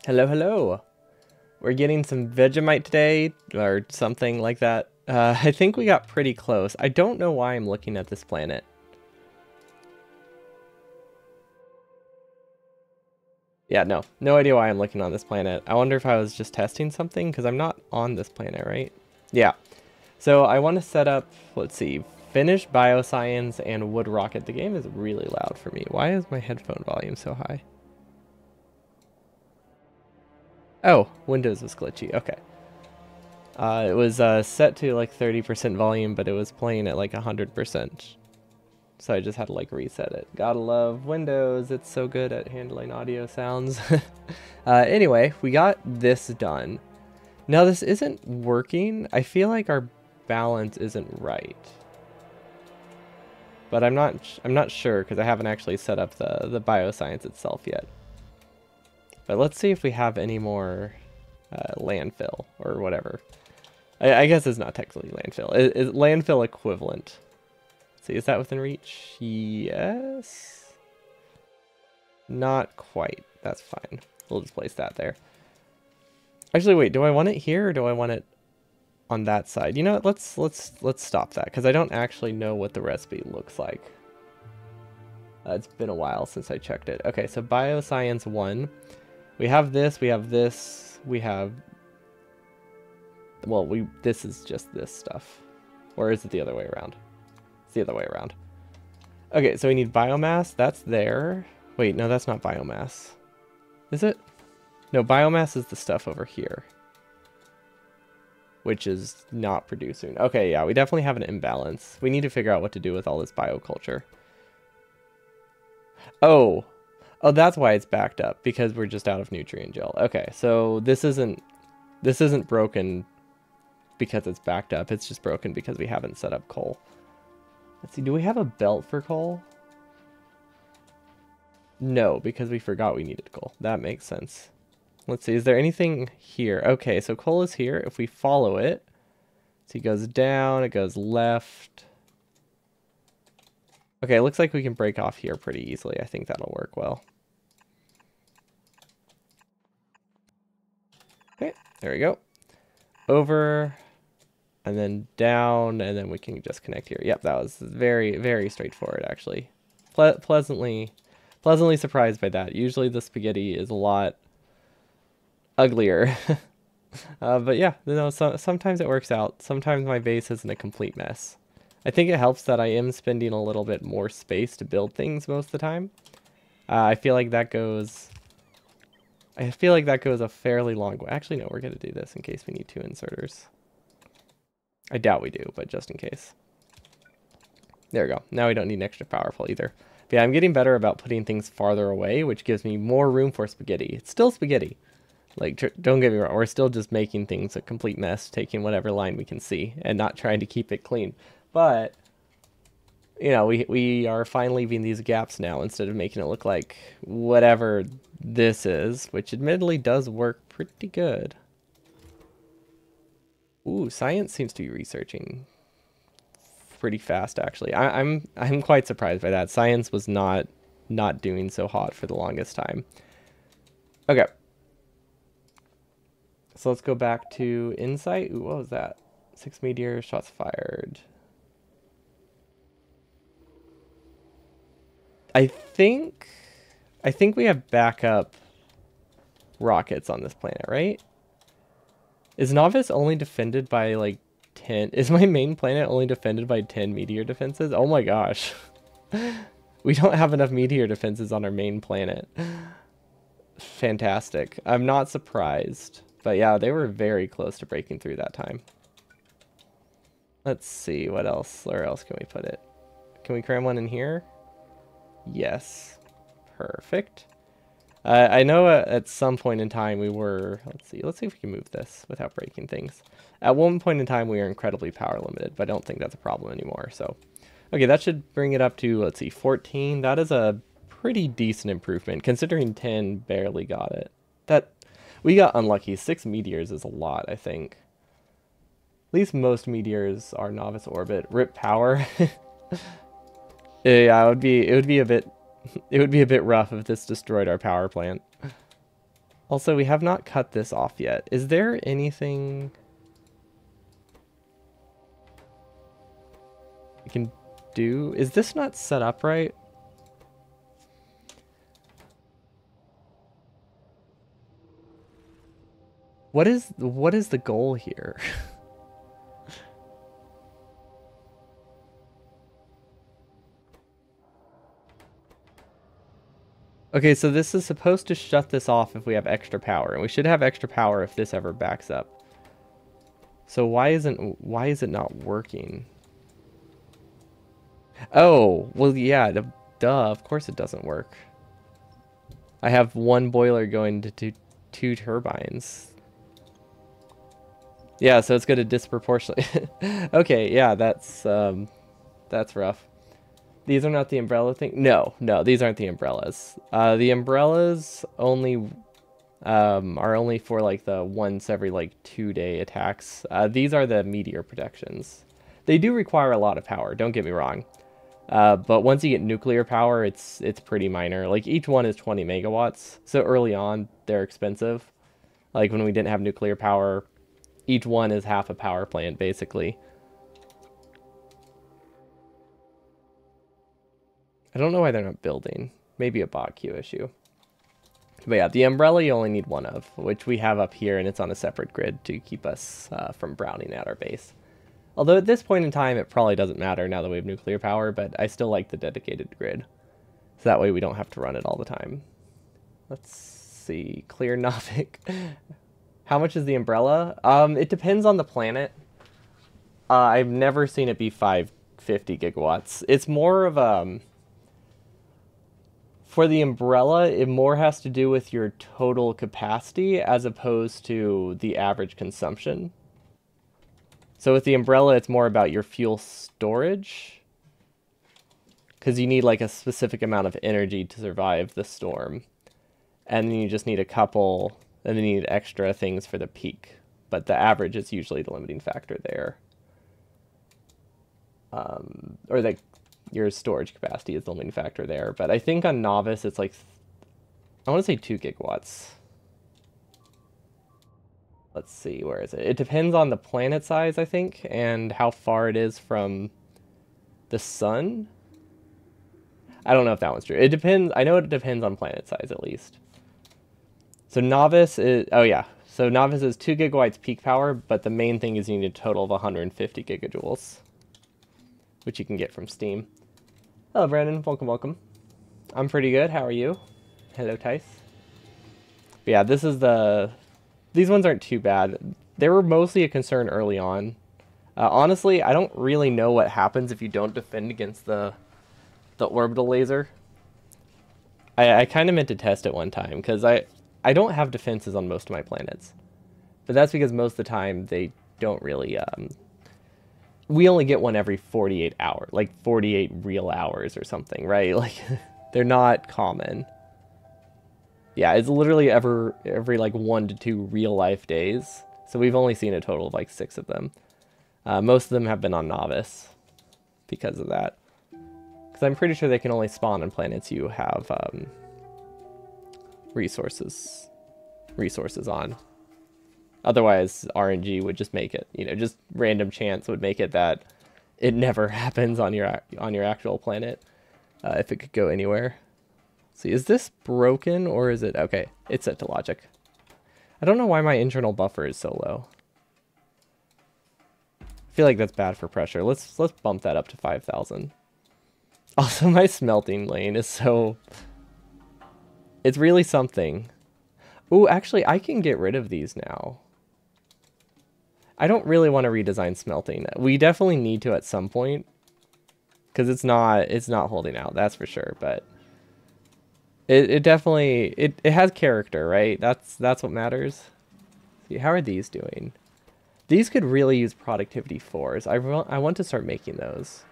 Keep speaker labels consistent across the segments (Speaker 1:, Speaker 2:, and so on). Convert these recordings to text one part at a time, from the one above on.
Speaker 1: Hello, hello. We're getting some Vegemite today, or something like that. I think we got pretty close. I don't know why I'm looking at this planet. Yeah, no idea why I'm looking on this planet. I wonder if I was just testing something, because I'm not on this planet, right? Yeah. So I want to set up, let's see, finish bioscience and wood rocket. The game is really loud for me. Why is my headphone volume so high? Oh, Windows was glitchy. Okay. It was set to like 30% volume, but it was playing at like 100%. So I just had to like reset it. Gotta love Windows. It's so good at handling audio sounds. Anyway, we got this done. Now this isn't working. I feel like our balance isn't right. But I'm not sure because I haven't actually set up the bioscience itself yet. But let's see if we have any more landfill or whatever. I guess it's not technically landfill. Is landfill equivalent? Let's see, is that within reach? Yes. Not quite. That's fine. We'll just place that there. Actually, wait. Do I want it here or do I want it on that side? You know what? Let's stop that because I don't actually know what the recipe looks like. It's been a while since I checked it. Okay, so bioscience 1. We have this. We have this. We have. Well, this is just this stuff. Or is it the other way around? It's the other way around. Okay, so we need biomass. That's there. Wait, no, that's not biomass. Is it? No, biomass is the stuff over here. Which is not producing. Okay, yeah, we definitely have an imbalance. We need to figure out what to do with all this bioculture. Oh. Oh, that's why it's backed up. Because we're just out of nutrient gel. Okay, so this isn't broken because it's backed up. It's just broken because we haven't set up coal. Let's see, do we have a belt for coal? No, because we forgot we needed coal. That makes sense. Let's see, is there anything here? Okay, so coal is here. If we follow it, so it goes down, it goes left. Okay, it looks like we can break off here pretty easily. I think that'll work well. Okay, there we go. Over, and then down, and then we can just connect here. Yep, that was very, very straightforward, actually. Pleasantly surprised by that. Usually the spaghetti is a lot uglier. But yeah, sometimes it works out. Sometimes my base isn't a complete mess. I think it helps that I am spending a little bit more space to build things most of the time. I feel like that goes a fairly long way. Actually, no, we're going to do this in case we need 2 inserters. I doubt we do, but just in case. There we go. Now we don't need an extra powerful either. But yeah, I'm getting better about putting things farther away, which gives me more room for spaghetti. It's still spaghetti. Like, don't get me wrong, we're still just making things a complete mess, taking whatever line we can see, and not trying to keep it clean. But, you know, we are fine leaving these gaps now, instead of making it look like whatever this is, which admittedly does work pretty good. Ooh, science seems to be researching pretty fast, actually. I'm quite surprised by that. Science was not doing so hot for the longest time. Okay. So let's go back to insight. Ooh, what was that? 6 meteors, shots fired. I think we have backup rockets on this planet, right? Is Novice only defended by like 10? Is my main planet only defended by 10 meteor defenses? Oh my gosh. We don't have enough meteor defenses on our main planet. Fantastic. I'm not surprised. But yeah, they were very close to breaking through that time. Let's see, what else? Where else can we put it? Can we cram one in here? Yes. Perfect. I know at some point in time we were, let's see if we can move this without breaking things. At one point in time we were incredibly power limited, but I don't think that's a problem anymore, so. Okay, that should bring it up to, let's see, 14. That is a pretty decent improvement, considering 10 barely got it. We got unlucky. 6 meteors is a lot, I think. At least most meteors are novice orbit. Rip power. Yeah, it would be a bit rough if this destroyed our power plant. Also, we have not cut this off yet. Is there anything we can do? Is this not set up right? What is the goal here? Okay, so this is supposed to shut this off if we have extra power, and we should have extra power if this ever backs up. So why is it not working? Oh, well, yeah, duh, of course it doesn't work. I have one boiler going to two turbines. Yeah, so it's going to disproportionately. Okay, yeah, that's rough. These are not the umbrella thing. No, these aren't the umbrellas. The umbrellas only are only for like the once every like 2-day attacks. These are the meteor protections. They do require a lot of power, don't get me wrong. But once you get nuclear power, it's pretty minor. Like each one is 20 megawatts. So early on, they're expensive. Like when we didn't have nuclear power, each one is half a power plant basically. I don't know why they're not building. Maybe a bot queue issue. But yeah, the umbrella you only need one of, which we have up here, and it's on a separate grid to keep us from browning at our base. Although at this point in time, it probably doesn't matter now that we have nuclear power, but I still like the dedicated grid. So that way we don't have to run it all the time. Let's see. Clear Novik. How much is the umbrella? It depends on the planet. I've never seen it be 550 gigawatts. It's more of for the umbrella, it more has to do with your total capacity as opposed to the average consumption. So with the umbrella, it's more about your fuel storage, because you need like a specific amount of energy to survive the storm. And then you just need a couple, and then you need extra things for the peak. But the average is usually the limiting factor there. Or like your storage capacity is the limiting factor there. But I think on Novice, it's like, I want to say 2 gigawatts. Let's see, where is it? It depends on the planet size, I think, and how far it is from the sun. I don't know if that one's true. It depends. I know it depends on planet size, at least. So Novice is, oh yeah. So Novice is 2 gigawatts peak power, but the main thing is you need a total of 150 gigajoules, which you can get from Steam. Hello, Brandon. Welcome, welcome. I'm pretty good. How are you? Hello, Tice. But yeah, this is these ones aren't too bad. They were mostly a concern early on. Honestly, I don't really know what happens if you don't defend against the orbital laser. I kind of meant to test it one time, because I don't have defenses on most of my planets. But that's because most of the time they don't really... we only get one every 48 hours, like 48 real hours or something, right? Like, they're not common. Yeah, it's literally every like 1 to 2 real life days. So we've only seen a total of like 6 of them. Most of them have been on Novice because of that. Because I'm pretty sure they can only spawn on planets you have resources on. Otherwise, RNG would just make it, just random chance would make it that it never happens on your actual planet if it could go anywhere. See, is this broken or is it... Okay, it's set to logic. I don't know why my internal buffer is so low. I feel like that's bad for pressure. Let's bump that up to 5,000. Also, my smelting lane is so... It's really something. Ooh, actually, I can get rid of these now. I don't really want to redesign smelting. We definitely need to at some point, because it's not holding out, that's for sure, but... It definitely, it has character, right? That's what matters. See, how are these doing? These could really use productivity 4s. I want to start making those.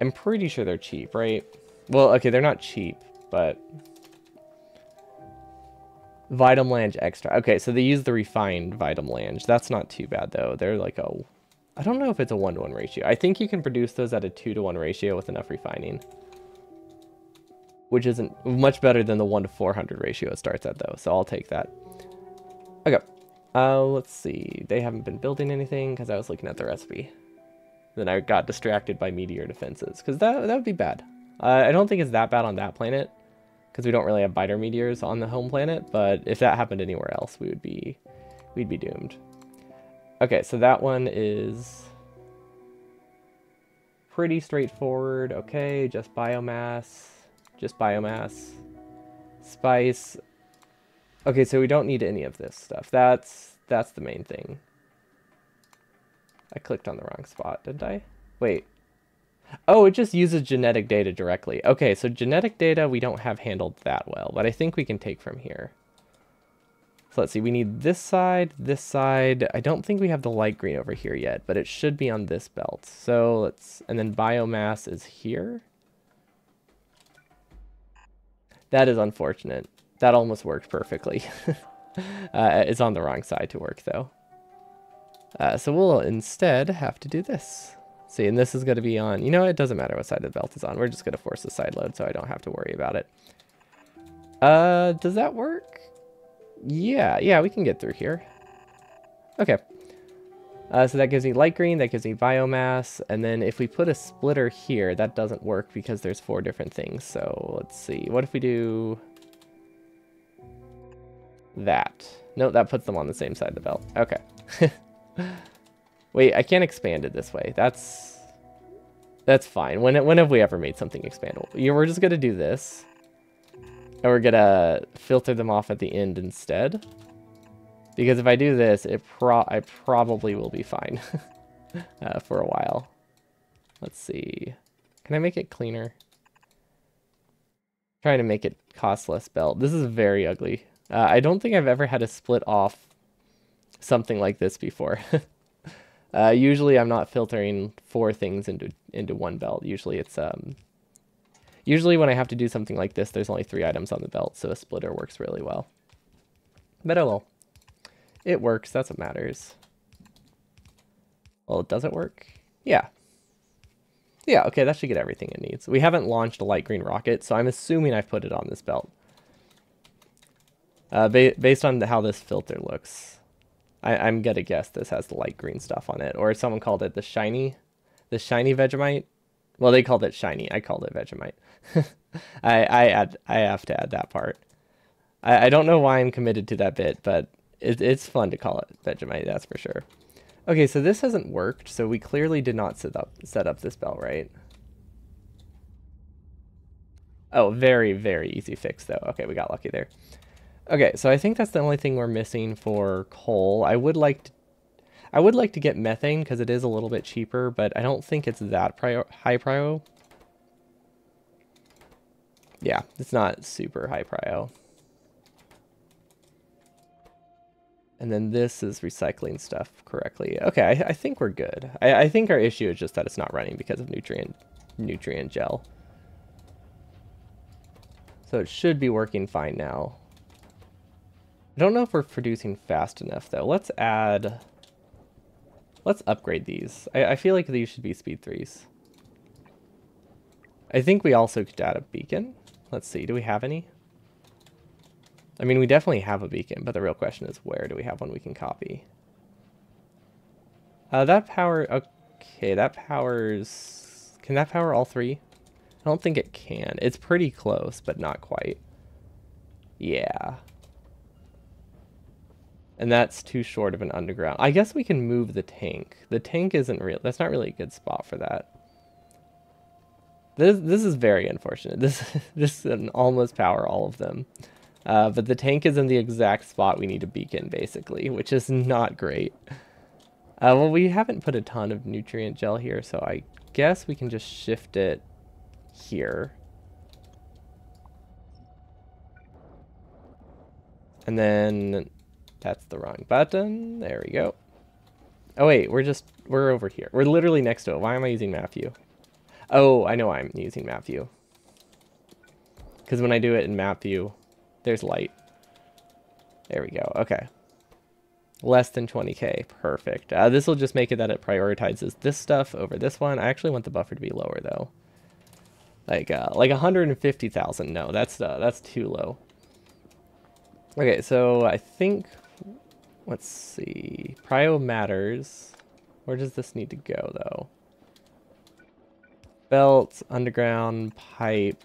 Speaker 1: I'm pretty sure they're cheap, right? Well, okay, they're not cheap, but... Vitam Lange Extra. Okay, so they use the refined Vitam Lange. That's not too bad, though. They're like a... I don't know if it's a 1-to-1 ratio. I think you can produce those at a 2-to-1 ratio with enough refining. which isn't much better than the 1 to 400 ratio it starts at though, so I'll take that. Okay, let's see. They haven't been building anything because I was looking at the recipe. Then I got distracted by meteor defenses, because that would be bad. I don't think it's that bad on that planet, because we don't really have biter meteors on the home planet, but if that happened anywhere else, we'd be doomed. Okay, so that one is pretty straightforward. Okay, just biomass. Just biomass. Spice. Okay, so we don't need any of this stuff. That's the main thing. I clicked on the wrong spot, didn't I? Wait. Oh, it just uses genetic data directly. Okay, so genetic data we don't have handled that well, but I think we can take from here. So let's see, we need this side, this side. I don't think we have the light green over here yet, but it should be on this belt. So let's, and then biomass is here. That is unfortunate. That almost worked perfectly. It's on the wrong side to work though. So we'll instead have to do this. See, and this is going to be on, you know, it doesn't matter what side of the belt is on. We're just going to force the side load so I don't have to worry about it. Does that work? Yeah, we can get through here. Okay. So that gives me light green, that gives me biomass, and then if we put a splitter here, that doesn't work because there's 4 different things. So let's see, what if we do that? No, that puts them on the same side of the belt. Okay. Wait, I can't expand it this way. That's fine. When have we ever made something expandable? Yeah, we're just gonna do this. And we're gonna filter them off at the end instead. Because if I do this, I probably will be fine for a while. Let's see. Can I make it cleaner? Trying to make it cost less belt. This is very ugly. I don't think I've ever had to split off something like this before. Usually I'm not filtering 4 things into one belt. Usually it's usually when I have to do something like this, there's only 3 items on the belt, so a splitter works really well. But oh well. It works, that's what matters. Well, does it work? Yeah. Yeah, okay, that should get everything it needs. We haven't launched a light green rocket, so I'm assuming I've put it on this belt. Based on how this filter looks, I'm gonna guess this has the light green stuff on it. Or someone called it the shiny Vegemite. Well, they called it shiny. I called it Vegemite. I have to add that part. I don't know why I'm committed to that bit, but it's fun to call it Vegemite, that's for sure. Okay, so this hasn't worked, so we clearly did not set up this belt right. Oh, very, very easy fix though. Okay, we got lucky there. Okay, so I think that's the only thing we're missing for coal. I would like to get methane because it is a little bit cheaper, but I don't think it's that high prio. Yeah, it's not super high prio. And then this is recycling stuff correctly. Okay, I think we're good. I think our issue is just that it's not running because of nutrient gel. So it should be working fine now. I don't know if we're producing fast enough though. Let's upgrade these. I feel like these should be speed 3s. I think we also could add a beacon. Let's see, do we have any? I mean, we definitely have a beacon, but the real question is where do we have one we can copy? That power, okay, that powers, can that power all 3? I don't think it can. It's pretty close, but not quite. Yeah. And that's too short of an underground. I guess we can move the tank. The tank isn't real. That's not really a good spot for that. This is very unfortunate. This just an almost power all of them. But the tank is in the exact spot we need a beacon, basically, which is not great. Well, we haven't put a ton of nutrient gel here, so I guess we can just shift it here. And then that's the wrong button. There we go. Oh, wait, we're over here. We're literally next to it. Why am I using map view? Oh, I know why I'm using map view. Because when I do it in map view, there's light. There we go. Okay. Less than 20k. Perfect. This will just make it that it prioritizes this stuff over this one. I actually want the buffer to be lower, though. Like 150,000. No, that's too low. Okay, so I think, let's see. Prio matters. Where does this need to go, though? Belt, underground, pipe.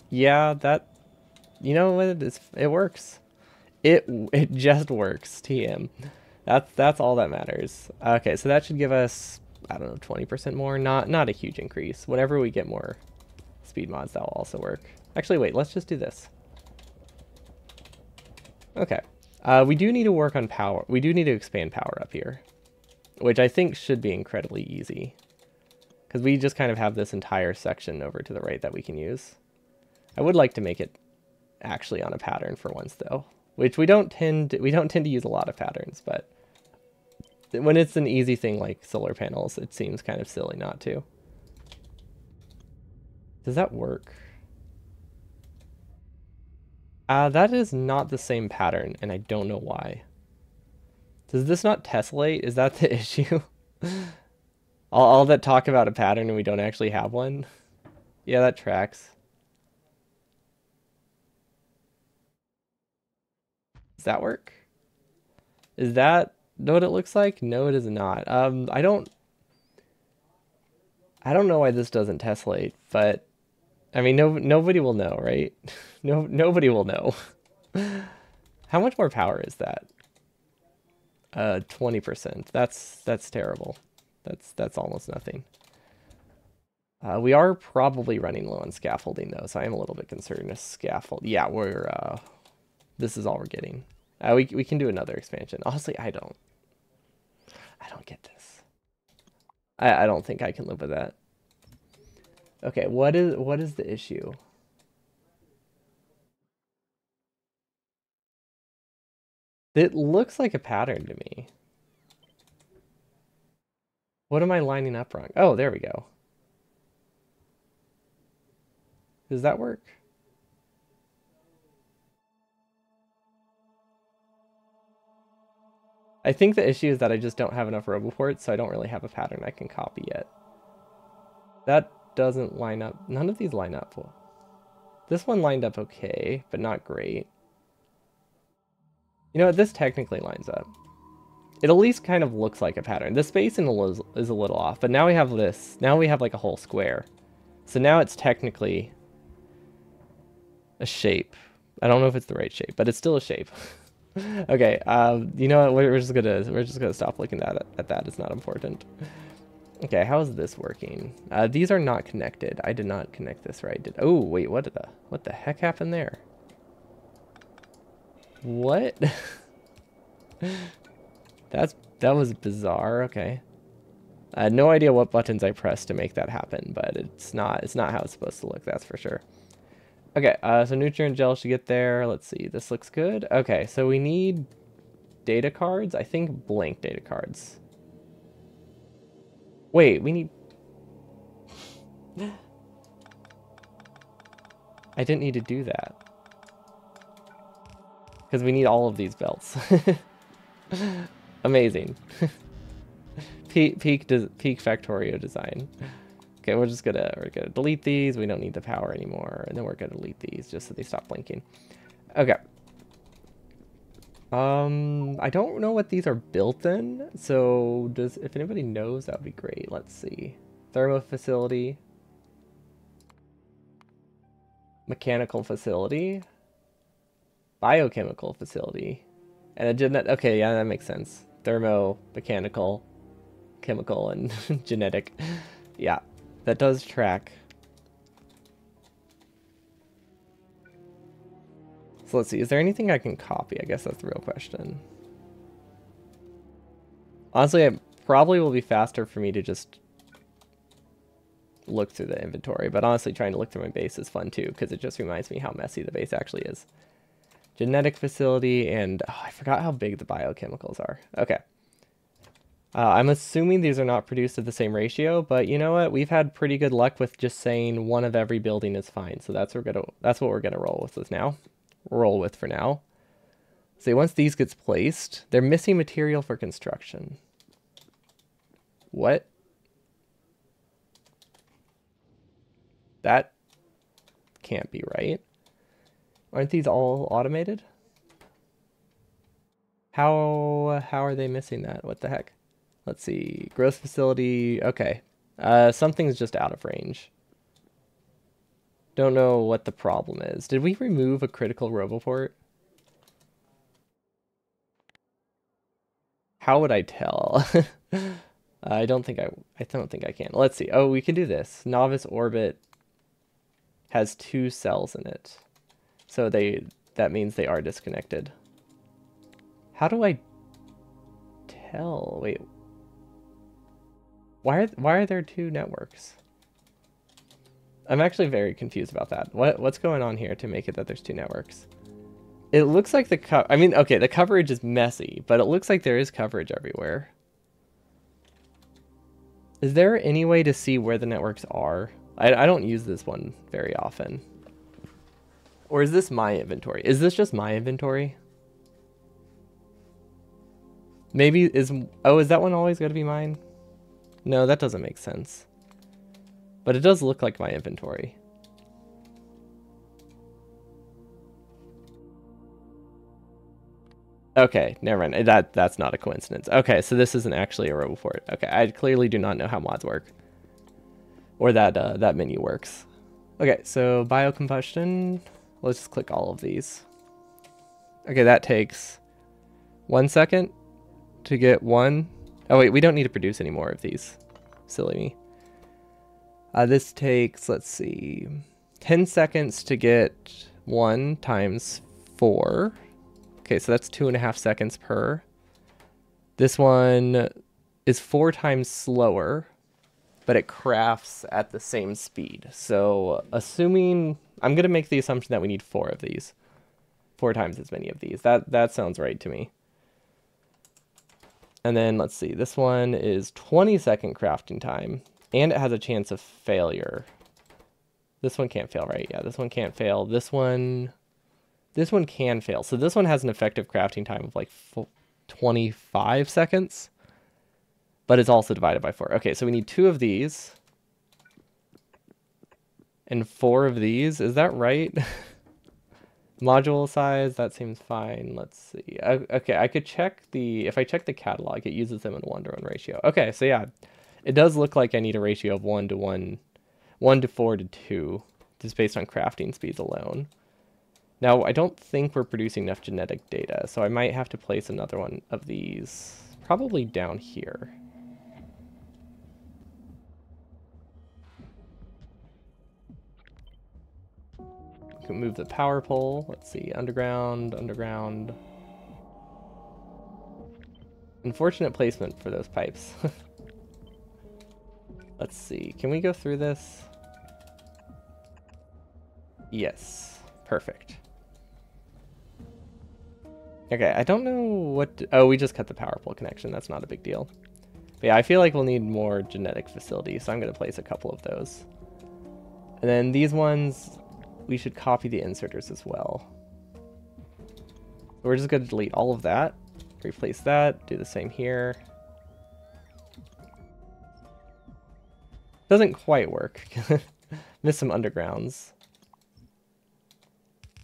Speaker 1: Yeah, that, you know what? It works. It just works. TM. That's all that matters. Okay, so that should give us, I don't know, 20% more. Not a huge increase. Whenever we get more speed mods, that will also work. Actually, wait, let's just do this. Okay. We do need to work on power. We do need to expand power up here, which I think should be incredibly easy, because we just kind of have this entire section over to the right that we can use. I would like to make it actually on a pattern for once, though, which we don't tend to use a lot of patterns, but when it's an easy thing like solar panels, it seems kind of silly not to. Does that work? That is not the same pattern, and I don't know why. Does this not tessellate? Is that the issue? all that talk about a pattern and we don't actually have one? Yeah, that tracks. Does that work? Is that what it looks like? No, it is not. I don't know why this doesn't tessellate, but I mean, nobody will know, right? Nobody will know. How much more power is that? 20%. That's terrible. That's almost nothing. We are probably running low on scaffolding though, so I am a little bit concerned. A scaffold. Yeah, this is all we're getting. We can do another expansion. Honestly, I don't get this. I don't think I can live with that. Okay, what is the issue? It looks like a pattern to me. What am I lining up wrong? Oh, there we go. Does that work? I think the issue is that I just don't have enough RoboPorts, so I don't really have a pattern I can copy yet. That doesn't line up. None of these line up. This one lined up okay, but not great. You know what? This technically lines up. It at least kind of looks like a pattern. The spacing is a little off, but now we have this. Now we have like a whole square. So now it's technically a shape. I don't know if it's the right shape, but it's still a shape. Okay, you know what? We're just gonna stop looking at that. It's not important. Okay, how is this working? These are not connected. I did not connect this right. Oh wait, what the heck happened there? What? That was bizarre. Okay. I had no idea what buttons I pressed to make that happen, but it's not how it's supposed to look, that's for sure. Okay, so nutrient gel should get there. Let's see, this looks good. Okay, so we need data cards. I think blank data cards. Wait, we need... I didn't need to do that. Because we need all of these belts. Amazing. peak Factorio design. Okay, we're gonna delete these. We don't need the power anymore, and then we're gonna delete these just so they stop blinking. Okay. I don't know what these are built in, so if anybody knows, that would be great. Let's see. Thermo facility, mechanical facility, biochemical facility, and a genetic. Okay, yeah, that makes sense. Thermo, mechanical, chemical, and genetic. Yeah, that does track. So let's see, is there anything I can copy? I guess that's the real question. Honestly, it probably will be faster for me to just look through the inventory, but honestly trying to look through my base is fun too, because it just reminds me how messy the base actually is. Genetic facility, and I forgot how big the biochemicals are. Okay. I'm assuming these are not produced at the same ratio, but you know what? We've had pretty good luck with just saying one of every building is fine, so that's what we're gonna roll with now. For now. See, once these gets placed, they're missing material for construction. What? That can't be right. Aren't these all automated? How are they missing that? What the heck? Let's see. Growth facility. Okay. Something's just out of range. Don't know what the problem is. Did we remove a critical roboport? How would I tell? I don't think I can. Let's see. Oh, we can do this. Novice orbit has 2 cells in it. So that means they are disconnected. How do I tell? Wait. Why are there 2 networks? I'm actually very confused about that. What's going on here to make it that there's 2 networks? It looks like I mean, okay, the coverage is messy, but it looks like there is coverage everywhere. Is there any way to see where the networks are? I don't use this one very often. Or is this my inventory? Is this just my inventory? Maybe is that one always got to be mine? No, that doesn't make sense. But it does look like my inventory. Okay, never mind. That's not a coincidence. Okay, so this isn't actually a roboport. Okay, I clearly do not know how mods work. Or that menu works. Okay, so biocombustion. Let's just click all of these. Okay, that takes 1 second to get 1. Oh wait, we don't need to produce any more of these. Silly me. This takes, let's see, 10 seconds to get 1 times 4. Okay, so that's 2.5 seconds per. This one is 4 times slower, but it crafts at the same speed. So assuming, I'm going to make the assumption that we need 4 of these. 4 times as many of these. That sounds right to me. And then let's see, this one is 20-second crafting time, and it has a chance of failure. This one can't fail, right? Yeah, this one can't fail. This one can fail. So this one has an effective crafting time of like 25 seconds, but it's also divided by 4. Okay, so we need 2 of these and 4 of these. Is that right? Module size, that seems fine. Let's see. Okay, I could check if I check the catalog, it uses them in 1-to-1 ratio. Okay, so yeah, it does look like I need a ratio of 1 to 1, 1 to 4 to 2, just based on crafting speeds alone. Now, I don't think we're producing enough genetic data, so I might have to place another one of these, probably down here. We can move the power pole. Let's see, underground. Unfortunate placement for those pipes. Let's see, can we go through this? Yes, perfect. Okay, I don't know what oh, we just cut the power pole connection. That's not a big deal. But yeah, I feel like we'll need more genetic facilities, so I'm going to place a couple of those. And then these ones, we should copy the inserters as well. So we're just going to delete all of that, replace that, do the same here. Doesn't quite work. Miss some undergrounds.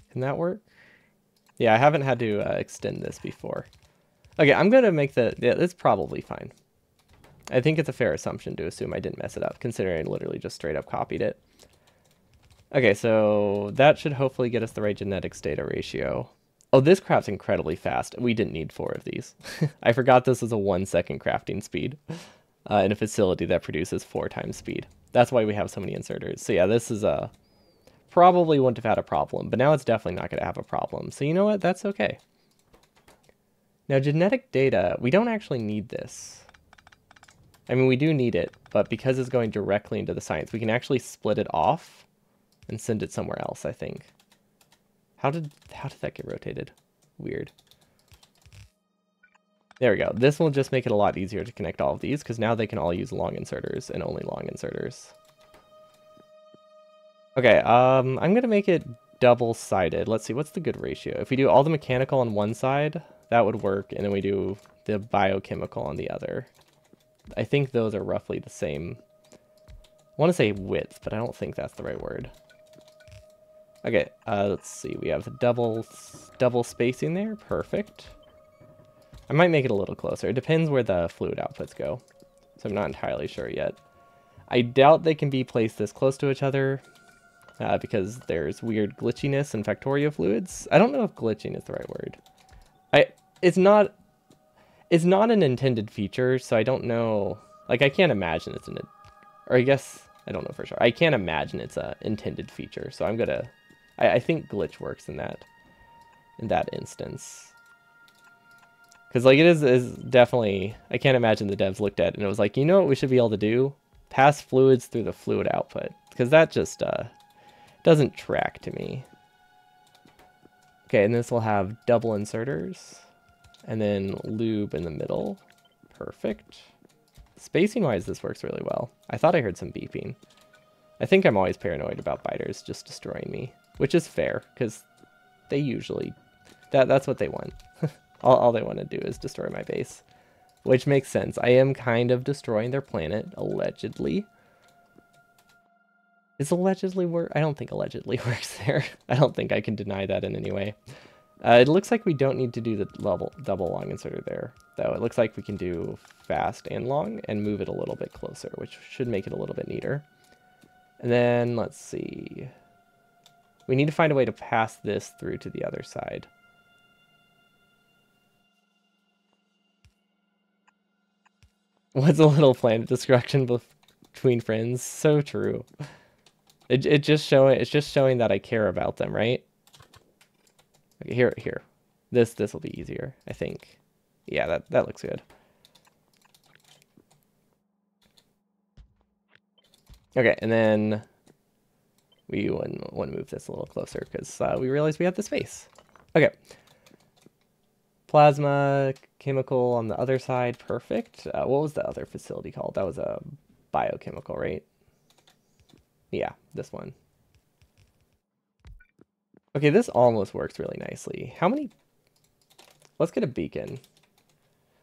Speaker 1: Can that work? Yeah, I haven't had to extend this before. Okay, I'm going to make yeah, it's probably fine. I think it's a fair assumption to assume I didn't mess it up, considering I literally just straight up copied it. Okay, so that should hopefully get us the right genetics data ratio. Oh, this crafts incredibly fast. We didn't need 4 of these. I forgot this was a 1-second crafting speed in a facility that produces 4 times speed. That's why we have so many inserters. So yeah, this is probably wouldn't have had a problem, but now it's definitely not going to have a problem. So you know what? That's okay. Now, genetic data, we don't actually need this. I mean, we do need it, but because it's going directly into the science, we can actually split it off and send it somewhere else, I think. How did that get rotated? Weird. There we go. This will just make it a lot easier to connect all of these, because now they can all use long inserters and only long inserters. Okay, I'm going to make it double-sided. Let's see, what's the good ratio? If we do all the mechanical on one side, that would work, and then we do the biochemical on the other. I think those are roughly the same want to say width, but I don't think that's the right word. Okay, let's see. We have the double spacing there. Perfect. I might make it a little closer. It depends where the fluid outputs go, so I'm not entirely sure yet. I doubt they can be placed this close to each other because there's weird glitchiness in Factorio fluids. I don't know if glitching is the right word. It's not an intended feature, so I don't know. Like, I can't imagine it's or I guess I don't know for sure. I can't imagine it's a intended feature, so I'm gonna. I think glitch works in that instance. Because like it is definitely, I can't imagine the devs looked at it and it was like, you know what we should be able to do? Pass fluids through the fluid output. Because that just doesn't track to me. Okay, and this will have double inserters. And then lube in the middle. Perfect. Spacing wise, this works really well. I thought I heard some beeping. I think I'm always paranoid about biters just destroying me. Which is fair, because they usually, that's what they want. all they want to do is destroy my base. Which makes sense. I am kind of destroying their planet, allegedly. Is allegedly work? I don't think allegedly works there. I don't think I can deny that in any way. It looks like we don't need to do the double long inserter there, though. It looks like we can do fast and long and move it a little bit closer, which should make it a little bit neater. And then, let's see. We need to find a way to pass this through to the other side. What's a little planet destruction between friends? So true. It's just showing that I care about them, right? Okay, here. This will be easier, I think. Yeah, that looks good. Okay, and then we want to move this a little closer because we realized we have the space. Okay. Plasma, chemical on the other side, perfect. What was the other facility called? That was a biochemical, right? Yeah, this one. Okay, this almost works really nicely. How many? Let's get a beacon.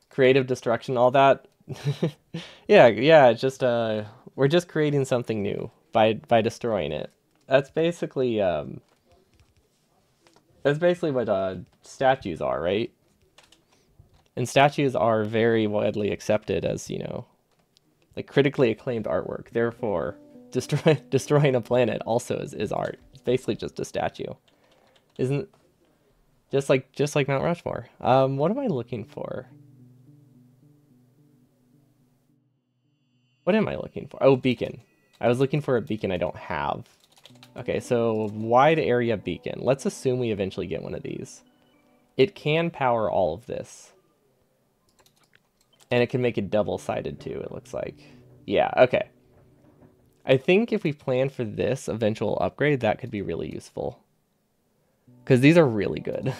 Speaker 1: Creative destruction, all that. yeah, just we're just creating something new by destroying it. That's basically what statues are, right? And statues are very widely accepted as, you know, like critically acclaimed artwork. Therefore, destroying a planet also is art. It's basically just a statue. Isn't just like Mount Rushmore. What am I looking for? What am I looking for? Oh, beacon. I was looking for a beacon I don't have. Okay, so wide area beacon. Let's assume we eventually get one of these. It can power all of this. And it can make it double-sided too, it looks like. Yeah, okay. I think if we plan for this eventual upgrade, that could be really useful. Because these are really good.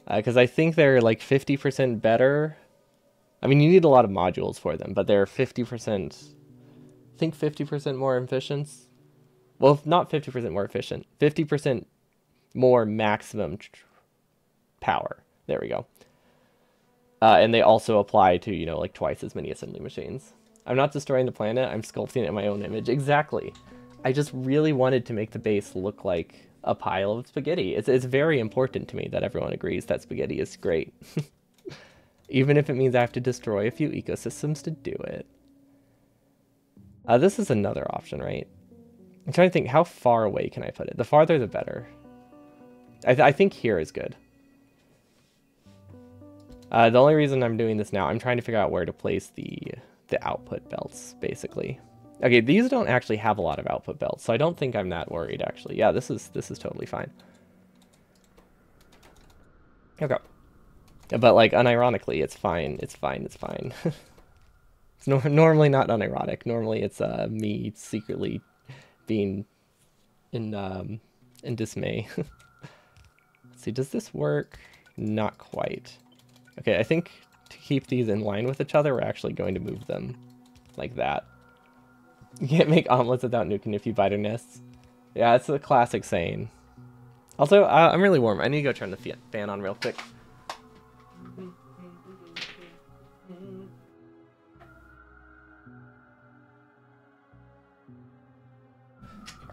Speaker 1: Because I think they're like 50% better. I mean, you need a lot of modules for them, but they're 50%, I think 50% more efficient. Well, not 50% more efficient, 50% more maximum power. There we go. And they also apply to, you know, like twice as many assembly machines. I'm not destroying the planet, I'm sculpting it in my own image. Exactly. I just really wanted to make the base look like a pile of spaghetti. It's very important to me that everyone agrees that spaghetti is great. Even if it means I have to destroy a few ecosystems to do it. This is another option, right? I'm trying to think, how far away can I put it? The farther the better. I think here is good. The only reason I'm doing this now, I'm trying to figure out where to place the output belts, basically. Okay, these don't actually have a lot of output belts, so I don't think I'm that worried, actually. Yeah, this is totally fine. Okay. But, like, unironically, it's fine. It's fine. It's fine. It's normally not unironic. Normally it's me secretly being in dismay. Let's see, does this work? Not quite. Okay, I think to keep these in line with each other, we're actually going to move them like that. You can't make omelets without nuking a few biter nests. Yeah, it's a classic saying. Also, I'm really warm. I need to go turn the fan on real quick.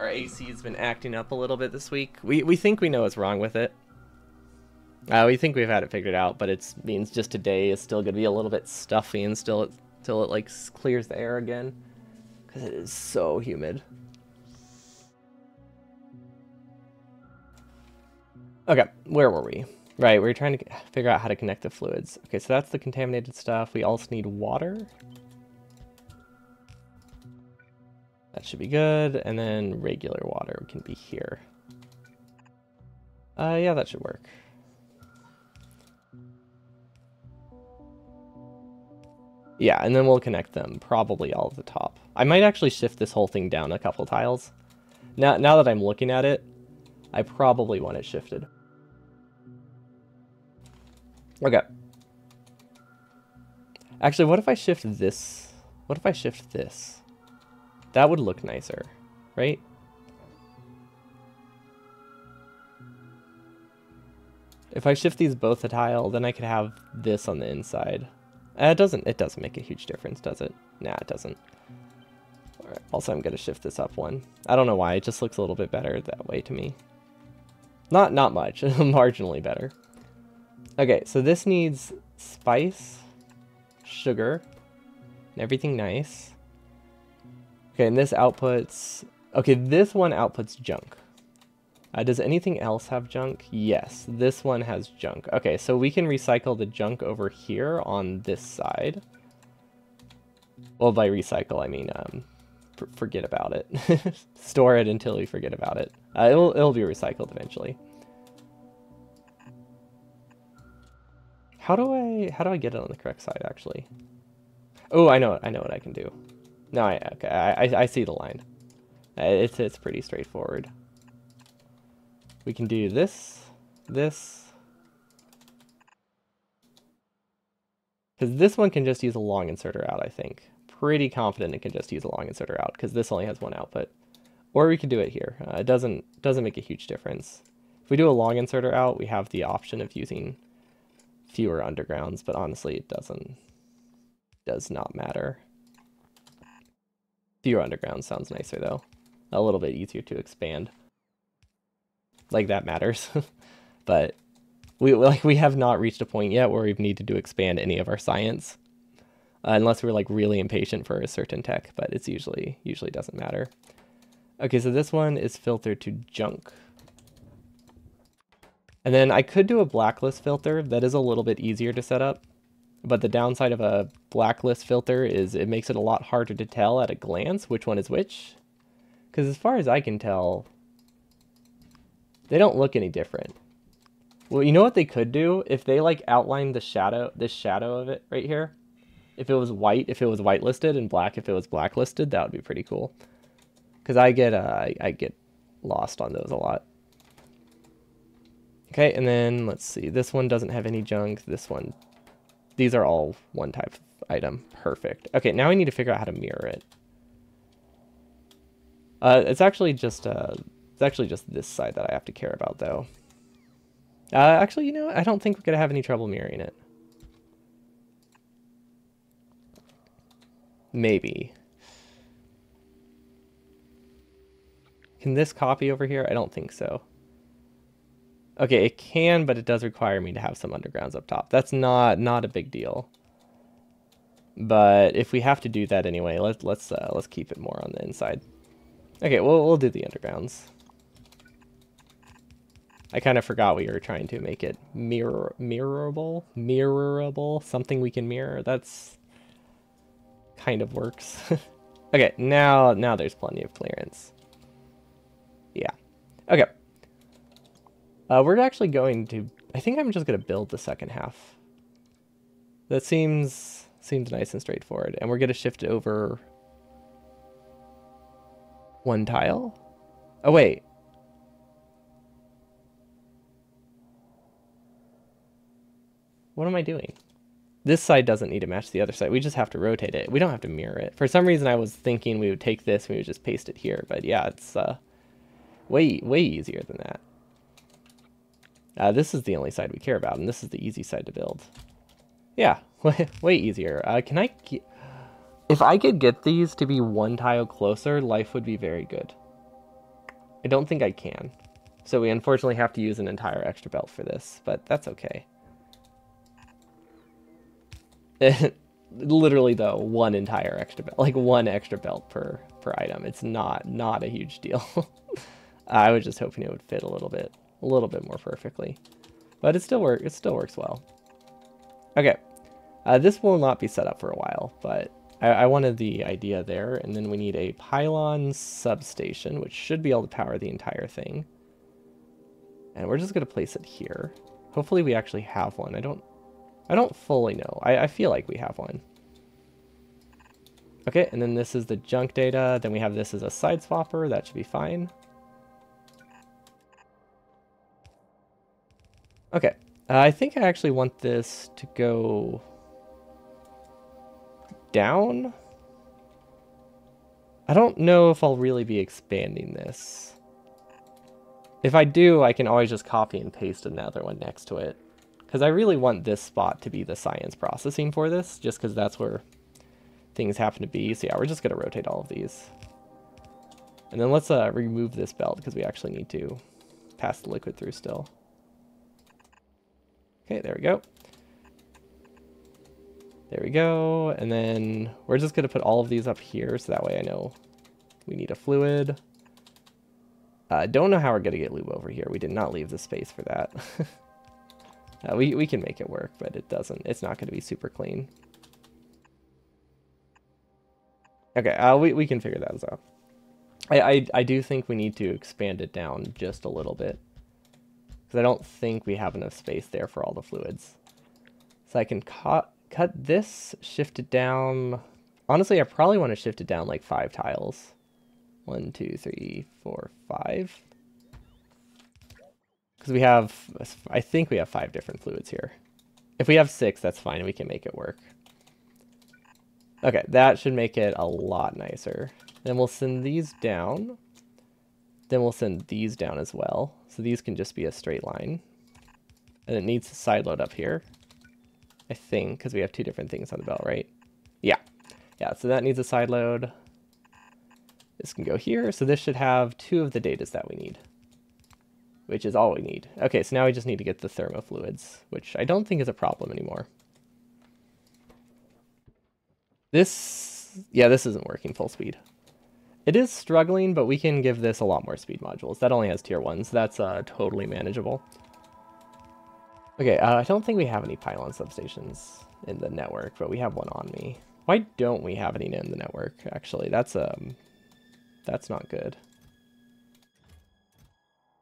Speaker 1: Our AC's been acting up a little bit this week. We think we know what's wrong with it. We think we've had it figured out, but it means just today is still going to be a little bit stuffy and till it like clears the air again, because it is so humid. Okay, where were we? Right, we were trying to figure out how to connect the fluids. Okay, so that's the contaminated stuff. We also need water. That should be good, and then regular water can be here. Yeah, that should work. Yeah, and then we'll connect them probably all at the top. I might actually shift this whole thing down a couple tiles. Now that I'm looking at it, I probably want it shifted. Okay. Actually, what if I shift this? What if I shift this? That would look nicer, right? If I shift these both a tile, then I could have this on the inside. It doesn't make a huge difference, does it? Nah, it doesn't. All right, also, I'm going to shift this up one. I don't know why, it just looks a little bit better that way to me. Not much, marginally better. Okay, so this needs spice, sugar, and everything nice. Okay, and this outputs... Okay, this one outputs junk. Does anything else have junk? Yes, this one has junk. Okay, so we can recycle the junk over here on this side. Well, by recycle, I mean forget about it. Store it until we forget about it. It'll be recycled eventually. How do I get it on the correct side, actually? Oh, I know what I can do. No, I see the line. It's pretty straightforward. We can do this. Because this one can just use a long inserter out, I think. Pretty confident it can just use a long inserter out, because this only has one output. Or we can do it here. It doesn't make a huge difference. If we do a long inserter out, we have the option of using fewer undergrounds, but honestly, it does not matter. Fewer undergrounds sounds nicer, though. A little bit easier to expand. Like, that matters. But we have not reached a point yet where we need to expand any of our science. Unless we're like really impatient for a certain tech, but it's usually doesn't matter. Okay, so this one is filtered to junk. And then I could do a blacklist filter. That is a little bit easier to set up. But the downside of a blacklist filter is it makes it a lot harder to tell at a glance which one is which. Because as far as I can tell, they don't look any different. Well, you know what they could do? If they like outline this shadow of it right here. If it was white, if it was whitelisted, and black if it was blacklisted, that would be pretty cool. Because I get lost on those a lot. Okay, and then let's see. This one doesn't have any junk. This one, these are all one type of item. Perfect. Okay, now I need to figure out how to mirror it. It's actually just this side that I have to care about, though. Actually, you know, I don't think we're gonna have any trouble mirroring it. Maybe. Can this copy over here? I don't think so. Okay, it can, but it does require me to have some undergrounds up top. That's not a big deal. But if we have to do that anyway, let's keep it more on the inside. Okay, we'll do the undergrounds. I kind of forgot we were trying to make it mirrorable, something we can mirror. That's kind of works. Okay, now there's plenty of clearance. Yeah. Okay. We're actually going to... I think I'm just going to build the second half. That seems nice and straightforward. And we're going to shift over one tile. Oh, wait. What am I doing? This side doesn't need to match the other side. We just have to rotate it. We don't have to mirror it. For some reason, I was thinking we would take this and we would just paste it here. But yeah, it's way easier than that. This is the only side we care about, and this is the easy side to build. Yeah, way easier. If I could get these to be one tile closer, life would be very good. I don't think I can. So we unfortunately have to use an entire extra belt for this, but that's okay. Literally though, one entire extra belt, like one extra belt per item. It's not a huge deal. I was just hoping it would fit a little bit more perfectly, but it still works well. Okay, this will not be set up for a while, but I wanted the idea there, and then we need a pylon substation, which should be able to power the entire thing. And we're just gonna place it here. Hopefully we actually have one. I don't fully know. I feel like we have one. Okay, and then this is the junk data. Then we have this as a side swapper. That should be fine. Okay, I think I actually want this to go down. I don't know if I'll really be expanding this. If I do, I can always just copy and paste another one next to it. Because I really want this spot to be the science processing for this, just because that's where things happen to be. So yeah, we're just going to rotate all of these. And then let's remove this belt, because we actually need to pass the liquid through still. Okay, there we go. There we go. And then we're just going to put all of these up here, so that way I know we need a fluid. Don't know how we're going to get lube over here. We did not leave the space for that. We can make it work, but it's not going to be super clean. Okay, we can figure that out. I do think we need to expand it down just a little bit, because I don't think we have enough space there for all the fluids. So I can cut this, shift it down. Honestly, I probably want to shift it down like 5 tiles. 1, 2, 3, 4, 5. Because we have, I think we have 5 different fluids here. If we have 6, that's fine. We can make it work. Okay, that should make it a lot nicer. Then we'll send these down. Then we'll send these down as well. So these can just be a straight line. And it needs a side load up here, I think, because we have 2 different things on the belt, right? Yeah. Yeah, so that needs a side load. This can go here. So this should have 2 of the datas that we need, which is all we need. Okay, so now we just need to get the thermofluids, which I don't think is a problem anymore. This isn't working full speed. It is struggling, but we can give this a lot more speed modules. That only has tier 1, so that's totally manageable. Okay, I don't think we have any pylon substations in the network, but we have one on me. Why don't we have any in the network, actually? That's not good.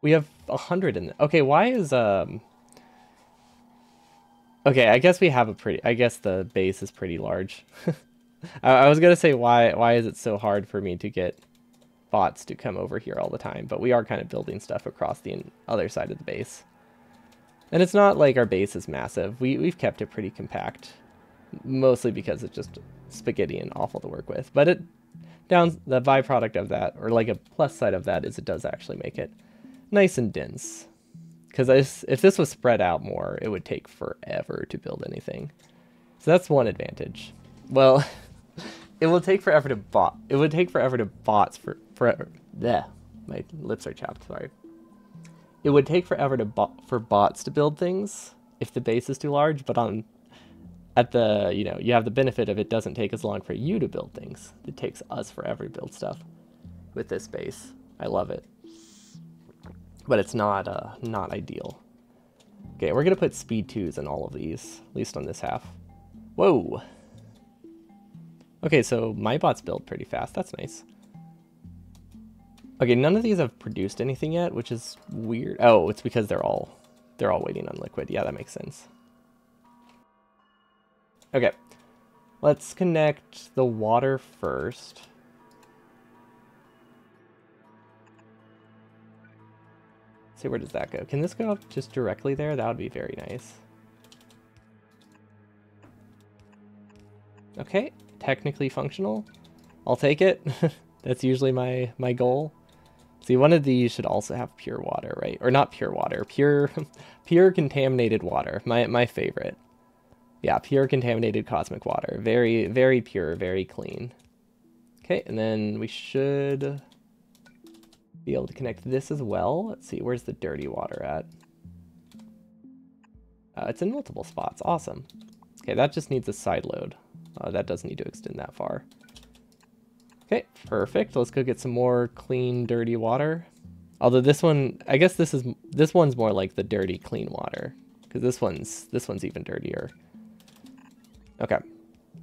Speaker 1: We have 100 in the... Okay, why is... Okay, I guess we have a pretty... I guess the base is pretty large. I was going to say, why is it so hard for me to get bots to come over here all the time? But we are kind of building stuff across the other side of the base. And it's not like our base is massive. We've kept it pretty compact. Mostly because it's just spaghetti and awful to work with. But the byproduct of that, or like a plus side of that, is it does actually make it nice and dense. Because if this was spread out more, it would take forever to build anything. So that's one advantage. Well, it will take forever to bots forever. Bleh, my lips are chapped. Sorry. It would take forever for bots to build things if the base is too large. But you have the benefit of it doesn't take as long for you to build things. It takes us forever to build stuff with this base. I love it. But it's not ideal. Okay, we're gonna put speed 2s in all of these, at least on this half. Whoa. Okay, so my bots build pretty fast. That's nice. Okay, none of these have produced anything yet, which is weird. Oh, it's because they're all waiting on liquid. Yeah, that makes sense. Okay, let's connect the water first. See, where does that go? Can this go up just directly there? That would be very nice. Okay, technically functional. I'll take it. That's usually my goal. See, one of these should also have pure water, right? Or not pure water, pure contaminated water. My favorite. Yeah, pure contaminated cosmic water. Very, very pure, very clean. Okay, and then we should... be able to connect this as well. Let's see, where's the dirty water at? It's in multiple spots. Awesome. Okay, that just needs a side load. That doesn't need to extend that far. Okay, perfect. Let's go get some more clean, dirty water. Although this one, I guess this one's more like the dirty, clean water, because this one's even dirtier. Okay,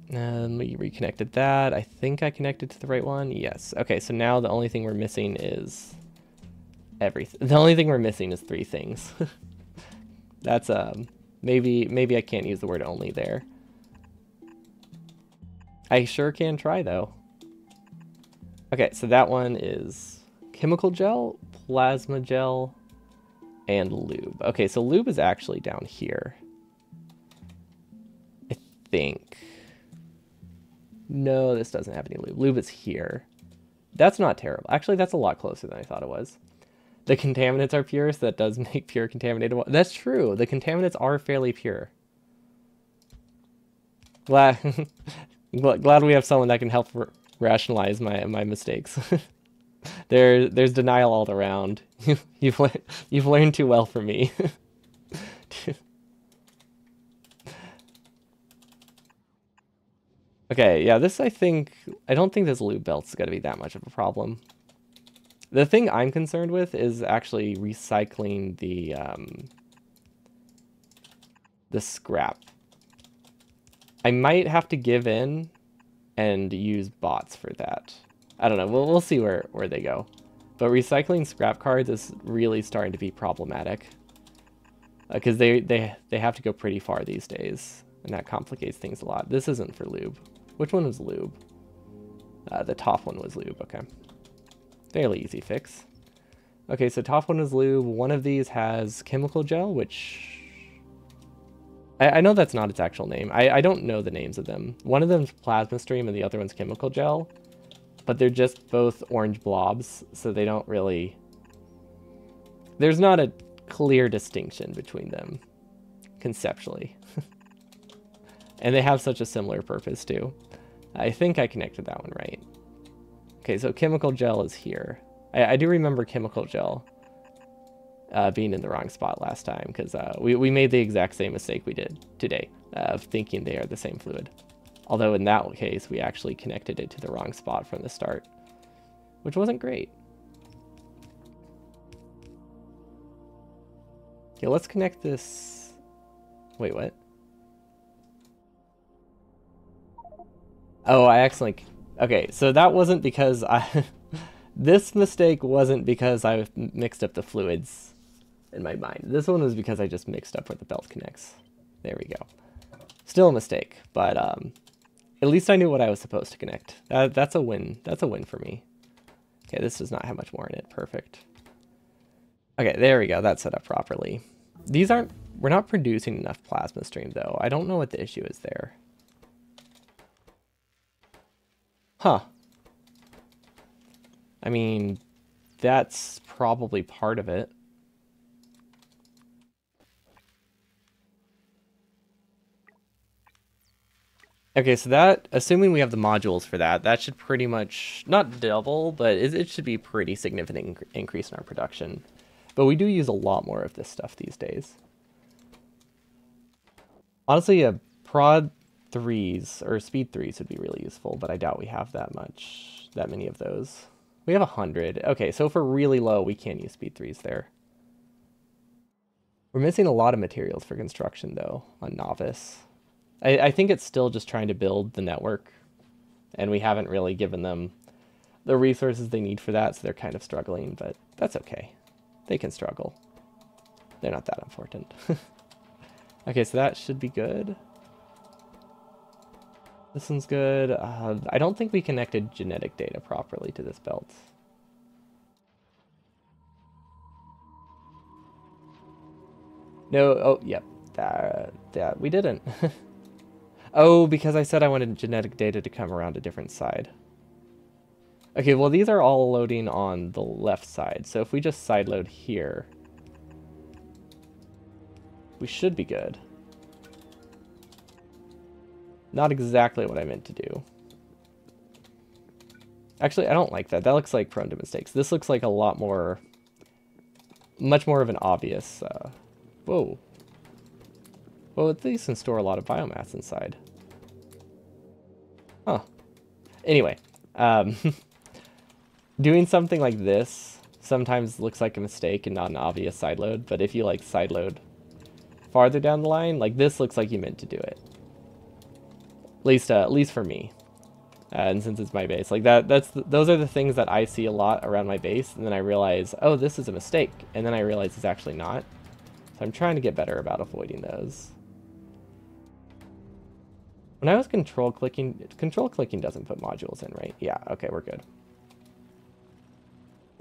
Speaker 1: we reconnected that. I think I connected to the right one. Yes. Okay, so now the only thing we're missing is everything. The only thing we're missing is 3 things. That's maybe I can't use the word only there. I sure can try though. Okay, so that one is chemical gel, plasma gel, and lube. Okay, so lube is actually down here. I think. No, this doesn't have any lube. Lube is here. That's not terrible. Actually, that's a lot closer than I thought it was. The contaminants are pure, so that does make pure contaminated water. That's true. The contaminants are fairly pure. Glad we have someone that can help rationalize my mistakes. There's denial all around. You've learned too well from me. Okay, yeah, I don't think this lube belt's gonna be that much of a problem. The thing I'm concerned with is actually recycling the scrap. I might have to give in and use bots for that. I don't know. We'll see where they go. But recycling scrap cards is really starting to be problematic. Because they have to go pretty far these days. And that complicates things a lot. This isn't for lube. Which one was lube? The top one was lube. Okay. Fairly easy fix. Okay, so top one is lube. One of these has chemical gel, which... I know that's not its actual name. I don't know the names of them. One of them's plasma stream and the other one's chemical gel. But they're just both orange blobs, so they don't really... There's not a clear distinction between them, conceptually. And they have such a similar purpose, too. I think I connected that one right. Okay, so chemical gel is here. I do remember chemical gel being in the wrong spot last time, because we made the exact same mistake we did today, of thinking they are the same fluid. Although in that case, we actually connected it to the wrong spot from the start, which wasn't great. Okay, let's connect this... Wait, what? Oh, I accidentally... Okay, so that wasn't because I... This mistake wasn't because I mixed up the fluids in my mind. This one was because I just mixed up where the belt connects. There we go. Still a mistake, but at least I knew what I was supposed to connect. That's a win. That's a win for me. Okay, this does not have much more in it. Perfect. Okay, there we go. That's set up properly. These aren't... We're not producing enough plasma stream, though. I don't know what the issue is there. Huh. I mean, that's probably part of it. Okay, so that, assuming we have the modules for that, that should pretty much, not double, but it should be pretty significant increase in our production. But we do use a lot more of this stuff these days. Honestly, a prod 3s, or speed 3s would be really useful, but I doubt we have that many of those. We have 100. Okay, so if we're really low, we can't use speed 3s there. We're missing a lot of materials for construction, though, on Novice. I think it's still just trying to build the network, and we haven't really given them the resources they need for that, so they're kind of struggling, but that's okay. They can struggle. They're not that important. Okay, so that should be good. This one's good. I don't think we connected genetic data properly to this belt. No, oh, yep. That we didn't. Oh, because I said I wanted genetic data to come around a different side. Okay, well, these are all loading on the left side, so if we just sideload here, we should be good. Not exactly what I meant to do. Actually, I don't like that. That looks like prone to mistakes. This looks like a lot more, much more of an obvious, whoa. Well, these can store a lot of biomass inside. Huh. Anyway, um, doing something like this sometimes looks like a mistake and not an obvious sideload, but if you like sideload farther down the line, like this looks like you meant to do it. At least for me. And since it's my base, like those are the things that I see a lot around my base, and then I realize, oh, this is a mistake, and then I realize it's actually not. So I'm trying to get better about avoiding those. When I was control clicking doesn't put modules in, right? Yeah, okay, we're good.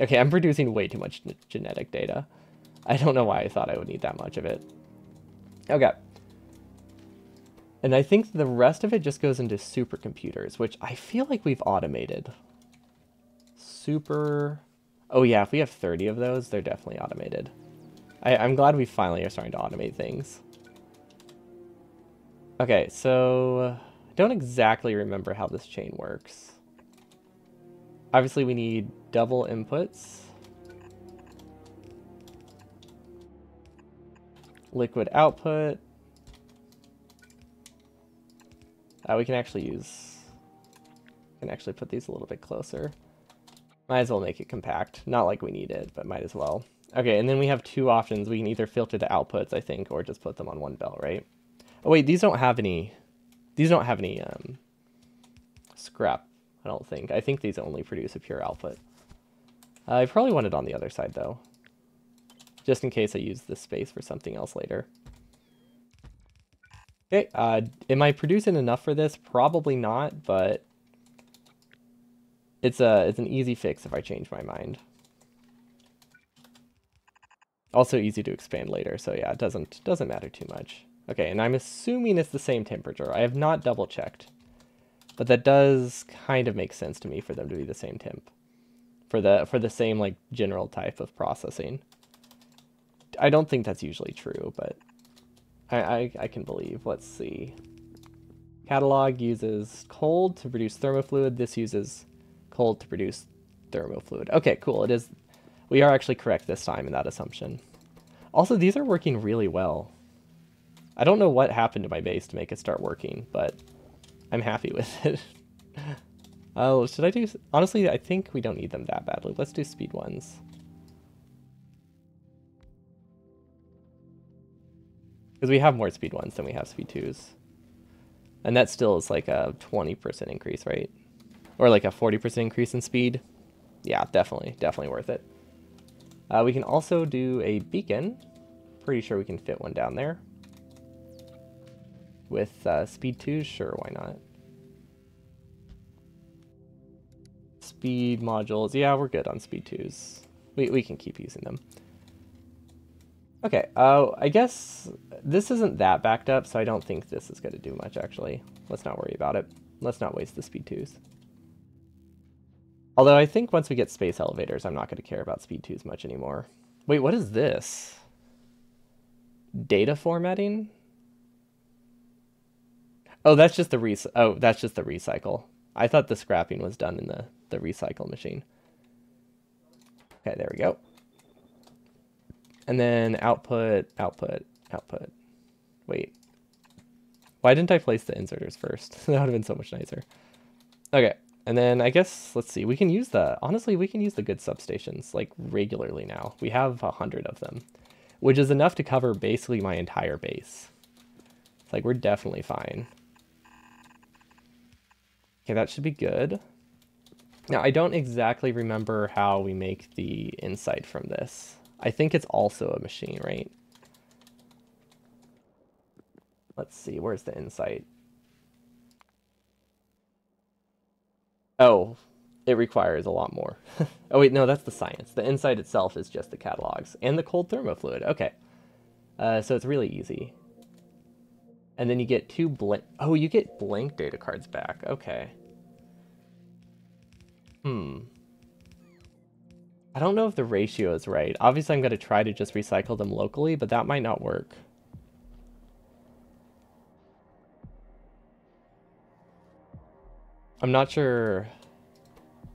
Speaker 1: Okay, I'm producing way too much genetic data. I don't know why I thought I would need that much of it. Okay. And I think the rest of it just goes into supercomputers, which I feel like we've automated. Oh yeah, if we have 30 of those, they're definitely automated. I'm glad we finally are starting to automate things. Okay, so I don't exactly remember how this chain works. Obviously, we need double inputs. Liquid output. We can actually put these a little bit closer. Might as well make it compact. Not like we need it, but might as well. Okay, and then we have two options. We can either filter the outputs, I think, or just put them on one belt, right? Oh wait, these don't have any scrap, I don't think. I think these only produce a pure output. I probably want it on the other side though, just in case I use this space for something else later. Okay, am I producing enough for this? Probably not, but it's an easy fix if I change my mind. Also easy to expand later, so yeah, it doesn't matter too much. Okay, and I'm assuming it's the same temperature. I have not double checked, but that does kind of make sense to me for them to be the same temp, for the same like general type of processing. I don't think that's usually true, but I can believe. Let's see. Catalog uses cold to produce thermofluid. This uses cold to produce thermofluid. Okay, cool. It is. We are actually correct this time in that assumption. Also, these are working really well. I don't know what happened to my base to make it start working, but I'm happy with it. Oh, should I do... Honestly, I think we don't need them that badly. Let's do speed ones. Because we have more speed ones than we have speed twos. And that still is like a 20% increase, right? Or like a 40% increase in speed. Yeah, definitely worth it. We can also do a beacon. Pretty sure we can fit one down there. With speed 2s, sure, why not? Speed modules, yeah, we're good on speed 2s. We can keep using them. Okay, I guess this isn't that backed up, so I don't think this is going to do much, actually. Let's not worry about it. Let's not waste the speed 2s. Although I think once we get space elevators, I'm not going to care about speed 2s much anymore. Wait, what is this? Data formatting? Oh, that's just the recycle. I thought the scrapping was done in the recycle machine. Okay, there we go. And then output. Wait. Why didn't I place the inserters first? That would have been so much nicer. Okay, and then I guess, let's see, honestly, we can use the good substations, like, regularly now. We have 100 of them, which is enough to cover basically my entire base. It's like, we're definitely fine. Okay, that should be good. Now, I don't exactly remember how we make the insight from this. I think it's also a machine, right? Let's see, where's the insight? Oh, it requires a lot more. Oh wait, no, that's the science. The insight itself is just the catalogs and the cold thermofluid. Okay, so it's really easy. And then you get two blank. Oh, you get blank data cards back. Okay. I don't know if the ratio is right. Obviously, I'm going to try to just recycle them locally, but that might not work. I'm not sure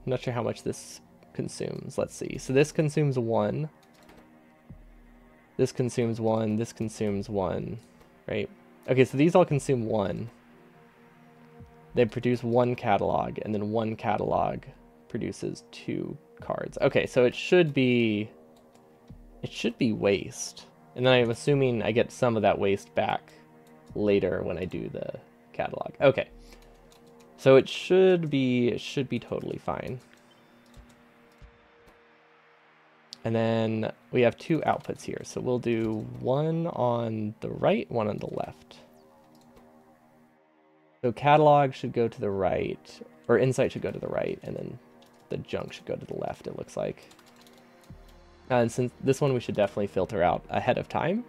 Speaker 1: I'm not sure how much this consumes. Let's see. So this consumes 1. This consumes 1. This consumes 1. Right? Okay, so these all consume 1. They produce 1 catalog, and then 1 catalog produces 2 cards. Okay, so it should be waste. And then I'm assuming I get some of that waste back later when I do the catalog. Okay. So it should be totally fine. And then we have 2 outputs here. So we'll do 1 on the right, 1 on the left. So catalog should go to the right, or insight should go to the right, and then the junk should go to the left, it looks like. And since this one we should definitely filter out ahead of time.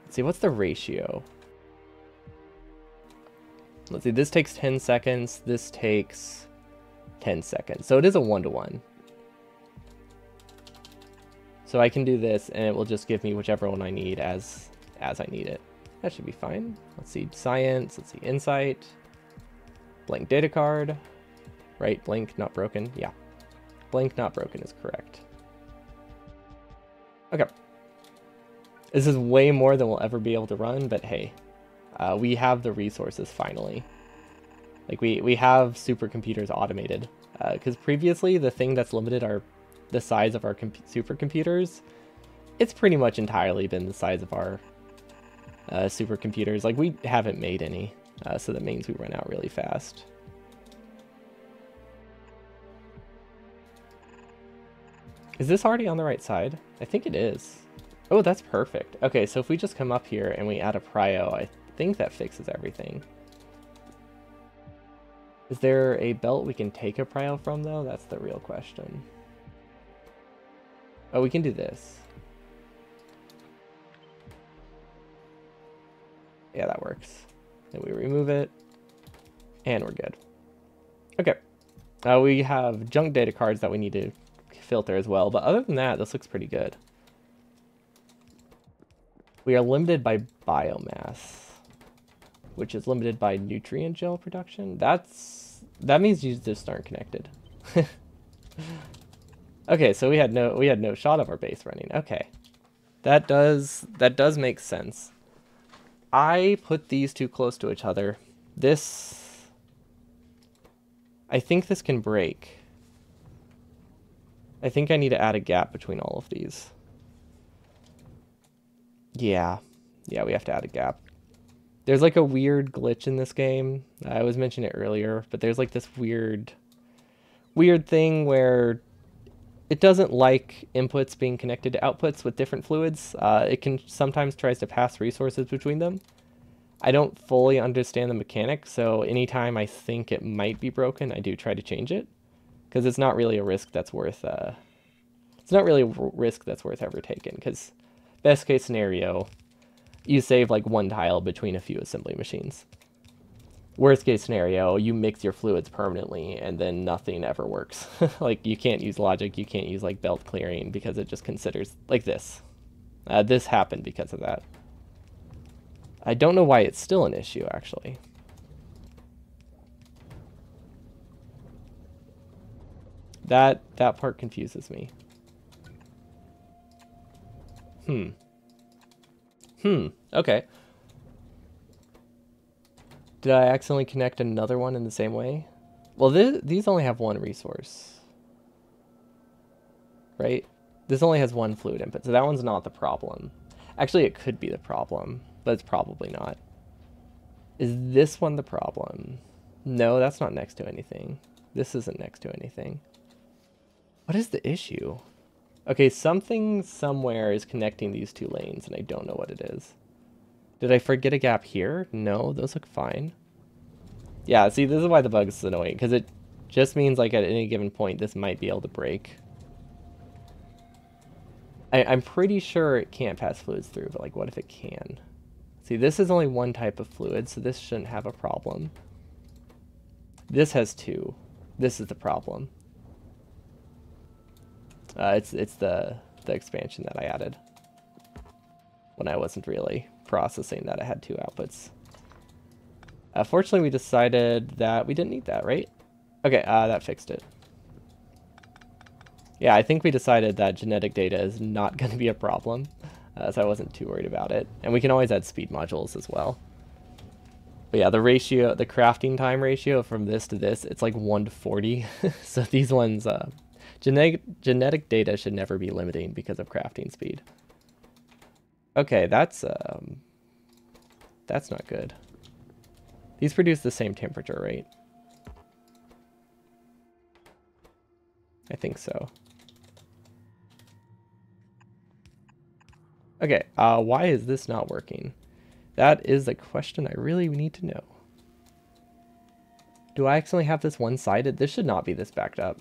Speaker 1: Let's see, what's the ratio? Let's see, this takes 10 seconds, this takes 10 seconds. So it is a 1-to-1. So I can do this and it will just give me whichever one I need as I need it. That should be fine. Let's see, science, let's see, insight, blank data card, right? Blank not broken, yeah. Blank not broken is correct. Okay. This is way more than we'll ever be able to run, but hey, we have the resources finally. Like we have supercomputers automated, because previously the thing that's limited the size of our supercomputers, it's pretty much entirely been the size of our supercomputers. Like we haven't made any, so that means we run out really fast. Is this already on the right side? I think it is. Oh, that's perfect. Okay, so if we just come up here and we add a prio, I think that fixes everything. Is there a belt we can take a prio from, though? That's the real question. Oh, we can do this. Yeah, that works. Then we remove it, and we're good. Okay. We have junk data cards that we need to filter as well, but other than that, this looks pretty good. We are limited by biomass, which is limited by nutrient gel production. That means you just aren't connected. Okay, so we had no shot of our base running. Okay, that does make sense. I put these too close to each other. I think this can break. I think I need to add a gap between all of these. Yeah, we have to add a gap. There's like a weird glitch in this game. I was mentioning it earlier, but there's like this weird thing where it doesn't like inputs being connected to outputs with different fluids. It can sometimes tries to pass resources between them. I don't fully understand the mechanic, so anytime I think it might be broken, I do try to change it, because it's not really a risk that's worth. It's not really a risk that's worth ever taking. Because best case scenario, you save like 1 tile between a few assembly machines. Worst case scenario, you mix your fluids permanently and then nothing ever works. Like you can't use logic, you can't use like belt clearing because it just considers like this. This happened because of that. I don't know why it's still an issue actually. That part confuses me. Okay. Did I accidentally connect another one in the same way? Well, these only have 1 resource. Right? This only has 1 fluid input, so that one's not the problem. Actually, it could be the problem, but it's probably not. Is this one the problem? No, that's not next to anything. This isn't next to anything. What is the issue? Okay, something somewhere is connecting these 2 lanes, and I don't know what it is. Did I forget a gap here? No, those look fine. Yeah, see, this is why the bug is annoying, because it just means, like, at any given point, this might be able to break. I'm pretty sure it can't pass fluids through, but, like, what if it can? See, this is only 1 type of fluid, so this shouldn't have a problem. This has 2. This is the problem. It's the expansion that I added when I wasn't really processing that I had 2 outputs. Fortunately, we decided that we didn't need that, right? Okay, that fixed it. Yeah, I think we decided that genetic data is not going to be a problem, so I wasn't too worried about it. And we can always add speed modules as well. But yeah, the ratio, the crafting time ratio from this to this, it's like 1 to 40. So these ones, genetic data should never be limiting because of crafting speed. Okay, that's not good. These produce the same temperature, right? I think so. Okay, why is this not working? That is a question I really need to know. Do I accidentally have this one-sided? This should not be this backed up.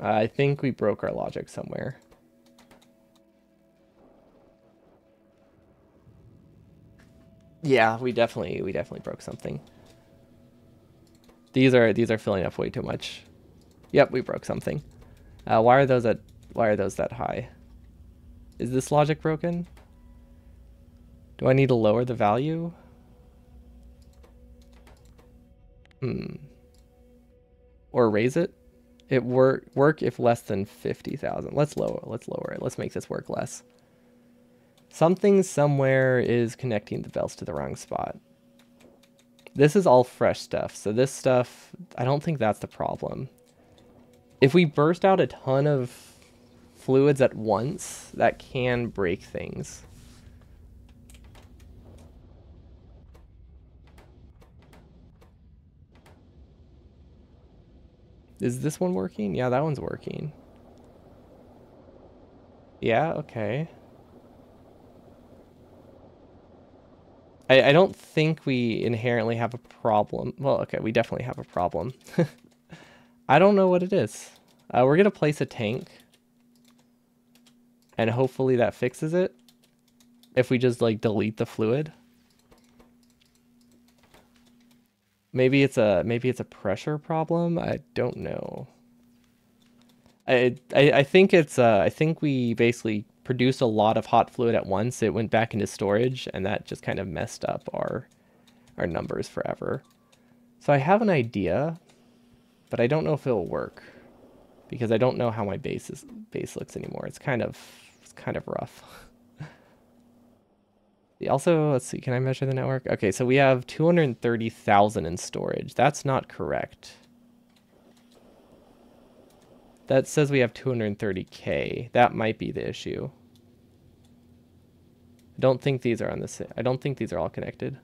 Speaker 1: I think we broke our logic somewhere. Yeah, we definitely broke something. These are filling up way too much. Yep, we broke something. Why are those that high? Is this logic broken? Do I need to lower the value? Or raise it? It work if less than 50,000. Let's lower it. Let's make this work less. Something somewhere is connecting the belts to the wrong spot. This is all fresh stuff, so this stuff, I don't think that's the problem. If we burst out a ton of fluids at once, that can break things. Is this one working? Yeah, that one's working. Yeah, okay. I don't think we inherently have a problem. Well, okay, we definitely have a problem. I don't know what it is. We're going to place a tank. And hopefully that fixes it. If we just, like, delete the fluid. Maybe it's a pressure problem. I don't know. I think it's I think we basically produced a lot of hot fluid at once. It went back into storage, and that just kind of messed up our numbers forever. So I have an idea, but I don't know if it'll work because I don't know how my base looks anymore. It's kind of rough. Also, let's see, can I measure the network? Okay, so we have 230,000 in storage. That's not correct. That says we have 230K. That might be the issue. I don't think these are on the same. I don't think these are all connected.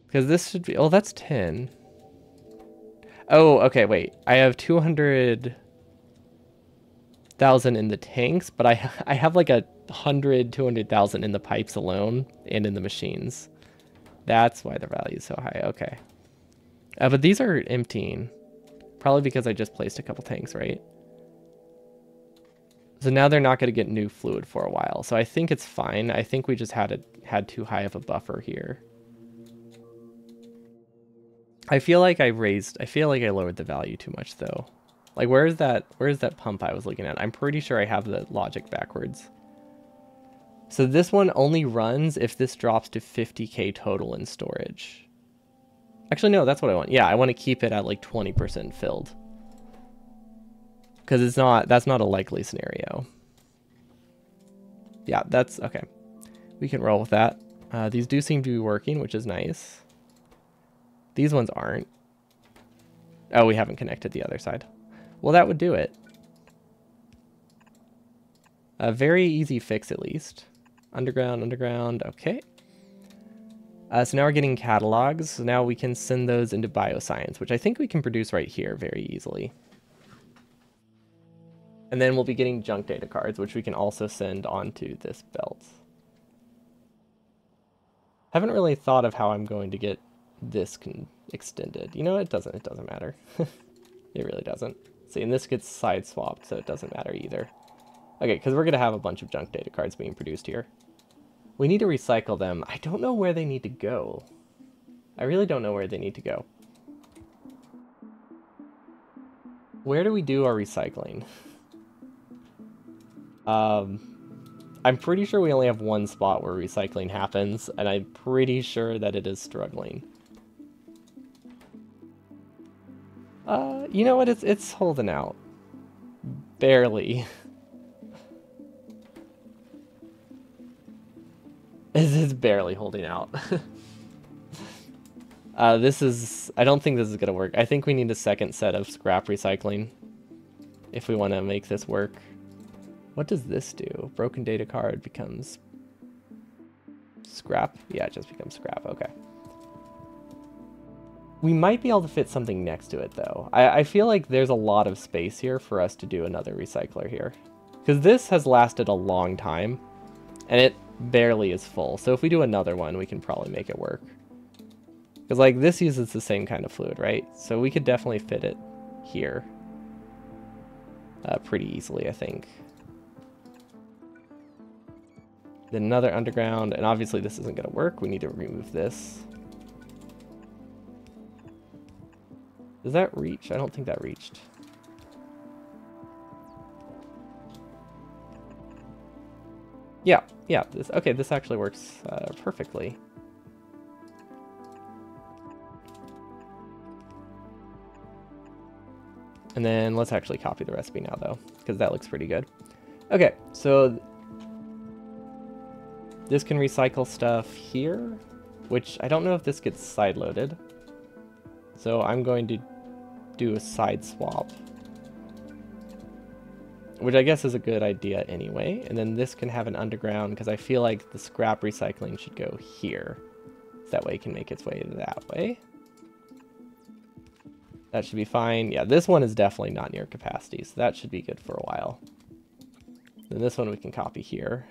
Speaker 1: Because this should be, oh, that's 10. Oh, okay, wait. I have 200,000 in the tanks, but I have like 200,000 in the pipes alone and in the machines. That's why the value is so high. Okay. But these are emptying. Probably because I just placed a couple tanks, right? So now they're not going to get new fluid for a while. So I think it's fine. I think we just had too high of a buffer here. I feel like I lowered the value too much though. Like where's that pump I was looking at? I'm pretty sure I have the logic backwards. So this one only runs if this drops to 50K total in storage. Actually, no, that's what I want. Yeah, I want to keep it at like 20% filled. Because that's not a likely scenario. Yeah, that's okay. We can roll with that. These do seem to be working, which is nice. These ones aren't. Oh, we haven't connected the other side. Well, that would do it. A very easy fix, at least. Underground, okay. So now we're getting catalogs. So now we can send those into bioscience, which I think we can produce right here very easily. And then we'll be getting junk data cards, which we can also send onto this belt. Haven't really thought of how I'm going to get this extended. You know, it doesn't matter. It really doesn't. See, and this gets side swapped, so it doesn't matter either. Okay, because we're going to have a bunch of junk data cards being produced here. We need to recycle them. I don't know where they need to go. I really don't know where they need to go. Where do we do our recycling? I'm pretty sure we only have one spot where recycling happens, and I'm pretty sure that it is struggling. You know what? It's holding out. Barely. It's barely holding out. This is... I don't think this is going to work. I think we need a second set of scrap recycling if we want to make this work. What does this do? Broken data card becomes... scrap? Yeah, it just becomes scrap. Okay. We might be able to fit something next to it, though. I feel like there's a lot of space here for us to do another recycler here. Because this has lasted a long time, and it barely is full. So if we do another one, we can probably make it work. Because, like, this uses the same kind of fluid, right? So we could definitely fit it here. Pretty easily, I think. Then another underground, and obviously this isn't going to work. We need to remove this. Does that reach? I don't think that reached. Yeah, okay, this actually works perfectly. And then let's actually copy the recipe now, though, because that looks pretty good. Okay, so this can recycle stuff here, which I don't know if this gets side-loaded. So I'm going to do a side swap, which I guess is a good idea anyway. And then this can have an underground, because I feel like the scrap recycling should go here. So that way it can make its way that way. That should be fine. Yeah, this one is definitely not near capacity, so that should be good for a while. Then this one we can copy here.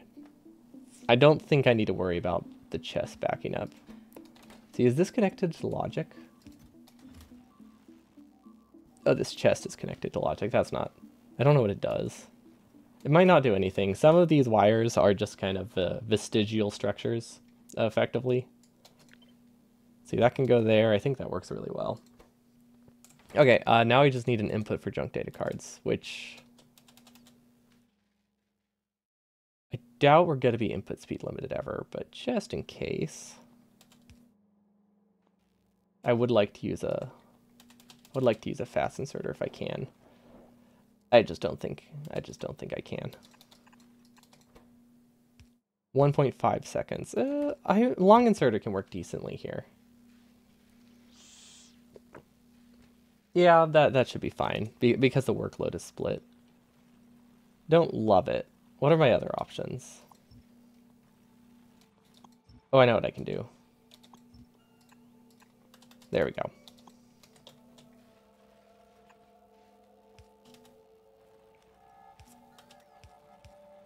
Speaker 1: I don't think I need to worry about the chest backing up. See, is this connected to logic? Oh, this chest is connected to logic. That's not... I don't know what it does. It might not do anything. Some of these wires are just kind of vestigial structures, effectively. See, that can go there. I think that works really well. Okay, now we just need an input for junk data cards, which... I doubt we're going to be input speed limited ever, but just in case... I would like to use a fast inserter if I can. I just don't think I can. 1.5 seconds. Long inserter can work decently here. Yeah, that should be fine, because the workload is split. Don't love it. What are my other options? Oh, I know what I can do. There we go.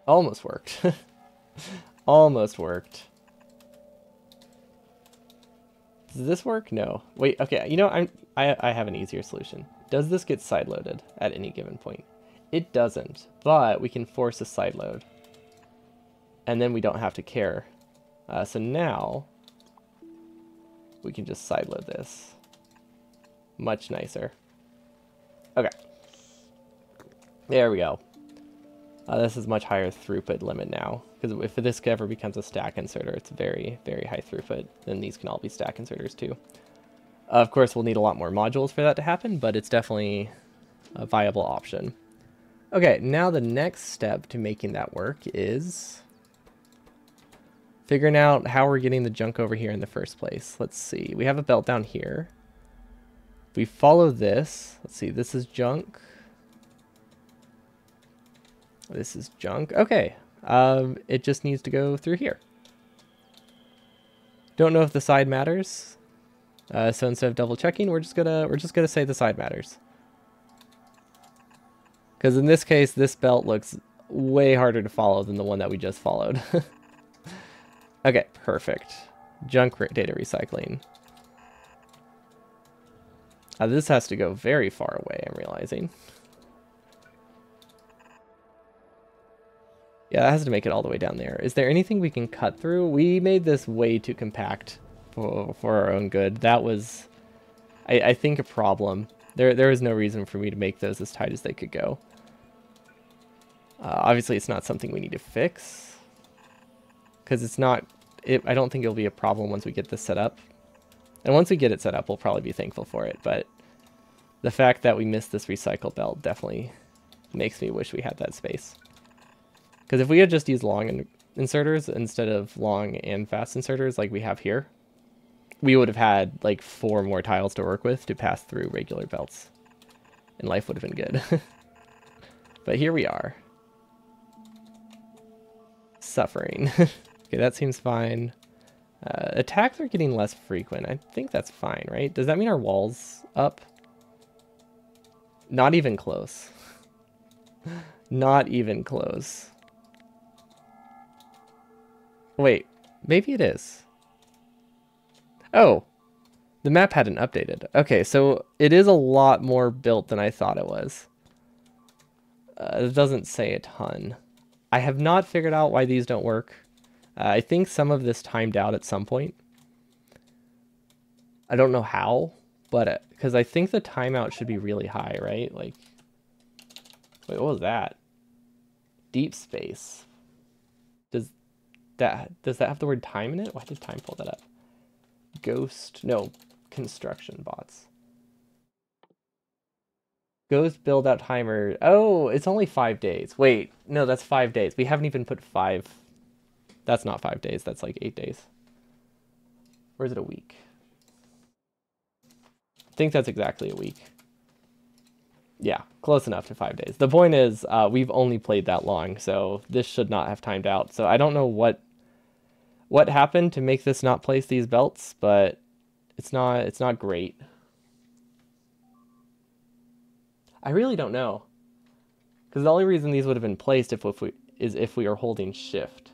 Speaker 1: Almost worked. Almost worked. Does this work? No. Wait, okay, you know, I have an easier solution. Does this get sideloaded at any given point? It doesn't, but we can force a sideload. And then we don't have to care. So now, we can just sideload this. Much nicer. Okay. There we go. This is much higher throughput limit now, because if this ever becomes a stack inserter, it's very, very high throughput. Then these can all be stack inserters too. Of course, we'll need a lot more modules for that to happen, but it's definitely a viable option. Okay, now the next step to making that work is figuring out how we're getting the junk over here in the first place. Let's see, we have a belt down here. We follow this. Let's see, this is junk. This is junk. Okay, it just needs to go through here. Don't know if the side matters. So instead of double checking, we're just gonna say the side matters. Because in this case, this belt looks way harder to follow than the one that we just followed. Okay, perfect. Junk data recycling. This has to go very far away, I'm realizing. Yeah, that has to make it all the way down there. Is there anything we can cut through? We made this way too compact for our own good. That was, I think, a problem. There is no reason for me to make those as tight as they could go. Obviously, it's not something we need to fix, because it's not. I don't think it'll be a problem once we get this set up. And once we get it set up, we'll probably be thankful for it. But The fact that we missed this recycle belt definitely makes me wish we had that space. Because if we had just used long inserters instead of long and fast inserters like we have here, we would have had like 4 more tiles to work with to pass through regular belts. And life would have been good. But here we are. Suffering. Okay, that seems fine. Attacks are getting less frequent. I think that's fine, right? Does that mean our wall's up? Not even close. Not even close. Wait, maybe it is. Oh, the map hadn't updated. Okay, so it is a lot more built than I thought it was. It doesn't say a ton. I have not figured out why these don't work. I think some of this timed out at some point. I don't know how, but because I think the timeout should be really high, right? Like, wait, what was that? Deep space. Does that have the word time in it? Why did time pull that up? Ghost, no, construction bots. Ghost build out timer. Oh, it's only 5 days. Wait, no, that's 5 days. We haven't even put 5. That's not 5 days. That's like 8 days. Or is it a week? I think that's exactly a week. Yeah, close enough to 5 days. The point is, we've only played that long, so this should not have timed out. So I don't know what happened to make this not place these belts, but it's not great. I really don't know. Because the only reason these would have been placed if we are holding shift.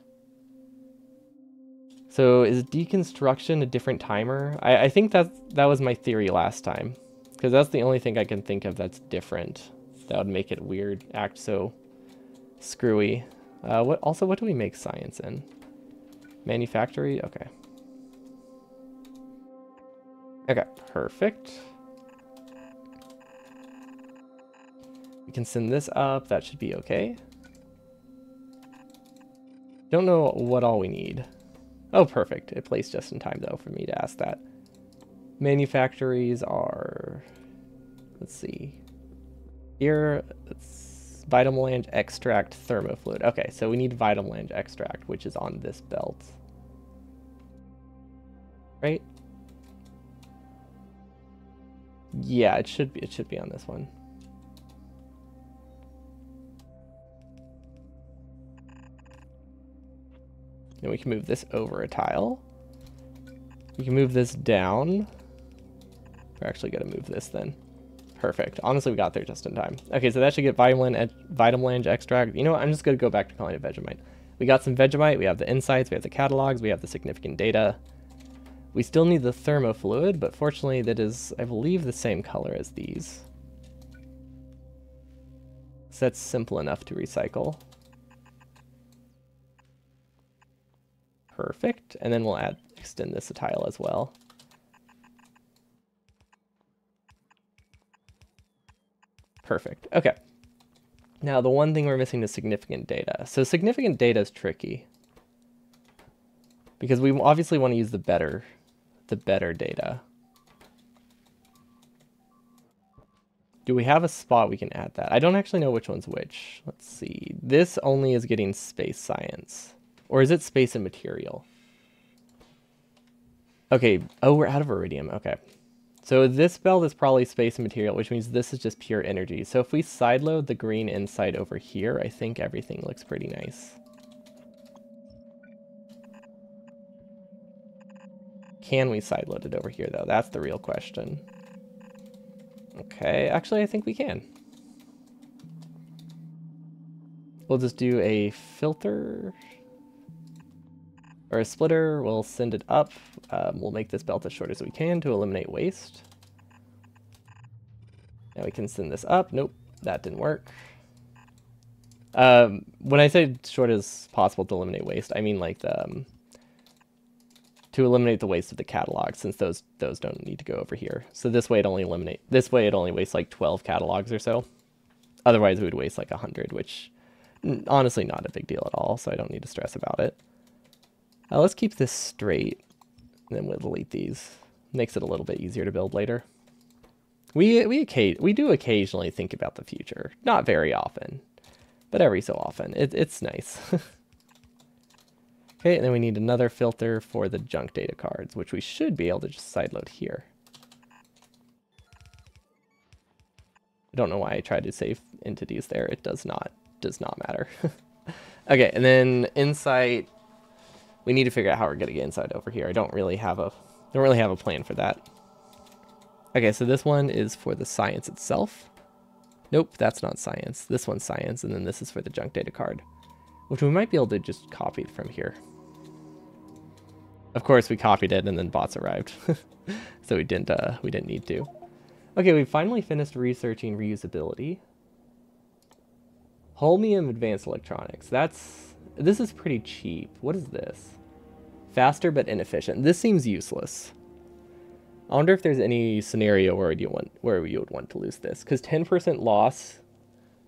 Speaker 1: So is deconstruction a different timer? I think that was my theory last time. Because that's the only thing I can think of that's different. That would make it weird, act so screwy. What do we make science in? Manufactory? Okay. Okay, perfect. We can send this up. That should be okay. Don't know what all we need. Oh, perfect. It placed just in time, though, for me to ask that. Manufactories are... Let's see. Here, it's Vitamelange Extract Thermofluid. Okay, so we need Vitamelange Extract, which is on this belt. Right? Yeah, it should be on this one. And we can move this over a tile. We can move this down. We're actually going to move this then. Perfect. Honestly, we got there just in time. Okay, so that should get Vitamelange Extract. You know what? I'm just going to go back to calling it Vegemite. We got some Vegemite. We have the insights. We have the catalogs. We have the significant data. We still need the thermofluid, but fortunately that is, I believe, the same color as these. So that's simple enough to recycle. Perfect. And then we'll extend this a tile as well. Perfect. Okay. Now the one thing we're missing is significant data. So significant data is tricky. Because we obviously want to use the better data. Do we have a spot we can add that? I don't actually know which one's which. Let's see. This only is getting space science. Or is it space and material? Okay. Oh, we're out of iridium. Okay. So this belt is probably space and material, which means this is just pure energy. So if we sideload the green inside over here, I think everything looks pretty nice. Can we sideload it over here, though? That's the real question. Okay. Actually, I think we can. We'll just do a filter. Or a splitter, we'll send it up. We'll make this belt as short as we can to eliminate waste. Now we can send this up. Nope, that didn't work. When I say short as possible to eliminate waste, I mean like the to eliminate the waste of the catalog, since those don't need to go over here. So this way it only wastes like 12 catalogs or so. Otherwise we would waste like 100, which honestly not a big deal at all, so I don't need to stress about it. Let's keep this straight, and then we'll delete these. Makes it a little bit easier to build later. We do occasionally think about the future. Not very often, but every so often. It's nice. Okay, and then we need another filter for the junk data cards, which we should be able to just sideload here. I don't know why I tried to save entities there. It does not matter. Okay, and then insight. We need to figure out how we're gonna get inside over here. I don't really have a plan for that. Okay, so this one is for the science itself. Nope, that's not science. This one's science, and then this is for the junk data card, which we might be able to just copy from here. Of course, we copied it, and then bots arrived, so we didn't need to. Okay, we finally finished researching reusability. Holmium Advanced Electronics. This is pretty cheap. What is this? Faster but inefficient. This seems useless. I wonder if there's any scenario where you would want to lose this, because 10% loss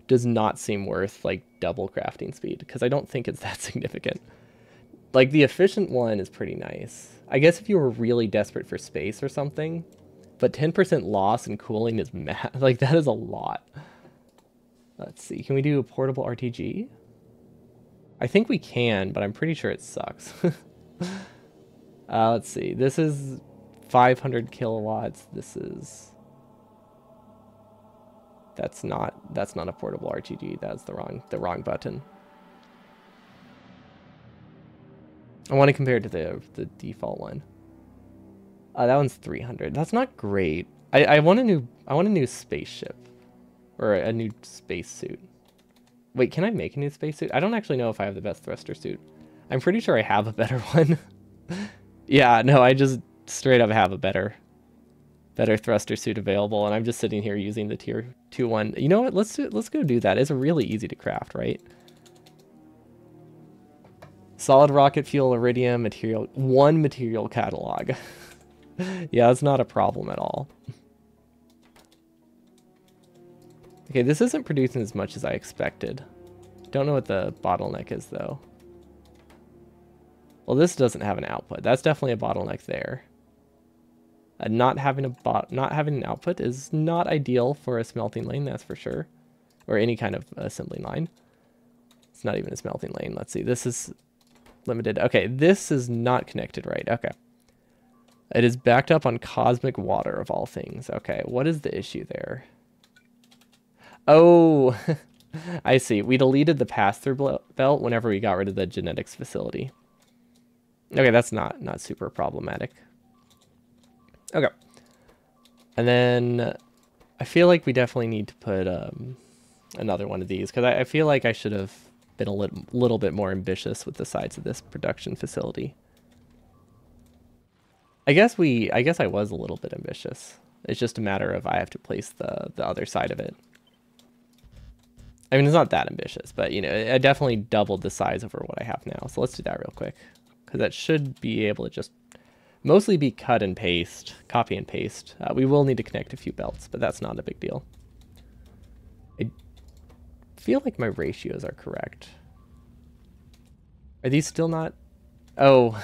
Speaker 1: does not seem worth like double crafting speed, because I don't think it's that significant. Like the efficient one is pretty nice. I guess if you were really desperate for space or something, but 10% loss and cooling is mad. Like that is a lot. Let's see. Can we do a portable RTG? I think we can, but I'm pretty sure it sucks. Let's see. This is 500 kilowatts. That's not a portable RTG. That's the wrong button. I want to compare it to the default one. That one's 300. That's not great. I want a new spaceship, or a new spacesuit. Wait, can I make a new spacesuit? I don't actually know if I have the best thruster suit. I'm pretty sure I have a better one. Yeah, no, I just straight up have a better thruster suit available, and I'm just sitting here using the tier 2 one. You know what? Let's go do that. It's really easy to craft, right? Solid rocket fuel, iridium, one material catalog. Yeah, that's not a problem at all. Okay, this isn't producing as much as I expected. Don't know what the bottleneck is though. Well, this doesn't have an output. That's definitely a bottleneck there. Not having an output is not ideal for a smelting lane, that's for sure, or any kind of assembly line. It's not even a smelting lane. Let's see. This is limited. Okay, this is not connected right. Okay. It is backed up on cosmic water of all things. Okay, what is the issue there? Oh, I see. We deleted the pass-through belt whenever we got rid of the genetics facility. Okay, that's not super problematic. Okay. And then I feel like we definitely need to put another one of these, because I feel like I should have been a little bit more ambitious with the size of this production facility. I guess I was a little bit ambitious. It's just a matter of I have to place the other side of it. I mean, it's not that ambitious, but you know, I definitely doubled the size over what I have now. So let's do that real quick, because that should be able to just mostly be cut and paste, copy and paste. We will need to connect a few belts, but that's not a big deal. I feel like my ratios are correct. Are these still not? Oh,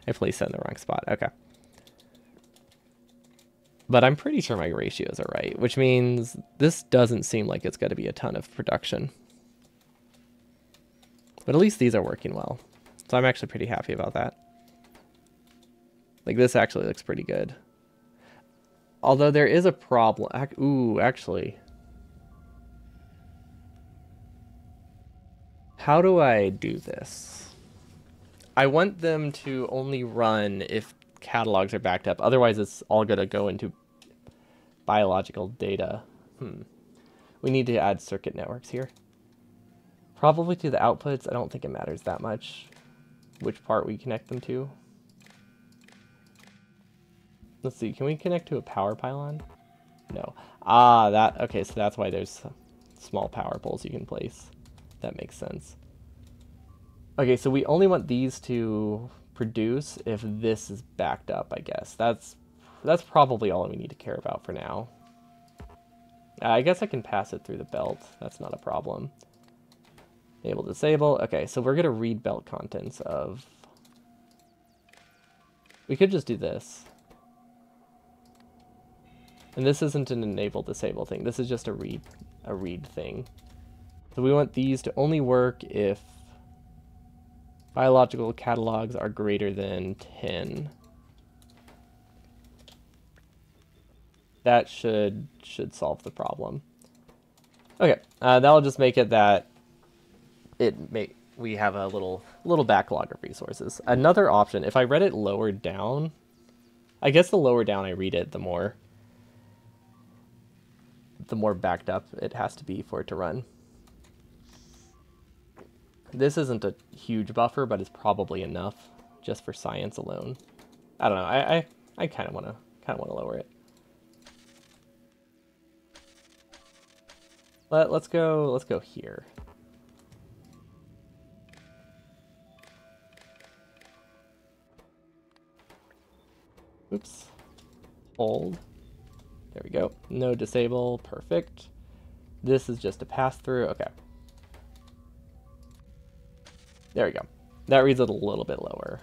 Speaker 1: I placed that in the wrong spot. Okay. But I'm pretty sure my ratios are right, which means this doesn't seem like it's going to be a ton of production. But at least these are working well. So I'm actually pretty happy about that. Like, this actually looks pretty good. Although there is a problem. Ooh, actually. How do I do this? I want them to only run if catalogs are backed up. Otherwise, it's all going to go into biological data. We need to add circuit networks here. Probably to the outputs. I don't think it matters that much which part we connect them to. Let's see. Can we connect to a power pylon? No. Okay, so that's why there's small power poles you can place. That makes sense. Okay, so we only want these to produce if this is backed up, I guess. That's probably all we need to care about for now. I guess I can pass it through the belt. That's not a problem. Enable, disable. Okay, so we're going to read belt contents of... We could just do this. And this isn't an enable disable thing. This is just a read thing. So we want these to only work if biological catalogs are greater than 10. That should solve the problem. Okay, that'll just make it that we have a little backlog of resources. Another option, if I read it lower down, I guess the lower down I read it, the more backed up it has to be for it to run. This isn't a huge buffer, but it's probably enough just for science alone. I don't know. I kind of want to lower it. Let's go here. Oops. Hold. There we go. No disable. Perfect. This is just a pass through. Okay. There we go. That reads it a little bit lower.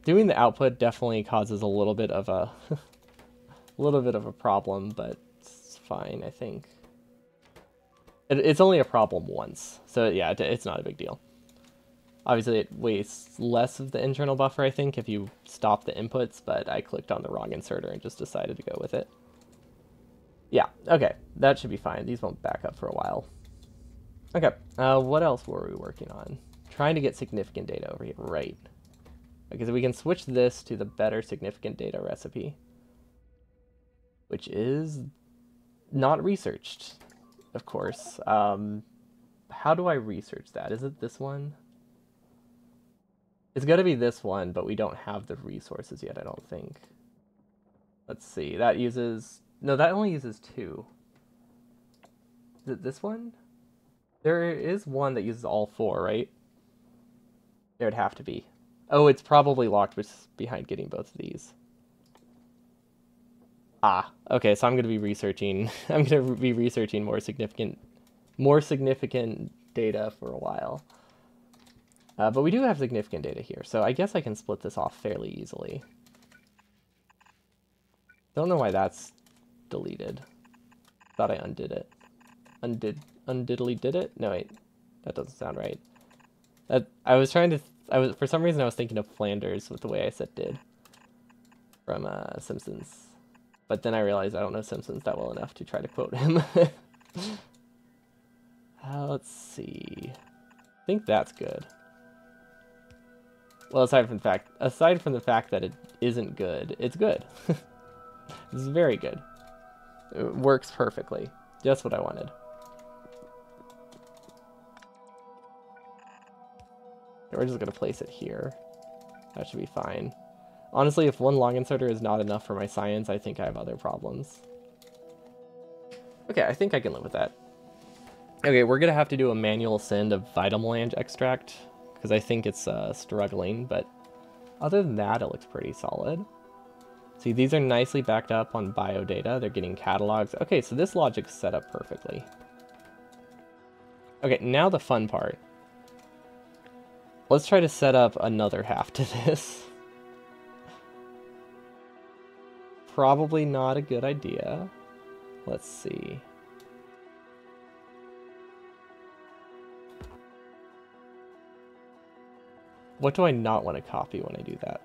Speaker 1: Doing the output definitely causes a little bit of a problem, but it's fine, I think. It's only a problem once, so yeah, it's not a big deal. Obviously, it wastes less of the internal buffer, I think, if you stop the inputs, but I clicked on the wrong inserter and just decided to go with it. Yeah, okay, that should be fine. These won't back up for a while. Okay, what else were we working on? Trying to get significant data over here, right. Okay, so we can switch this to the better significant data recipe, which is not researched, of course. How do I research that? Is it this one? It's got to be this one, but we don't have the resources yet, I don't think. Let's see. That uses... No, that only uses 2. Is it this one? There is one that uses all 4, right? There would have to be. Oh, it's probably locked behind getting both of these. Ah, okay, so I'm going to be researching... I'm going to be researching more significant data for a while. But we do have significant data here, so I guess I can split this off fairly easily. Don't know why that's deleted. Thought I undid it. Undiddly did it? No, wait. That doesn't sound right. For some reason I was thinking of Flanders with the way I said did. From Simpsons. But then I realized I don't know Simpsons that well enough to try to quote him. Let's see. I think that's good. Well, aside from the fact that it isn't good, it's good. This is very good. It works perfectly. Just what I wanted. We're just going to place it here. That should be fine. Honestly, if one long inserter is not enough for my science, I think I have other problems. Okay, I think I can live with that. Okay, we're going to have to do a manual send of Vitamelange extract, because I think it's struggling, but other than that, it looks pretty solid. See, these are nicely backed up on biodata. They're getting catalogs. Okay, so this logic's set up perfectly. Okay, now the fun part. Let's try to set up another half to this. Probably not a good idea. Let's see. What do I not want to copy when I do that?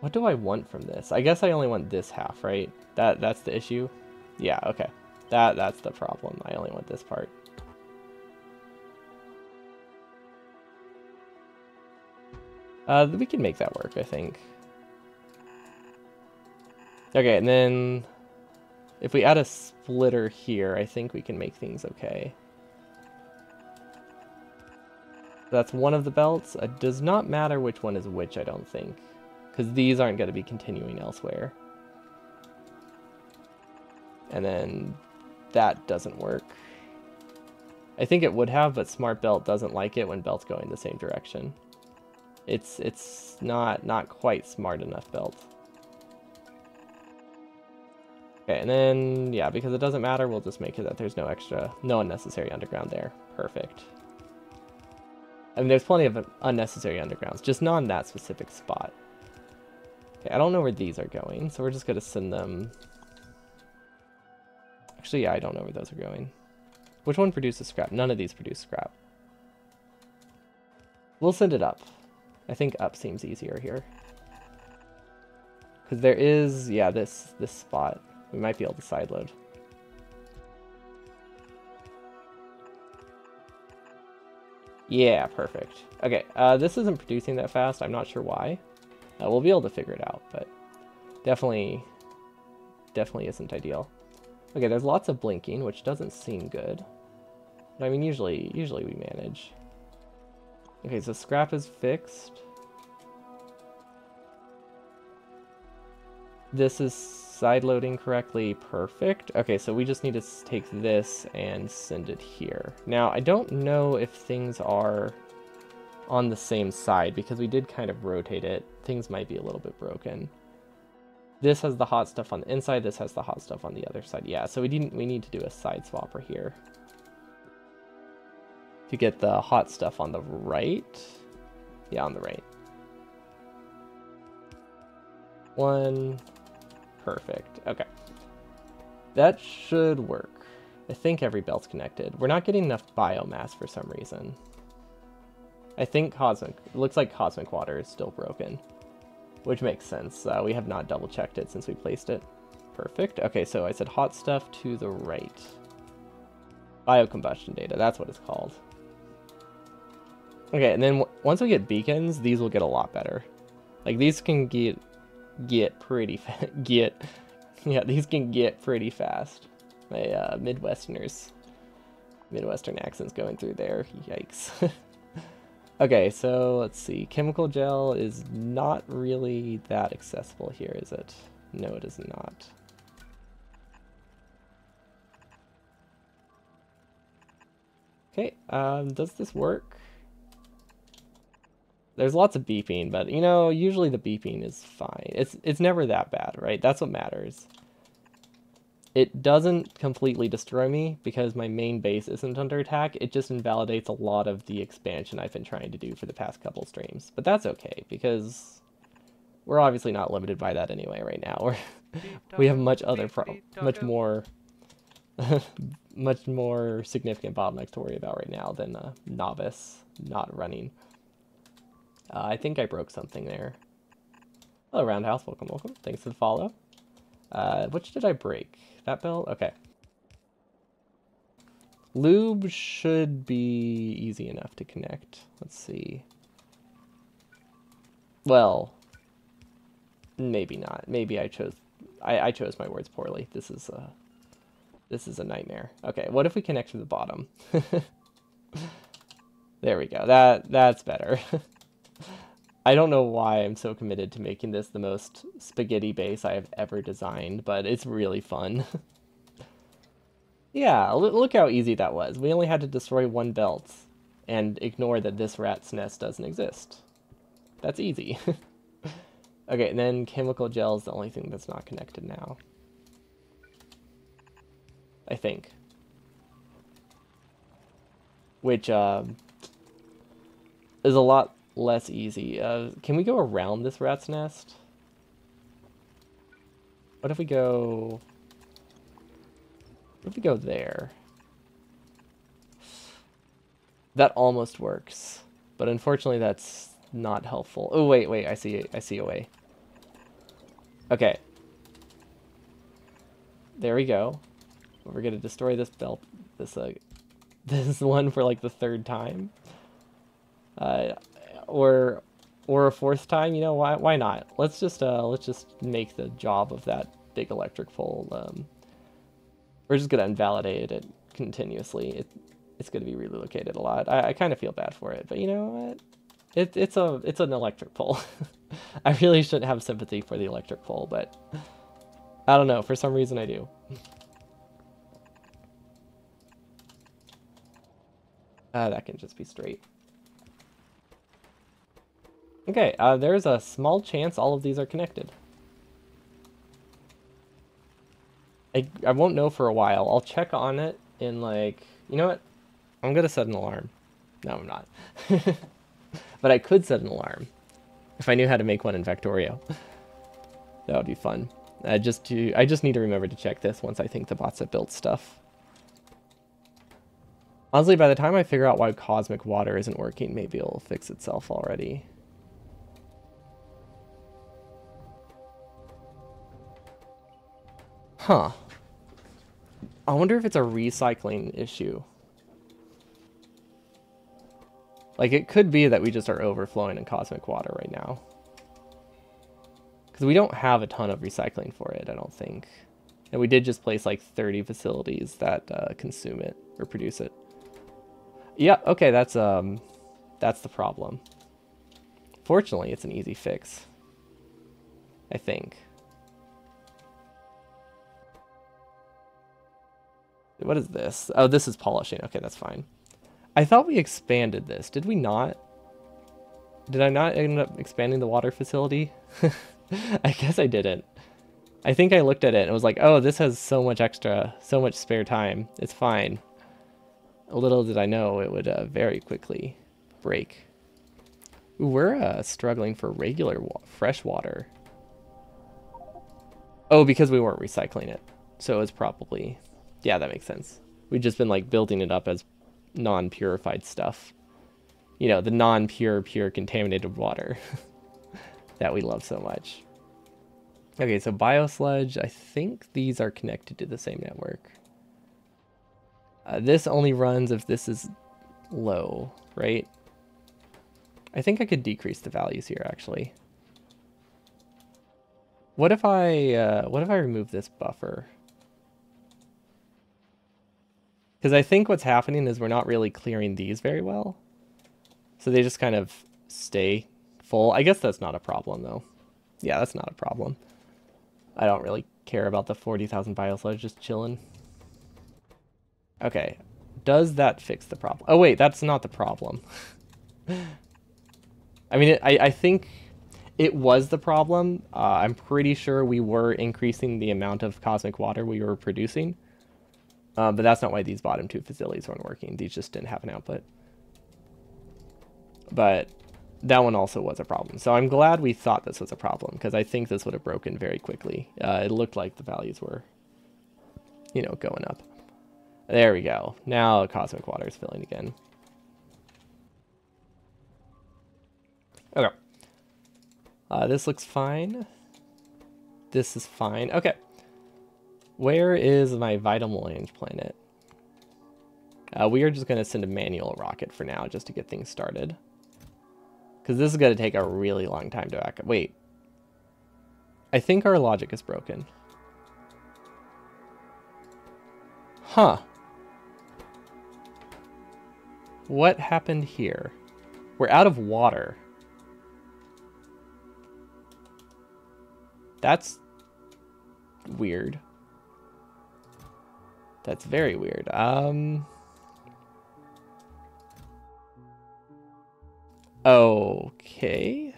Speaker 1: What do I want from this? I guess I only want this half, right? That's the issue? Yeah, okay. That's the problem. I only want this part. We can make that work, I think. Okay, and then if we add a splitter here, I think we can make things okay. That's one of the belts. It does not matter which one is which, I don't think, because these aren't going to be continuing elsewhere. And then that doesn't work. I think it would have, but Smart Belt doesn't like it when belts go in the same direction. It's not quite smart enough belt. Okay, and then, yeah, because it doesn't matter, we'll just make it that there's no unnecessary underground there. Perfect. I mean, there's plenty of unnecessary undergrounds, just not in that specific spot. Okay, I don't know where these are going, so we're just gonna send them... Actually, yeah, I don't know where those are going. Which one produces scrap? None of these produce scrap. We'll send it up. I think up seems easier here. Because there is, yeah, this spot. We might be able to sideload. Yeah, perfect. Okay, this isn't producing that fast. I'm not sure why. We'll be able to figure it out, but definitely isn't ideal. Okay, there's lots of blinking, which doesn't seem good. But I mean, usually we manage. Okay, so scrap is fixed. This is side loading correctly. Perfect. Okay, so we just need to take this and send it here. Now, I don't know if things are on the same side because we did kind of rotate it. Things might be a little bit broken. This has the hot stuff on the inside. This has the hot stuff on the other side. Yeah, so we need to do a side swapper here to get the hot stuff on the right. Yeah, on the right. One. Perfect. Okay. That should work. I think every belt's connected. We're not getting enough biomass for some reason. I think it looks like cosmic water is still broken, which makes sense. We have not double checked it since we placed it. Perfect. Okay, so I said hot stuff to the right. Biocombustion data, that's what it's called. Okay, and then once we get beacons, these will get a lot better. Like these can get pretty these can get pretty fast. My Midwestern accent's going through there. Yikes. Okay, so let's see. Chemical gel is not really that accessible here, is it? No, it is not. Okay, does this work? There's lots of beeping, but you know, usually the beeping is fine. It's never that bad, right? That's what matters. It doesn't completely destroy me because my main base isn't under attack. It just invalidates a lot of the expansion I've been trying to do for the past couple streams. But that's okay because we're obviously not limited by that anyway right now. We have much more much more significant bottlenecks to worry about right now than novice not running. I think I broke something there. Hello, Roundhouse. Welcome, welcome. Thanks for the follow. Which did I break? That bell? Okay. Lube should be easy enough to connect. Let's see. Well, maybe not. Maybe I chose my words poorly. This is a nightmare. Okay, what if we connect to the bottom? There we go. That's better. I don't know why I'm so committed to making this the most spaghetti base I have ever designed, but it's really fun. Yeah, look how easy that was. We only had to destroy one belt and ignore that this rat's nest doesn't exist. That's easy. Okay, and then chemical gel is the only thing that's not connected now. I think. Which is a lot less easy. Can we go around this rat's nest? What if we go... What if we go there? That almost works. But unfortunately that's not helpful. Oh, wait, I see a way. Okay. There we go. We're gonna destroy this belt, this one for like the third time. Or a fourth time, you know, why not? Let's just make the job of that big electric pole. We're just gonna invalidate it continuously. It's gonna be relocated a lot. I kind of feel bad for it, but you know what? It's an electric pole. I really shouldn't have sympathy for the electric pole, but I don't know, for some reason I do. That can just be straight. Okay, there's a small chance all of these are connected. I won't know for a while. I'll check on it in like... You know what? I'm gonna set an alarm. No, I'm not. But I could set an alarm if I knew how to make one in Factorio. That would be fun. I just need to remember to check this once I think the bots have built stuff. Honestly, by the time I figure out why cosmic water isn't working, maybe it'll fix itself already. Huh. I wonder if it's a recycling issue. Like, it could be that we just are overflowing in cosmic water right now. Because we don't have a ton of recycling for it, I don't think. And we did just place like 30 facilities that consume it or produce it. Yeah, okay, that's the problem. Fortunately, it's an easy fix, I think. What is this? Oh, this is polishing. Okay, that's fine. I thought we expanded this. Did we not? Did I not end up expanding the water facility? I guess I didn't. I think I looked at it and was like, oh, this has so much spare time. It's fine. Little did I know it would very quickly break. Ooh, we're struggling for regular fresh water. Oh, because we weren't recycling it. So it's probably... Yeah, that makes sense. We've just been like building it up as non-purified stuff. You know, the non-pure, pure contaminated water that we love so much. Okay, so biosludge, I think these are connected to the same network. This only runs if this is low, right? I think I could decrease the values here, actually. What if I remove this buffer? Because I think what's happening is we're not really clearing these very well. So they just kind of stay full. I guess that's not a problem, though. Yeah, that's not a problem. I don't really care about the 40,000 biosludge just chilling. Okay. Does that fix the problem? Oh, wait, that's not the problem. I mean, I think it was the problem. I'm pretty sure we were increasing the amount of cosmic water we were producing. But that's not why these bottom two facilities weren't working. These just didn't have an output. But that one also was a problem. So I'm glad we thought this was a problem, because I think this would have broken very quickly. It looked like the values were, you know, going up. There we go. Now cosmic water is filling again. Okay. This looks fine. This is fine. Okay. Where is my vital melange planet? We are just going to send a manual rocket for now, just to get things started. Because this is going to take a really long time to activate. Wait. I think our logic is broken. Huh. What happened here? We're out of water. That's weird. That's very weird. Okay.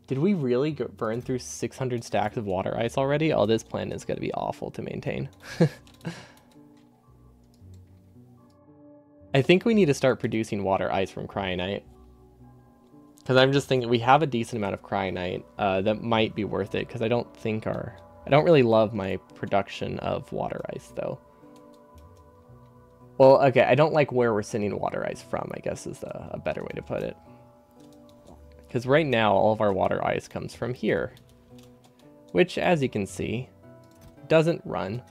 Speaker 1: Did we really burn through 600 stacks of water ice already? Oh, this planet is going to be awful to maintain. I think we need to start producing water ice from cryonite. Because I'm just thinking we have a decent amount of cryonite that might be worth it, because I don't really love my production of water ice, though. Well, okay, I don't like where we're sending water ice from, I guess is a better way to put it. Because right now, all of our water ice comes from here. Which, as you can see, doesn't run.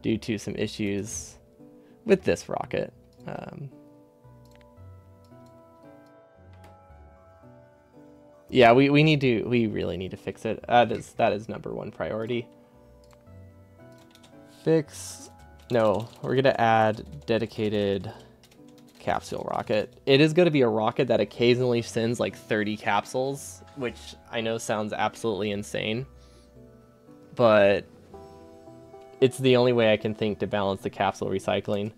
Speaker 1: Due to some issues with this rocket. Yeah, we really need to fix it. That is #1 priority. Fix. No, we're gonna add dedicated capsule rocket. It is gonna be a rocket that occasionally sends like 30 capsules, which I know sounds absolutely insane, but it's the only way I can think to balance the capsule recycling.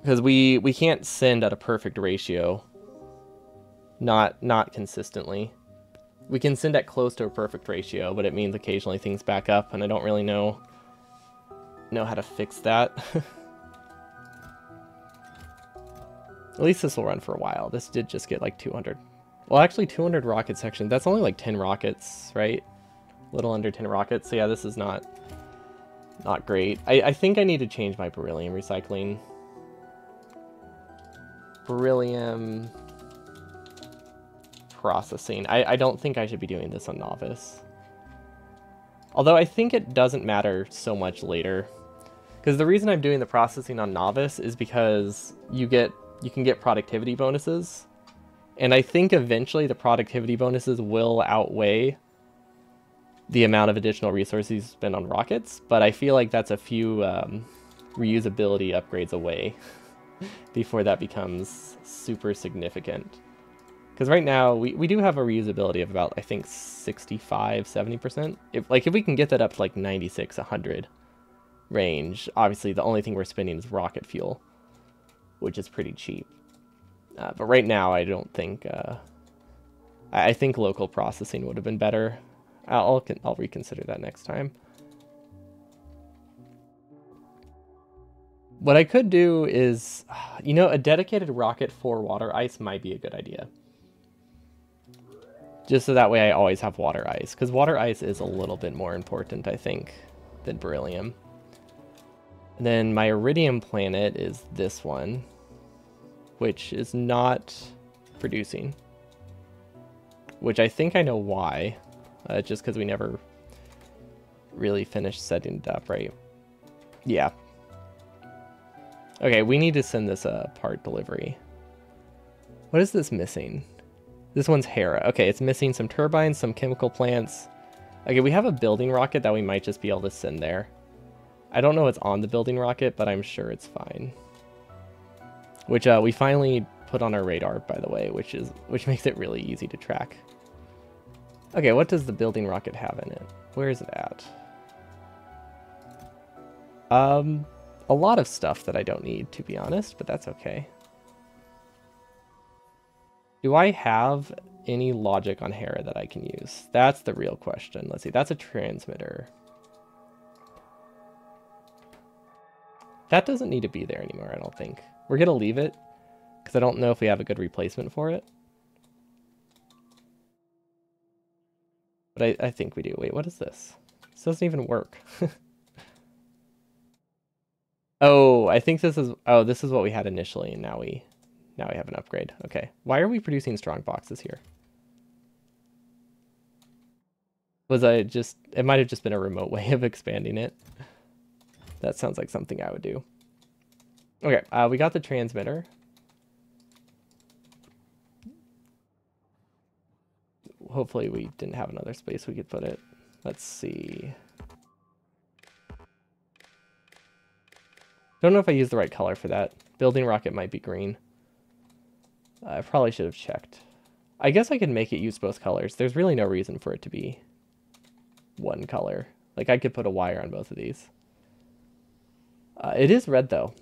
Speaker 1: Because we can't send at a perfect ratio. Not consistently. We can send at close to a perfect ratio, but it means occasionally things back up, and I don't really know how to fix that. At least this will run for a while. This did just get like 200. Well, actually 200 rocket section. That's only like 10 rockets, right? A little under 10 rockets. So yeah, this is not great. I think I need to change my beryllium recycling. Beryllium processing. I don't think I should be doing this on novice. Although I think it doesn't matter so much later. Because the reason I'm doing the processing on novice is because you can get productivity bonuses. And I think eventually the productivity bonuses will outweigh the amount of additional resources you spend on rockets. But I feel like that's a few reusability upgrades away before that becomes super significant. Because right now, we do have a reusability of about, I think, 65, 70%. If we can get that up to like 96, 100 range, obviously the only thing we're spending is rocket fuel, which is pretty cheap. But right now, I don't think... I think local processing would have been better. I'll reconsider that next time. What I could do is, a dedicated rocket for water ice might be a good idea. Just so that way I always have water ice. Because water ice is a little bit more important, I think, than beryllium. And then my iridium planet is this one, which is not producing. Which I think I know why. Just because we never really finished setting it up, right? Yeah. Okay, we need to send this a part delivery. What is this missing? This one's Hera. Okay, it's missing some turbines, some chemical plants. Okay, we have a building rocket that we might just be able to send there. I don't know what's on the building rocket, but I'm sure it's fine. Which we finally put on our radar, by the way, which makes it really easy to track. Okay, what does the building rocket have in it? Where is it at? A lot of stuff that I don't need, to be honest, but that's okay. Do I have any logic on Hera that I can use? That's the real question. Let's see, that's a transmitter. That doesn't need to be there anymore, I don't think. We're going to leave it, because I don't know if we have a good replacement for it. But I think we do. Wait, what is this? This doesn't even work. Oh, I think this is... Oh, this is what we had initially, and now we have an upgrade. Okay. Why are we producing strong boxes here? It might have just been a remote way of expanding it. That sounds like something I would do. Okay, we got the transmitter. Hopefully we didn't have another space we could put it. Let's see. Don't know if I used the right color for that. Building rocket might be green. I probably should have checked. I guess I could make it use both colors. There's really no reason for it to be one color. Like, I could put a wire on both of these. It is red, though,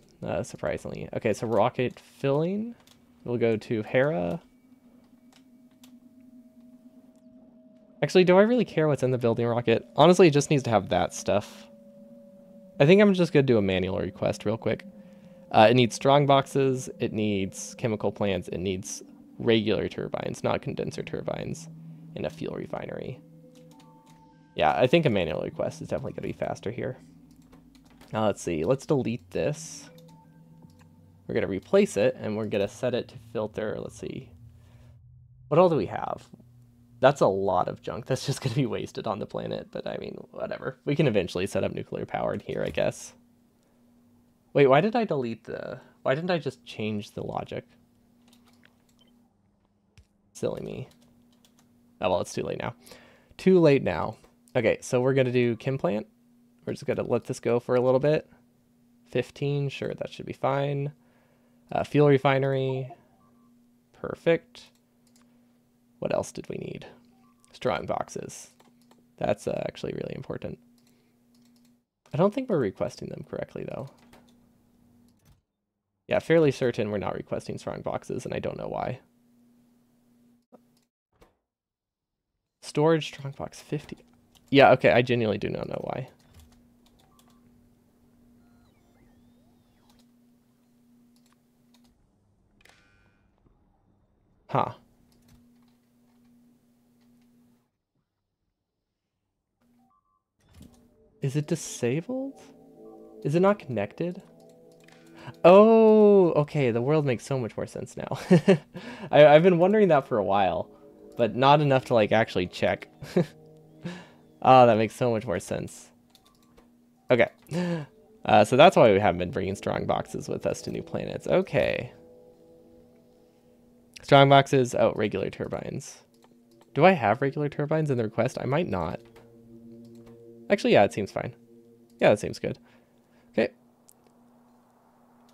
Speaker 1: surprisingly. Okay, so rocket filling. We'll go to Hera. Actually, do I really care what's in the building rocket? Honestly, it just needs to have that stuff. I think I'm just going to do a manual request real quick. It needs strong boxes, it needs chemical plants, it needs regular turbines, not condenser turbines, and a fuel refinery. Yeah, I think a manual request is definitely going to be faster here. Let's see, let's delete this. We're going to replace it, and we're going to set it to filter. Let's see. What all do we have? That's a lot of junk that's just going to be wasted on the planet, but I mean, whatever. We can eventually set up nuclear powered here, I guess. Wait, why did I delete the... Why didn't I just change the logic? Silly me. Oh, well, it's too late now. Too late now. Okay, so we're going to do chem plant. We're just going to let this go for a little bit. 15, sure, that should be fine. Fuel refinery. Perfect. What else did we need? Strong boxes. That's actually really important. I don't think we're requesting them correctly, though. Yeah, fairly certain we're not requesting strong boxes, and I don't know why. Storage strong box 50. Yeah, okay, I genuinely do not know why. Huh. Is it disabled? Is it not connected? Oh, okay. The world makes so much more sense now. I've been wondering that for a while, but not enough to like actually check. Oh, that makes so much more sense. Okay. So that's why we haven't been bringing strong boxes with us to new planets. Okay. Strong boxes. Oh, regular turbines. Do I have regular turbines in the request? I might not. Actually, yeah, it seems fine. Yeah, that seems good. Okay.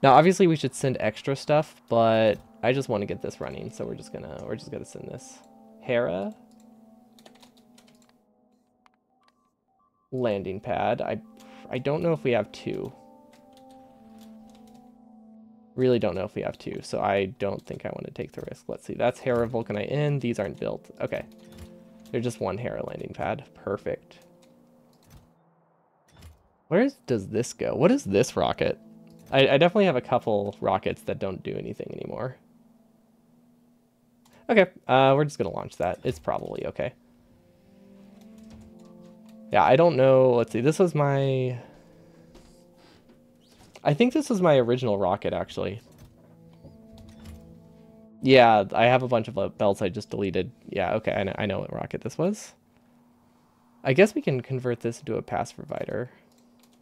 Speaker 1: Now, obviously, we should send extra stuff, but I just want to get this running, so we're just gonna send this. Hera. Landing pad. I don't know if we have two. Really don't know if we have two, so I don't think I want to take the risk. Let's see. That's Hera Vulcani in. These aren't built. Okay. They're just one Hera landing pad. Perfect. Where does this go? What is this rocket? I definitely have a couple rockets that don't do anything anymore. Okay, we're just gonna launch that. It's probably okay. Yeah, I don't know. Let's see. This was my... I think this was my original rocket, actually. Yeah, I have a bunch of belts I just deleted. Yeah, okay, I know what rocket this was. I guess we can convert this into a pass provider,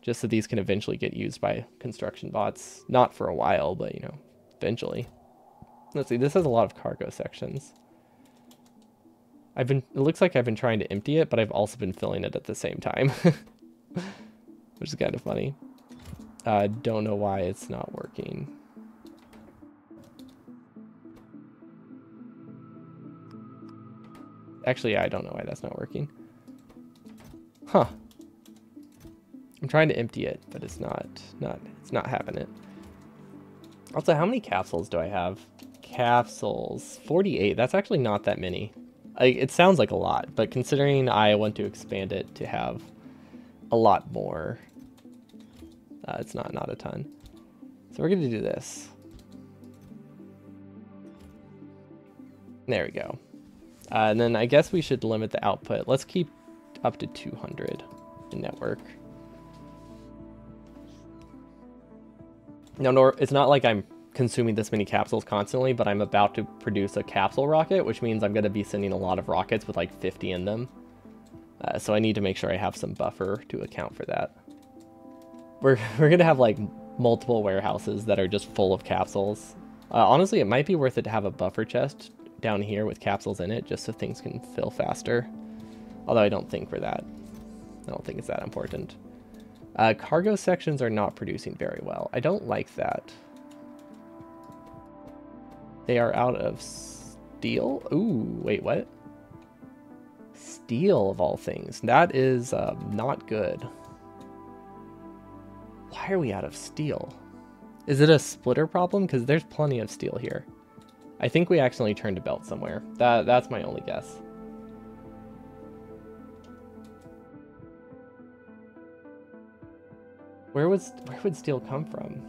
Speaker 1: just so these can eventually get used by construction bots. Not for a while, but, you know, eventually. Let's see, this has a lot of cargo sections. It looks like I've been trying to empty it, but I've also been filling it at the same time. Which is kind of funny. Don't know why it's not working. Actually, I don't know why that's not working. Huh. I'm trying to empty it, but it's not having it. Also, how many capsules do I have? Capsules. 48. That's actually not that many. It sounds like a lot, but considering I want to expand it to have a lot more, it's not a ton. So we're going to do this. There we go. And then I guess we should limit the output. Let's keep up to 200 in network. No, it's not like I'm consuming this many capsules constantly, but I'm about to produce a capsule rocket, which means I'm going to be sending a lot of rockets with like 50 in them. So I need to make sure I have some buffer to account for that. We're going to have like multiple warehouses that are just full of capsules. Honestly, it might be worth it to have a buffer chest down here with capsules in it, just so things can fill faster. Although I don't think for that. I don't think it's that important. Cargo sections are not producing very well. I don't like that. They are out of steel? Ooh, wait, what? Steel, of all things. That is not good. Why are we out of steel? Is it a splitter problem? Because there's plenty of steel here. I think we accidentally turned a belt somewhere. That's my only guess. Where would steel come from?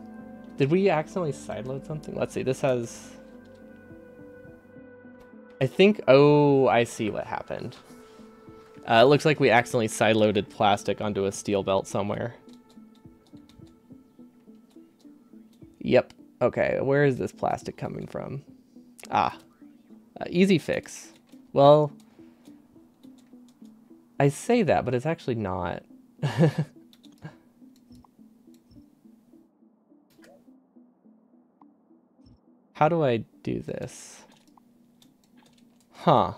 Speaker 1: Did we accidentally sideload something? Let's see. This has... I think... Oh, I see what happened. It looks like we accidentally sideloaded plastic onto a steel belt somewhere. Yep. Okay, where is this plastic coming from? Ah. Easy fix. Well... I say that, but it's actually not. How do I do this? Huh.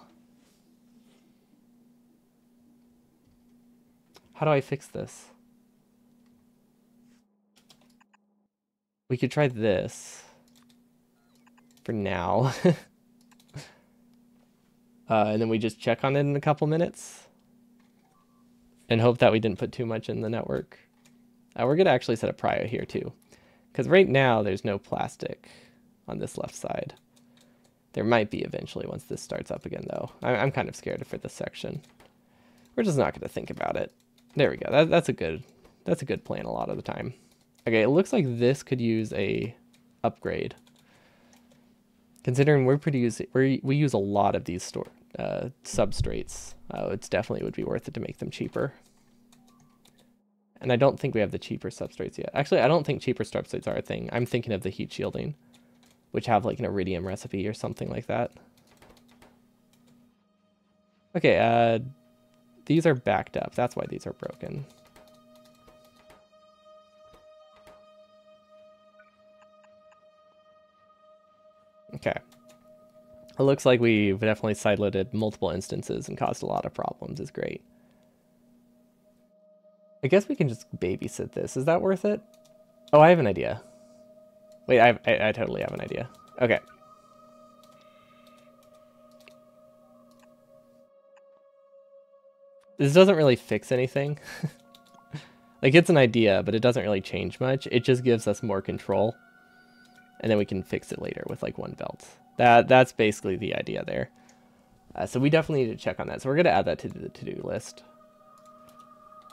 Speaker 1: How do I fix this? We could try this. For now. And then we just check on it in a couple minutes. And hope that we didn't put too much in the network. We're going to actually set a prio here too. Because right now there's no plastic on this left side. There might be eventually once this starts up again though. I'm kind of scared for this section. We're just not going to think about it. There we go. That's a good plan a lot of the time. Okay, it looks like this could use a upgrade. Considering we use a lot of these substrates, it's definitely would be worth it to make them cheaper. And I don't think we have the cheaper substrates yet. Actually, I don't think cheaper substrates are a thing. I'm thinking of the heat shielding, which have like an iridium recipe or something like that. Okay, these are backed up. That's why these are broken. Okay. It looks like we've definitely sideloaded multiple instances and caused a lot of problems. Is great. I guess we can just babysit this. Is that worth it? Oh, I have an idea. Wait, I totally have an idea. Okay. This doesn't really fix anything. Like, it's an idea, but it doesn't really change much. It just gives us more control. And then we can fix it later with, like, one belt. That's basically the idea there. So we definitely need to check on that. So we're going to add that to the to-do list.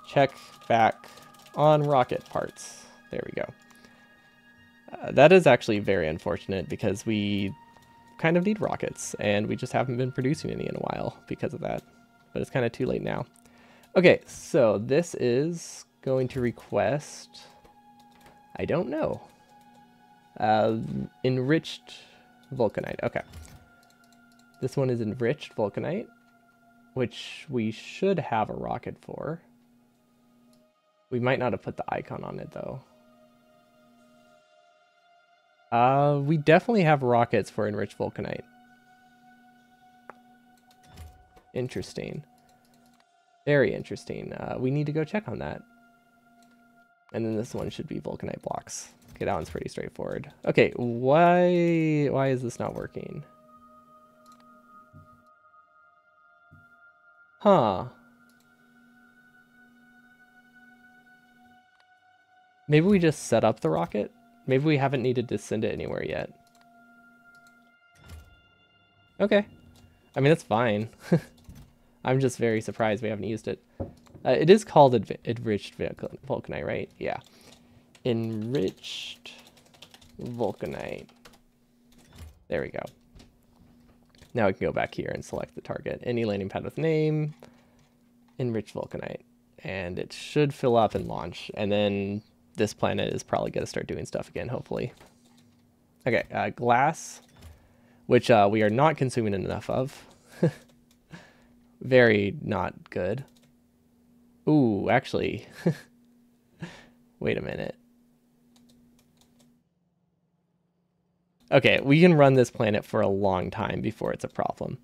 Speaker 1: Check back on rocket parts. There we go. That is actually very unfortunate because we kind of need rockets and we just haven't been producing any in a while because of that. But it's kind of too late now. Okay, so this is going to request, I don't know, enriched vulcanite. Okay. This one is enriched vulcanite, which we should have a rocket for. We might not have put the icon on it, though. We definitely have rockets for enriched vulcanite. Interesting. Very interesting. We need to go check on that. And then this one should be vulcanite blocks. Okay, that one's pretty straightforward. Okay, why is this not working? Huh. Maybe we just set up the rocket? Maybe we haven't needed to send it anywhere yet. Okay. I mean, that's fine. I'm just very surprised we haven't used it. It is called enriched vulcanite, right? Yeah. Enriched vulcanite. There we go. Now we can go back here and select the target. Any landing pad with name. Enriched vulcanite. And it should fill up and launch. And then this planet is probably going to start doing stuff again, hopefully. Okay, glass, which we are not consuming enough of. Very not good. Ooh, actually. Wait a minute. Okay, we can run this planet for a long time before it's a problem.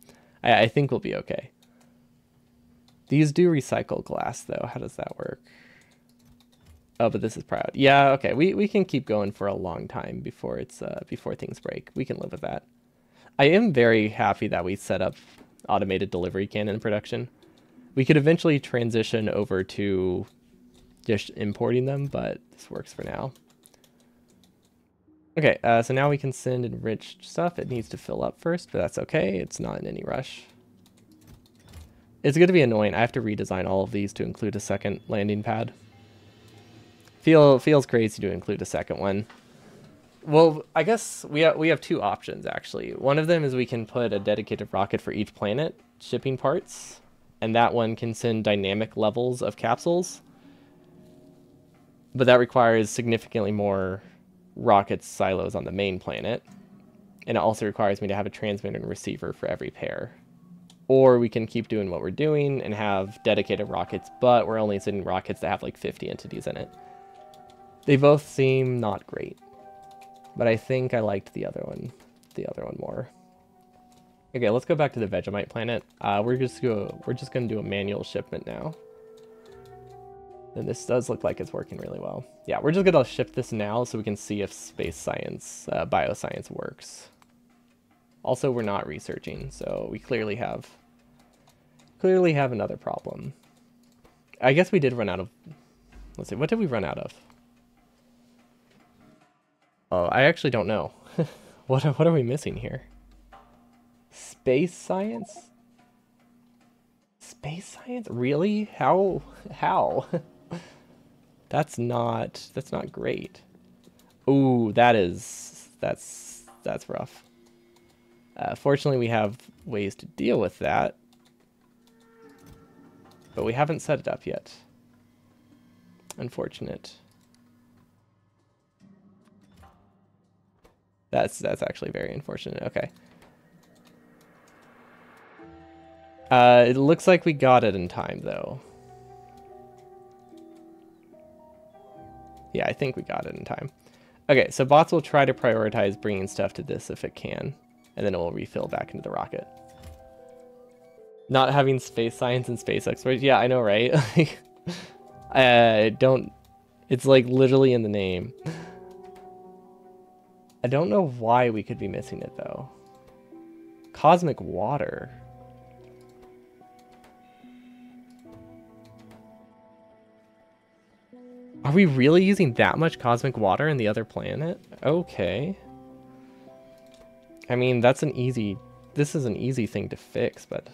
Speaker 1: I think we'll be okay. These do recycle glass, though. How does that work? Oh, but this is proud. Yeah, okay. We can keep going for a long time before it's before things break. We can live with that. I am very happy that we set up automated delivery cannon production. We could eventually transition over to just importing them, but this works for now. Okay, so now we can send enriched stuff. It needs to fill up first, but that's okay. It's not in any rush. It's going to be annoying. I have to redesign all of these to include a second landing pad. Feels crazy to include a second one. Well, I guess we have two options, actually. One of them is we can put a dedicated rocket for each planet, shipping parts, and that one can send dynamic levels of capsules. But that requires significantly more rocket silos on the main planet, and it also requires me to have a transmitter and receiver for every pair. Or we can keep doing what we're doing and have dedicated rockets, but we're only sending rockets that have like 50 entities in it. They both seem not great, but I think I liked the other one more. Okay, let's go back to the Vegemite planet. We're just gonna do a manual shipment now. And this does look like it's working really well. Yeah, we're just gonna ship this now so we can see if space science, bioscience works. Also, we're not researching, so we clearly have another problem. I guess we did run out of, let's see, what did we run out of? Oh, I actually don't know. What are we missing here? Space science? Space science? Really? How? That's not great. Ooh, that's rough. Fortunately, we have ways to deal with that, but we haven't set it up yet. Unfortunate. That's actually very unfortunate. Okay. It looks like we got it in time, though. Yeah, I think we got it in time. Okay, so bots will try to prioritize bringing stuff to this if it can, and then it will refill back into the rocket. Not having space science and space exploration. Yeah, I know, right? Don't... It's like literally in the name. I don't know why we could be missing it, though. Cosmic water. Are we really using that much cosmic water in the other planet? Okay. I mean, that's an easy... This is an easy thing to fix, but...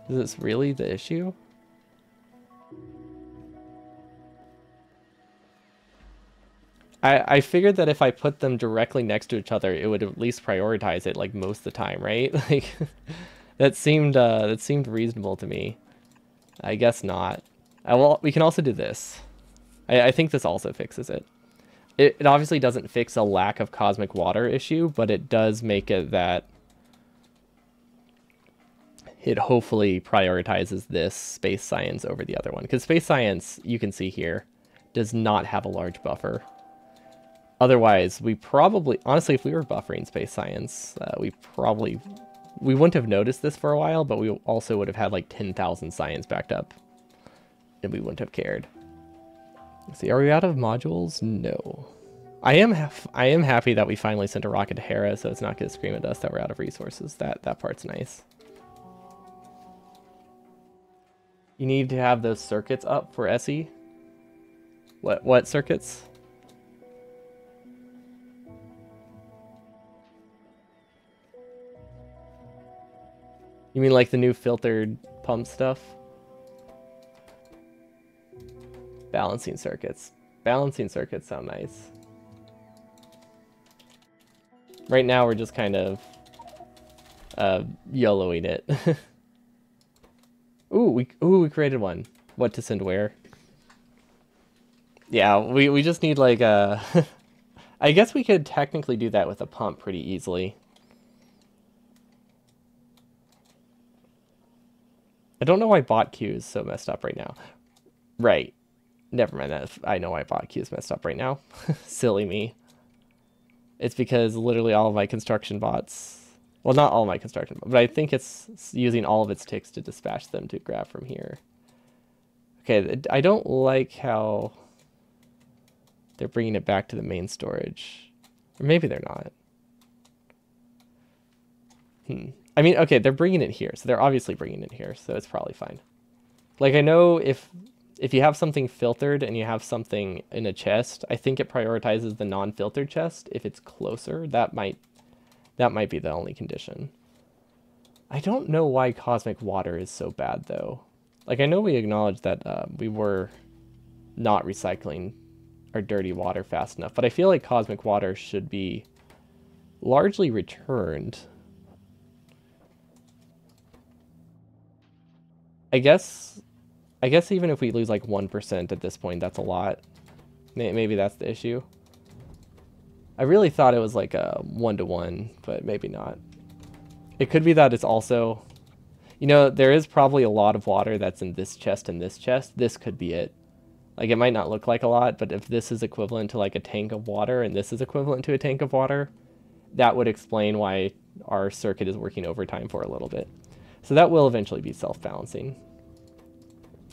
Speaker 1: Is this really the issue? I figured that if I put them directly next to each other, it would at least prioritize it, like, most of the time, right? Like, that seemed reasonable to me. I guess not. Well, we can also do this. I think this also fixes it. It obviously doesn't fix a lack of cosmic water issue, but it does make it that it hopefully prioritizes this space science over the other one. Because space science, you can see here, does not have a large buffer. Otherwise, we probably, honestly, if we were buffering space science, we wouldn't have noticed this for a while, but we also would have had like 10,000 science backed up. And we wouldn't have cared. Let's see, are we out of modules? No. I am happy that we finally sent a rocket to Hera, so it's not going to scream at us that we're out of resources. That part's nice. You need to have those circuits up for SE? What circuits? You mean like the new filtered pump stuff? Balancing circuits. Balancing circuits sound nice. Right now we're just kind of YOLOing it. Ooh, we created one. What to send where? Yeah, we just need like a... I guess we could technically do that with a pump pretty easily. I don't know why bot queue is so messed up right now. Right. Never mind that. I know why bot queue is messed up right now. Silly me. It's because literally all of my construction bots... Well, not all of my construction, but I think it's using all of its ticks to dispatch them to grab from here. Okay, I don't like how they're bringing it back to the main storage. Or maybe they're not. I mean, okay, they're bringing it here, so they're obviously bringing it here, so it's probably fine. Like, I know if you have something filtered and you have something in a chest, I think it prioritizes the non-filtered chest if it's closer. That might be the only condition. I don't know why cosmic water is so bad, though. Like, I know we acknowledged that we were not recycling our dirty water fast enough, but I feel like cosmic water should be largely returned. I guess even if we lose like 1% at this point, that's a lot. Maybe that's the issue. I really thought it was like a 1-to-1, but maybe not. It could be that it's also... You know, there is probably a lot of water that's in this chest and this chest. This could be it. Like, it might not look like a lot, but if this is equivalent to like a tank of water and this is equivalent to a tank of water, that would explain why our circuit is working overtime for a little bit. So that will eventually be self-balancing.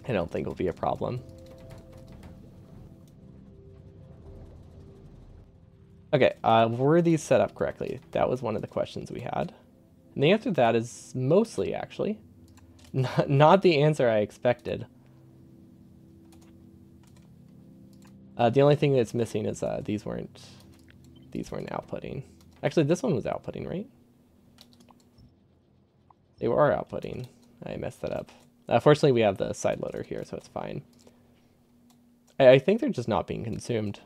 Speaker 1: I don't think it'll be a problem. Okay, were these set up correctly? That was one of the questions we had. And the answer to that is mostly, actually. Not the answer I expected. The only thing that's missing is these weren't outputting. Actually, this one was outputting, right? They were outputting. I messed that up. Fortunately, we have the side loader here, so it's fine. I think they're just not being consumed,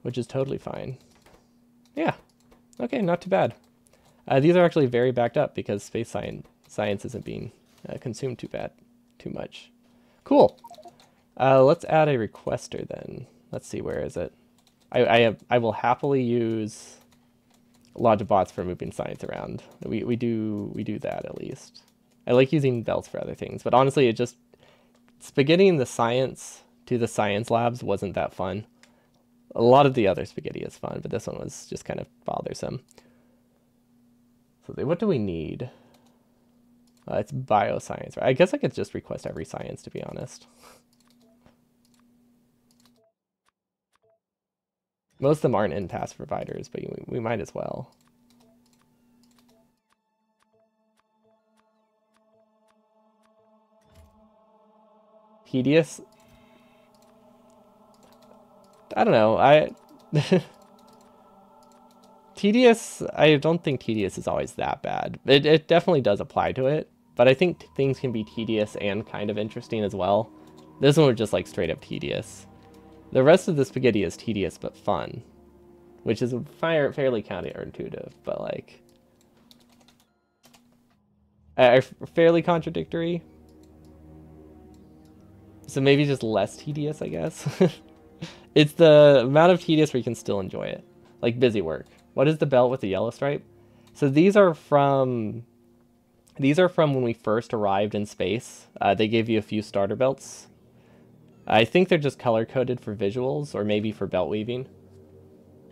Speaker 1: which is totally fine. Yeah, Okay, not too bad. These are actually very backed up because space science isn't being consumed too much. Cool. Let's add a requester then. Let's see, where is it? I will happily use Logibots for moving science around. We do that at least. I like using belts for other things, but honestly, it just spaghettiing the science to the science labs wasn't that fun. A lot of the other spaghetti is fun, but this one was just kind of bothersome. So what do we need? It's bioscience. I guess I could just request every science, to be honest. Most of them aren't in-pass providers, but we might as well. Tedious? I don't know. Tedious, I don't think tedious is always that bad. It definitely does apply to it, but I think things can be tedious and kind of interesting as well. This one was just like straight up tedious. The rest of the spaghetti is tedious but fun, which is fairly counterintuitive, but like fairly contradictory. So maybe just less tedious, I guess. It's the amount of tedious where you can still enjoy it, like busy work. What is the belt with the yellow stripe? So these are from when we first arrived in space. They gave you a few starter belts. I think they're just color-coded for visuals, or maybe for belt weaving.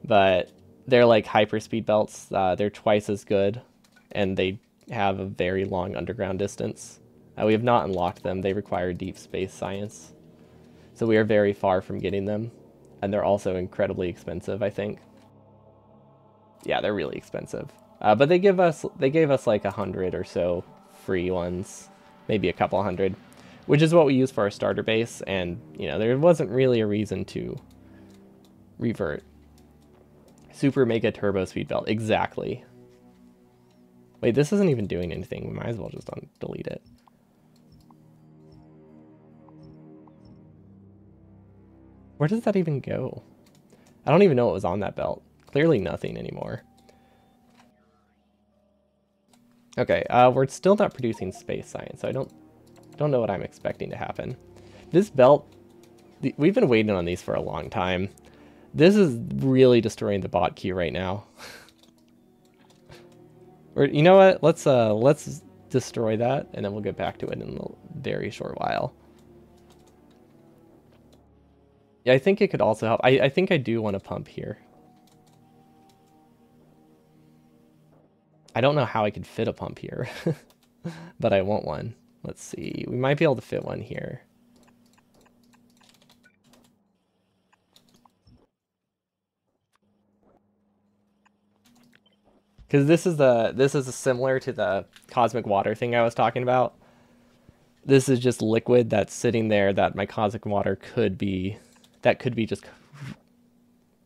Speaker 1: But they're like hyperspeed belts. They're twice as good, and they have a very long underground distance. We have not unlocked them. They require deep space science. So we are very far from getting them. And they're also incredibly expensive, I think. Yeah, they're really expensive. But they gave us like 100 or so free ones, maybe a couple hundred, which is what we use for our starter base. And you know, there wasn't really a reason to revert. Super mega turbo speed belt, exactly. Wait, this isn't even doing anything. We might as well just delete it. Where does that even go? I don't even know what was on that belt. Clearly nothing anymore. Okay, we're still not producing space science, so I don't know what I'm expecting to happen. This belt, we've been waiting on these for a long time. This is really destroying the bot queue right now. Or you know what? Let's destroy that, and then we'll get back to it in a very short while. Yeah, I think it could also help. I think I do want to pump here. I don't know how I could fit a pump here, but I want one. Let's see. We might be able to fit one here. Because this is similar to the cosmic water thing I was talking about. This is just liquid that's sitting there that my cosmic water could be just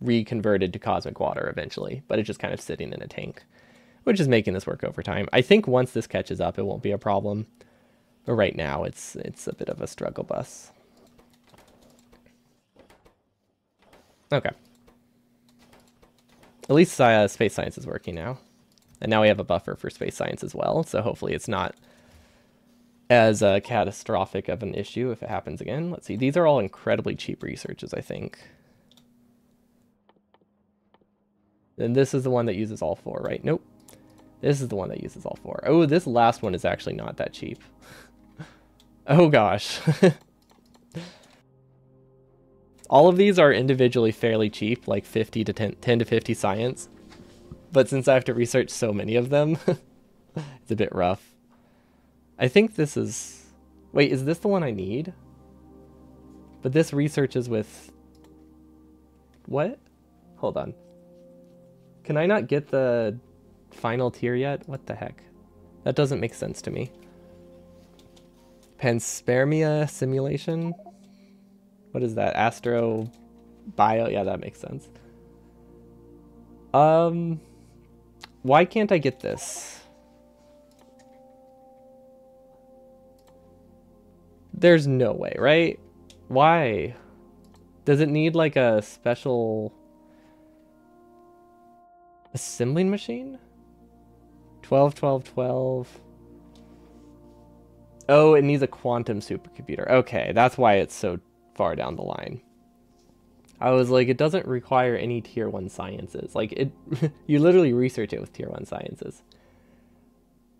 Speaker 1: reconverted to cosmic water eventually, but it's just kind of sitting in a tank, which is making this work over time. I think once this catches up, it won't be a problem, but right now it's a bit of a struggle bus. Okay. At least space science is working now. And now we have a buffer for space science as well, so hopefully it's not as catastrophic of an issue if it happens again. Let's see. These are all incredibly cheap researches, I think. And this is the one that uses all four, right? Nope. This is the one that uses all four. Oh, this last one is actually not that cheap. Oh, gosh. All of these are individually fairly cheap, like 50 to 10 to 50 science. But since I have to research so many of them, it's a bit rough. I think this is... Wait, is this the one I need? But this researches with... What? Hold on. Can I not get the final tier yet? What the heck? That doesn't make sense to me. Panspermia simulation? What is that? Astro bio? Yeah, that makes sense. Why can't I get this? There's no way, right? Why? Does it need like a special Assembling machine? 12, 12, 12. Oh, it needs a quantum supercomputer. Okay, that's why it's so far down the line. I was like, it doesn't require any tier 1 sciences. Like, it, you literally research it with tier 1 sciences.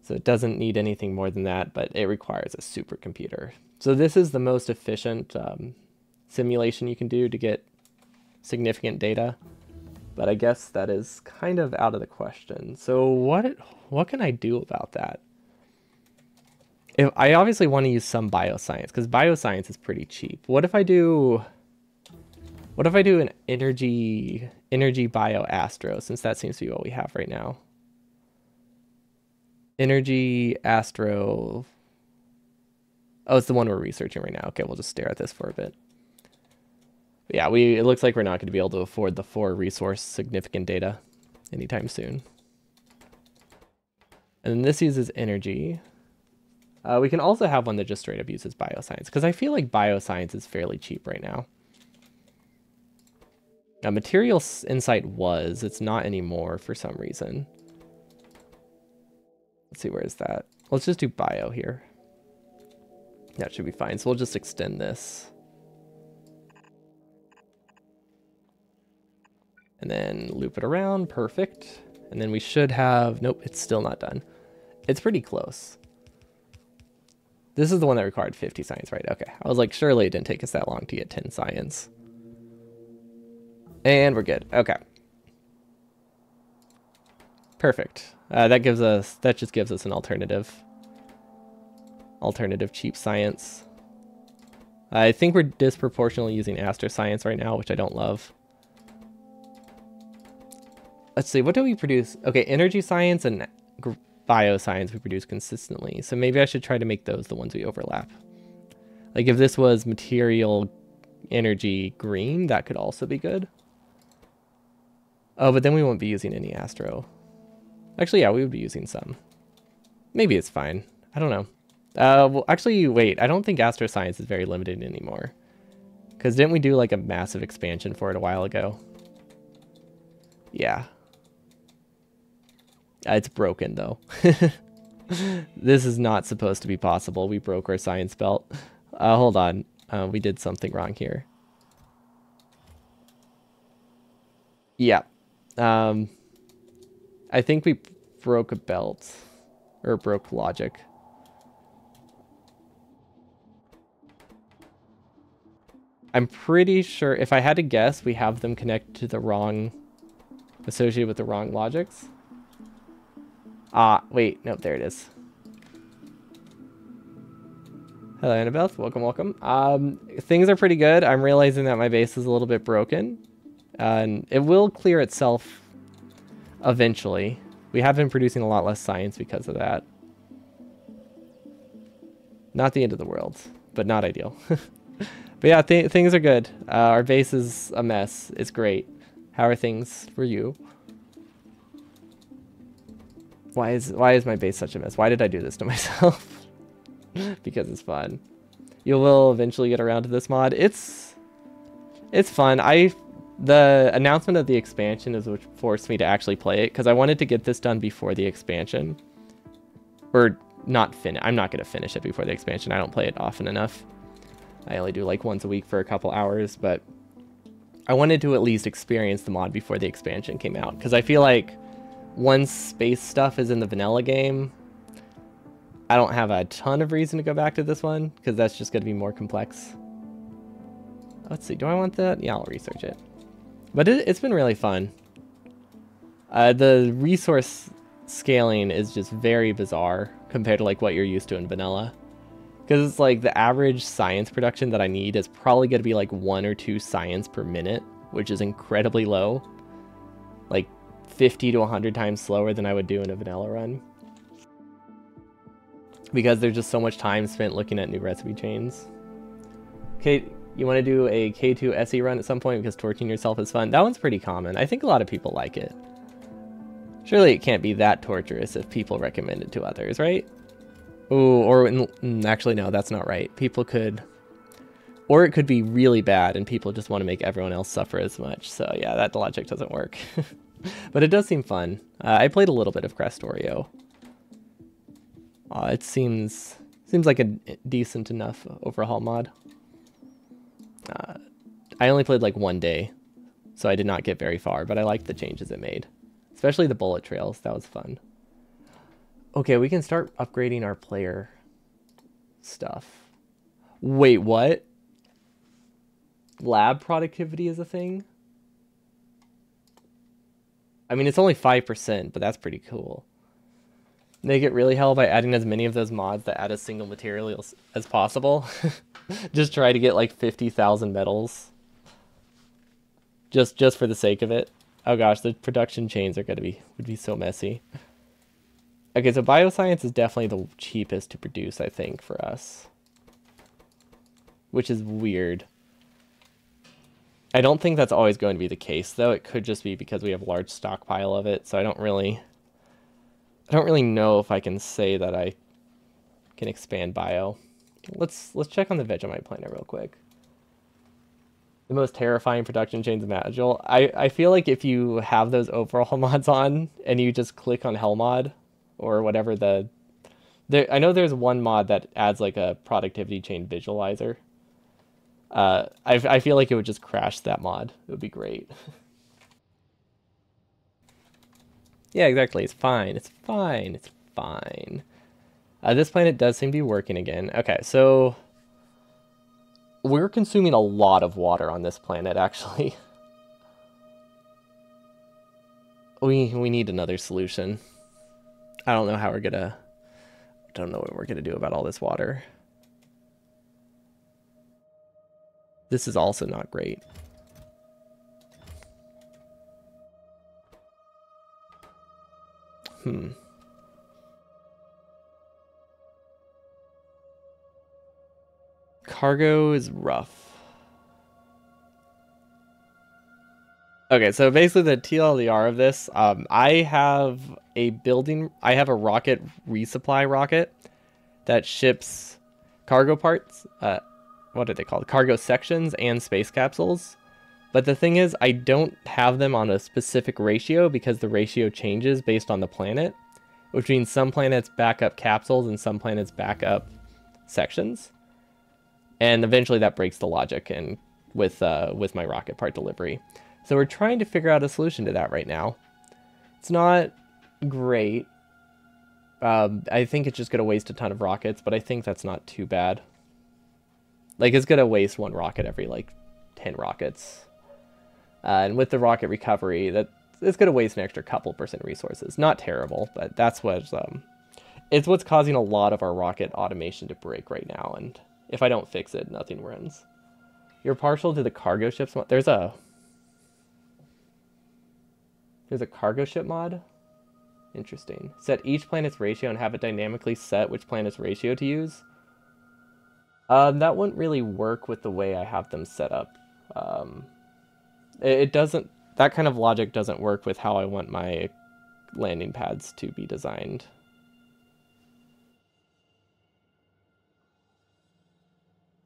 Speaker 1: So it doesn't need anything more than that, but it requires a supercomputer. So this is the most efficient simulation you can do to get significant data. But I guess that is kind of out of the question. So what can I do about that? If I obviously want to use some bioscience, because bioscience is pretty cheap. What if I do an energy bio astro, since that seems to be what we have right now? Energy astro. Oh, it's the one we're researching right now. Okay, we'll just stare at this for a bit. But yeah, it looks like we're not going to be able to afford the 4 resource significant data anytime soon. And then this uses energy. We can also have one that just straight up uses bioscience, because I feel like bioscience is fairly cheap right now. Material insight was, it's not anymore for some reason. Let's see, where is that? Let's just do bio here. That should be fine. So we'll just extend this. And then loop it around, perfect. And then we should have, nope, it's still not done. It's pretty close. This is the one that required 50 science, right? Okay, I was like, surely it didn't take us that long to get 10 science. And we're good, okay. Perfect. That just gives us an alternative cheap science. I think we're disproportionately using astro science right now, which I don't love. Let's see, what do we produce? Okay, energy science and bioscience we produce consistently. So maybe I should try to make those the ones we overlap. Like if this was material energy green, that could also be good. Oh, but then we won't be using any astro. Actually, yeah, we would be using some. Maybe it's fine. I don't know. Well, actually, wait. I don't think astro science is very limited anymore. Because didn't we do like a massive expansion for it a while ago? Yeah. It's broken, though. This is not supposed to be possible. We broke our science belt. Hold on. We did something wrong here. Yeah. I think we broke a belt. Or broke logic. I'm pretty sure, if I had to guess, we have them connected to the wrong... associated with the wrong logics. Wait, nope, there it is. Hello, Annabelle. Welcome, welcome. Things are pretty good. I'm realizing that my base is a little bit broken. And it will clear itself eventually. We have been producing a lot less science because of that. Not the end of the world, but not ideal. But yeah, things are good. Our base is a mess. It's great. How are things for you? Why is my base such a mess? Why did I do this to myself? Because it's fun. You will eventually get around to this mod. It's fun. The announcement of the expansion is what forced me to actually play it, because I wanted to get this done before the expansion. Or not finish. I'm not going to finish it before the expansion. I don't play it often enough. I only do like once a week for a couple hours, but I wanted to at least experience the mod before the expansion came out, because I feel like once space stuff is in the vanilla game, I don't have a ton of reason to go back to this one, because that's just going to be more complex. Let's see, do I want that? Yeah, I'll research it. But it's been really fun. The resource scaling is just very bizarre compared to like what you're used to in vanilla. Because it's like the average science production that I need is probably going to be like 1 or 2 science per minute, which is incredibly low. Like 50 to 100 times slower than I would do in a vanilla run. Because there's just so much time spent looking at new recipe chains. Okay, you want to do a K2 SE run at some point because torching yourself is fun? That one's pretty common. I think a lot of people like it. Surely it can't be that torturous if people recommend it to others, right? Ooh, or actually no, that's not right. People could, or it could be really bad and people just want to make everyone else suffer as much. So yeah, that logic doesn't work. But it does seem fun. I played a little bit of Factorio. It seems like a decent enough overhaul mod. I only played like one day, so I did not get very far, but I liked the changes it made. Especially the bullet trails, that was fun. Okay, we can start upgrading our player stuff. Wait, what? Lab productivity is a thing? I mean, it's only 5%, but that's pretty cool. Make it really hell by adding as many of those mods that add a single material as possible. Just try to get like 50,000 metals. Just for the sake of it. Oh gosh, the production chains are would be so messy. Okay, so bioscience is definitely the cheapest to produce, I think, for us. Which is weird. I don't think that's always going to be the case, though. It could just be because we have a large stockpile of it, so I don't really know if I can say that I can expand bio. Let's check on the Vegemite planet real quick. The most terrifying production chains imaginable. I feel like if you have those overall mods on and you just click on Hell mod or whatever I know there's one mod that adds like a productivity chain visualizer. I feel like it would just crash that mod. It would be great. Yeah, exactly. It's fine. It's fine. It's fine. This planet does seem to be working again. Okay, so we're consuming a lot of water on this planet, actually. We need another solution. I don't know how we're gonna... don't know what we're gonna do about all this water. This is also not great. Cargo is rough. Okay, so basically the TLDR of this, I have a rocket resupply rocket that ships cargo parts. What are they called? Cargo sections and space capsules. But the thing is, I don't have them on a specific ratio because the ratio changes based on the planet, which means some planets back up capsules and some planets back up sections. And eventually that breaks the logic and with my rocket part delivery. So we're trying to figure out a solution to that right now. It's not great. I think it's just going to waste a ton of rockets, but I think that's not too bad. Like, it's going to waste one rocket every, like, 10 rockets. And with the rocket recovery, it's going to waste an extra couple % resources. Not terrible, but that's it's what's causing a lot of our rocket automation to break right now. And if I don't fix it, nothing runs. You're partial to the cargo ships mod. There's a cargo ship mod. Interesting. Set each planet's ratio and have it dynamically set which planet's ratio to use. That wouldn't really work with the way I have them set up. It doesn't. That kind of logic doesn't work with how I want my landing pads to be designed.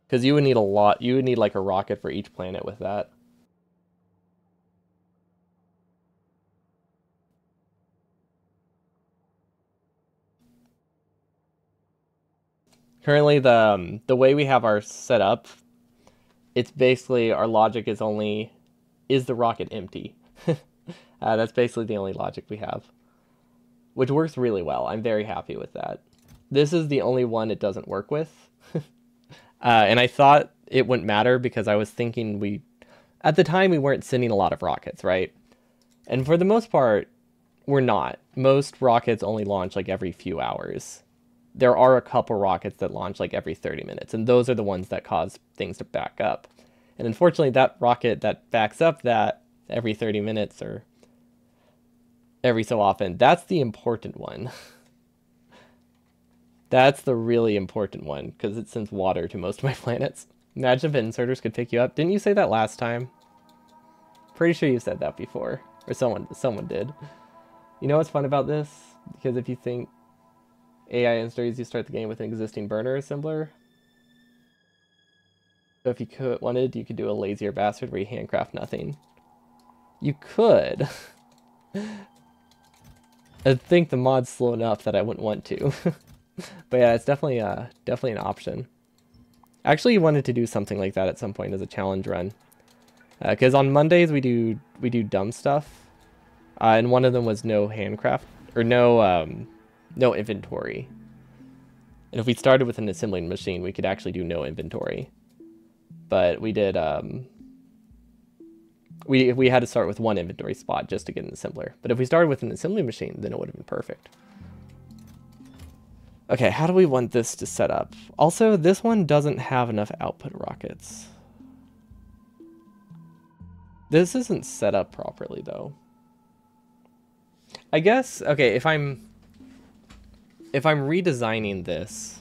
Speaker 1: Because you would need a lot. You would need like a rocket for each planet with that. Currently, the way we have our set up, it's basically our logic is only, is the rocket empty? That's basically the only logic we have, which works really well. I'm very happy with that. This is the only one it doesn't work with. And I thought it wouldn't matter because I was thinking at the time we weren't sending a lot of rockets, right? And for the most part, we're not. Most rockets only launch like every few hours. There are a couple rockets that launch like every 30 minutes, and those are the ones that cause things to back up. And unfortunately, that rocket that backs up that every 30 minutes or every so often, that's the important one. That's the really important one, because it sends water to most of my planets. Imagine if inserters could pick you up. Didn't you say that last time? Pretty sure you said that before. Or someone did. You know what's fun about this? Because if you think AI inserters, you start the game with an existing burner assembler. So if you wanted, you could do a lazier bastard where you handcraft nothing. You could. I think the mod's slow enough that I wouldn't want to. But yeah, it's definitely an option. I actually wanted to do something like that at some point as a challenge run. Because on Mondays we do dumb stuff. And one of them was no handcraft, or no inventory. And if we started with an assembling machine, we could actually do no inventory. But we did, we had to start with one inventory spot just to get an assembler. But if we started with an assembly machine, then it would have been perfect. Okay, how do we want this to set up? Also, this one doesn't have enough output rockets. This isn't set up properly, though. I guess, okay, if I'm redesigning this...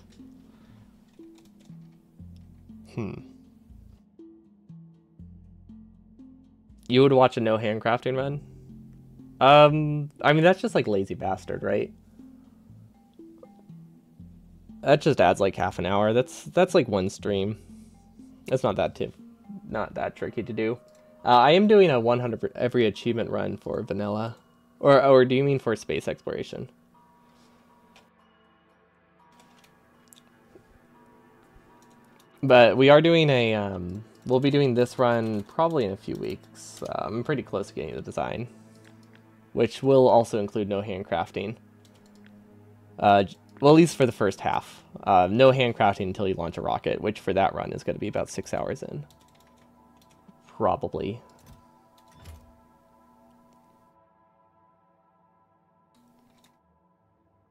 Speaker 1: You would watch a no handcrafting run? I mean, that's just like lazy bastard, right? That just adds like half an hour. That's like one stream. That's not that tricky to do. I am doing a 100 every achievement run for vanilla. Or do you mean for space exploration? But we are doing a, we'll be doing this run probably in a few weeks. I'm pretty close to getting the design. Which will also include no handcrafting. Well, at least for the first half. No handcrafting until you launch a rocket, which for that run is going to be about 6 hours in. Probably.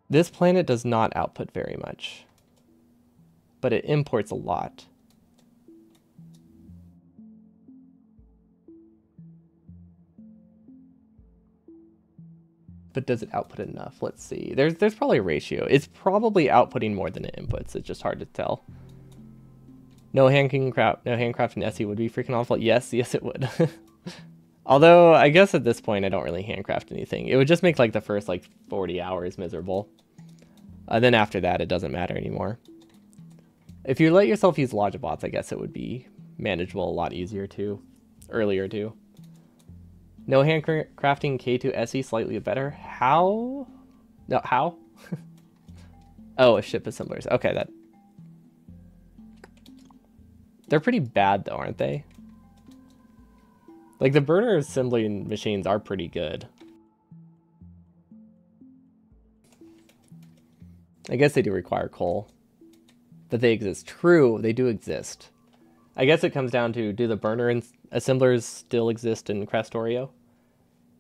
Speaker 1: This planet does not output very much, but it imports a lot. But does it output enough? Let's see. There's probably a ratio. It's probably outputting more than it inputs. It's just hard to tell. No handcrafting SE would be freaking awful. Yes, it would. Although, I guess at this point, I don't really handcraft anything. It would just make, like, the first, like, 40 hours miserable. Then after that, it doesn't matter anymore. If you let yourself use Logibots, I guess it would be manageable a lot easier, too. Earlier, too. No handcrafting K2 SE slightly better. How? No, how? Oh, a ship assemblers. Okay, that... They're pretty bad, though, aren't they? Like, the burner assembling machines are pretty good. I guess they do require coal. But they exist. True, they do exist. I guess it comes down to, do the burner assemblers still exist in Factorio?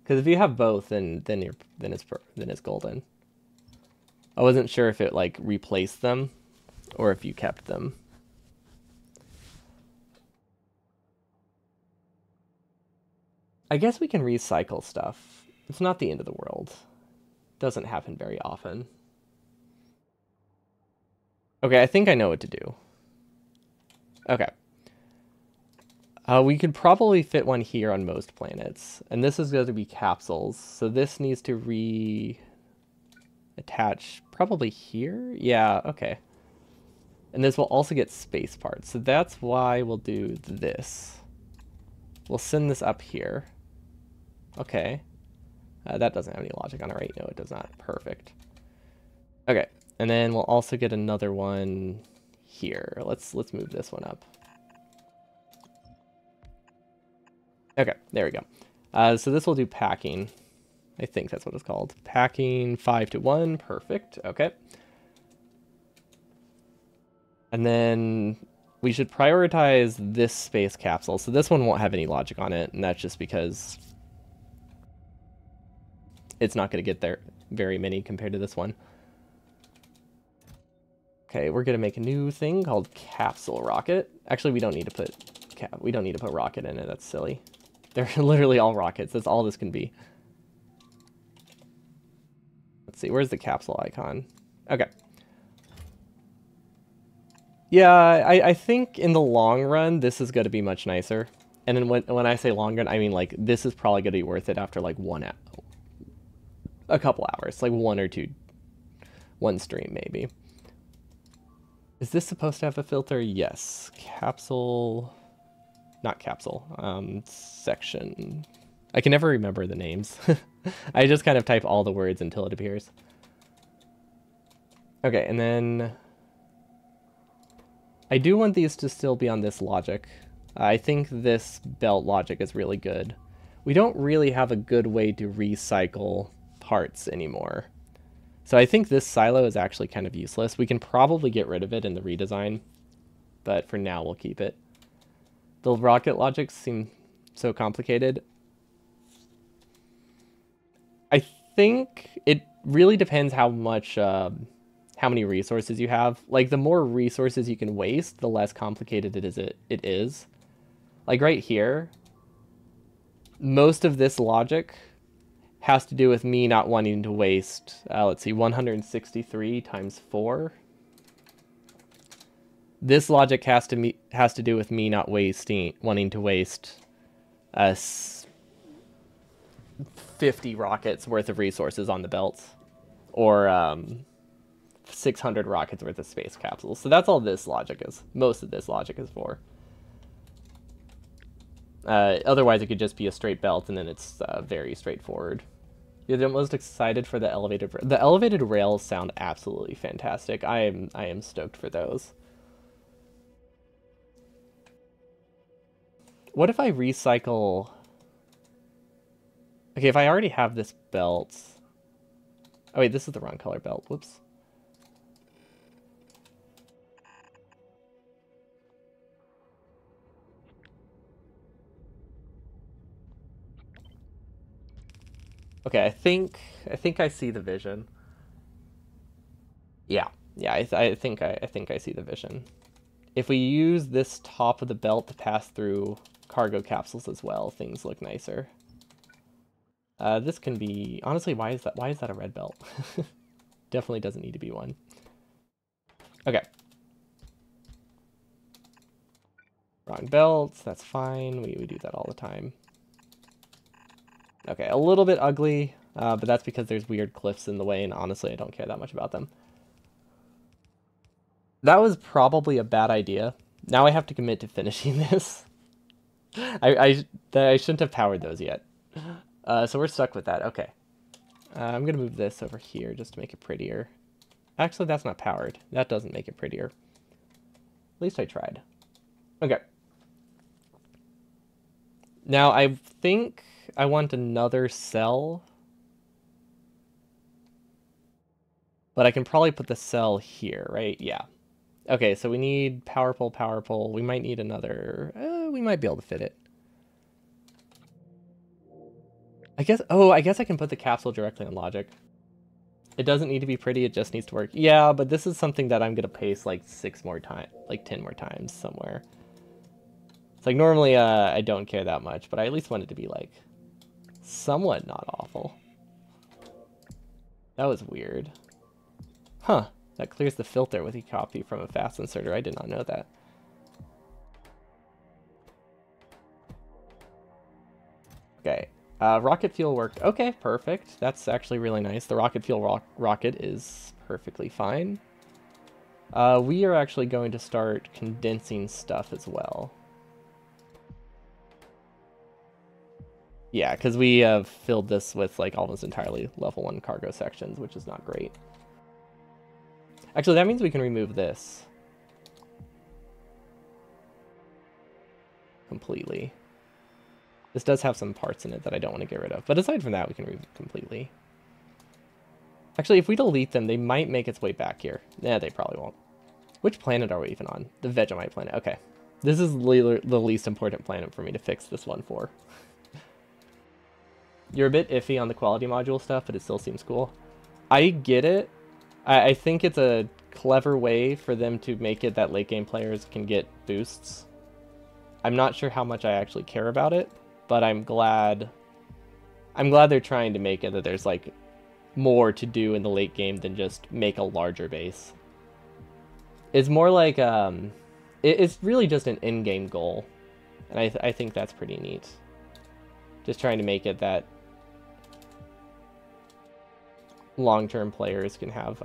Speaker 1: Because if you have both, then it's golden. I wasn't sure if it, like, replaced them, or if you kept them. I guess we can recycle stuff. It's not the end of the world. Doesn't happen very often. Okay, I think I know what to do. Okay. We could probably fit one here on most planets. And this is going to be capsules. So this needs to attach probably here? Yeah, okay. And this will also get space parts. So that's why we'll do this. We'll send this up here. Okay. That doesn't have any logic on it, right? No, it does not. Perfect. Okay. And then we'll also get another one here. Let's move this one up. Okay, there we go. So this will do packing. I think that's what it's called. Packing 5 to 1. Perfect. Okay. And then we should prioritize this space capsule. So this one won't have any logic on it, and that's just because it's not going to get there very many compared to this one. Okay, we're going to make a new thing called capsule rocket. Actually, we don't need to put rocket in it. That's silly. They're literally all rockets. That's all this can be. Let's see, where's the capsule icon? Okay. Yeah, I think in the long run, this is going to be much nicer. And then when I say long run, I mean, like, this is probably going to be worth it after, like, a couple hours. Like, one stream, maybe. Is this supposed to have a filter? Yes. Capsule... Not capsule. Section... I can never remember the names. I just kind of type all the words until it appears. Okay, and then I do want these to still be on this logic. I think this belt logic is really good. We don't really have a good way to recycle parts anymore. So I think this silo is actually kind of useless. We can probably get rid of it in the redesign, but for now we'll keep it. The rocket logics seem so complicated. I think it really depends how much, how many resources you have. Like, the more resources you can waste, the less complicated it is. Like, right here, most of this logic has to do with me not wanting to waste, let's see, 163 times 4. This logic has to do with me not wanting to waste 50 rockets worth of resources on the belt, or 600 rockets worth of space capsules. So that's all this logic is. Most of this logic is for. Otherwise, it could just be a straight belt, and then it's very straightforward. You're the most excited for the elevated. The elevated rails sound absolutely fantastic. I am stoked for those. What if I recycle? Okay, if I already have this belt. Oh wait, this is the wrong color belt. Whoops. Okay, I think I see the vision. Yeah, I think I see the vision. If we use this top of the belt to pass through cargo capsules as well, things look nicer. This can be, honestly, why is that a red belt? Definitely doesn't need to be one. Okay. Wrong belts, that's fine. We do that all the time. Okay, a little bit ugly, but that's because there's weird cliffs in the way, and honestly, I don't care that much about them. That was probably a bad idea. Now I have to commit to finishing this. I shouldn't have powered those yet. So we're stuck with that. Okay. I'm going to move this over here just to make it prettier. Actually, that's not powered. That doesn't make it prettier. At least I tried. Okay. Now, I think I want another cell. But I can probably put the cell here, right? Yeah. Okay, so we need power pole, power pole. We might need another... we might be able to fit it. I guess I can put the capsule directly on logic. It doesn't need to be pretty, it just needs to work. Yeah, but this is something that I'm going to paste like 6 more times, like 10 more times somewhere. It's like normally I don't care that much, but I at least want it to be like somewhat not awful. That was weird. Huh, that clears the filter with a copy from a fast inserter. I did not know that. Okay. Rocket fuel worked. Okay, perfect. That's actually really nice. The rocket fuel rocket is perfectly fine. We are actually going to start condensing stuff as well. Yeah, because we have filled this with like almost entirely level 1 cargo sections, which is not great. Actually, that means we can remove this completely. This does have some parts in it that I don't want to get rid of. But aside from that, we can remove it completely. Actually, if we delete them, they might make its way back here. Nah, they probably won't. Which planet are we even on? The Vegemite planet. Okay. This is the least important planet for me to fix this one for. You're a bit iffy on the quality module stuff, but it still seems cool. I get it. I think it's a clever way for them to make it that late game players can get boosts. I'm not sure how much I actually care about it, but I'm glad they're trying to make it that there's like more to do in the late game than just make a larger base. It's more like it's really just an in-game goal, and I think that's pretty neat. Just trying to make it that long-term players can have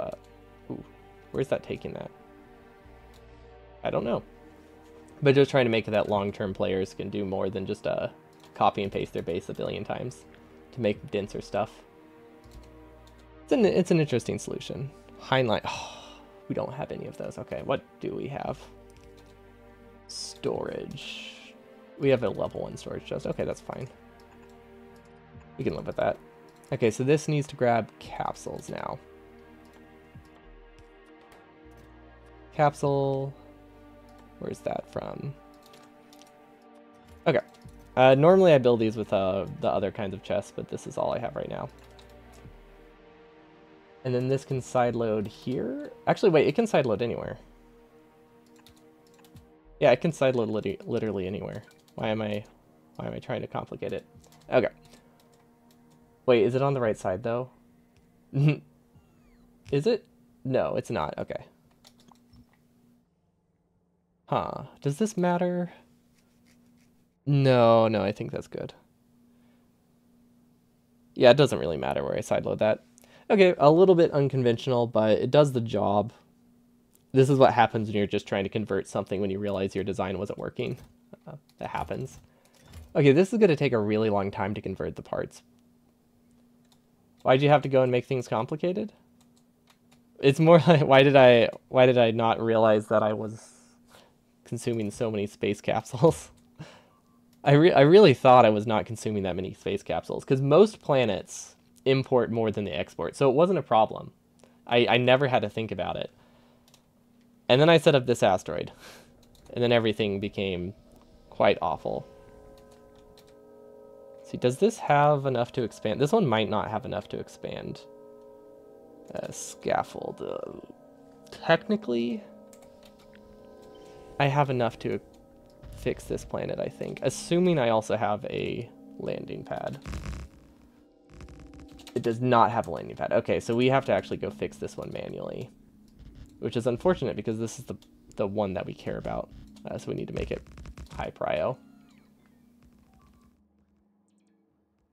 Speaker 1: ooh, where's that taking that? I don't know. But just trying to make it that long-term players can do more than just copy and paste their base a billion times to make denser stuff. It's an interesting solution. Heinlein. Oh, we don't have any of those. Okay, what do we have? Storage. We have a level 1 storage chest. Okay, that's fine. We can live with that. Okay, so this needs to grab capsules now. Capsule. Where's that from? Okay. Normally I build these with the other kinds of chests, but this is all I have right now. And then this can sideload here. Actually, wait, it can sideload anywhere. Yeah, it can sideload literally anywhere. Why am I trying to complicate it? Okay. Wait, is it on the right side though? Is it? No, it's not. Okay. Huh. Does this matter? No, I think that's good. Yeah, it doesn't really matter where I sideload that. Okay, a little bit unconventional, but it does the job. This is what happens when you're just trying to convert something when you realize your design wasn't working. That happens. Okay, this is going to take a really long time to convert the parts. Why'd you have to go and make things complicated? It's more like, why did I not realize that I was consuming so many space capsules? I really thought I was not consuming that many space capsules, because most planets import more than they export, so it wasn't a problem. I never had to think about it. And then I set up this asteroid, and then everything became quite awful. See, does this have enough to expand? This one might not have enough to expand. Scaffold. Technically, I have enough to fix this planet, I think. Assuming I also have a landing pad. It does not have a landing pad. Okay, so we have to actually go fix this one manually. Which is unfortunate because this is the one that we care about. So we need to make it high prio.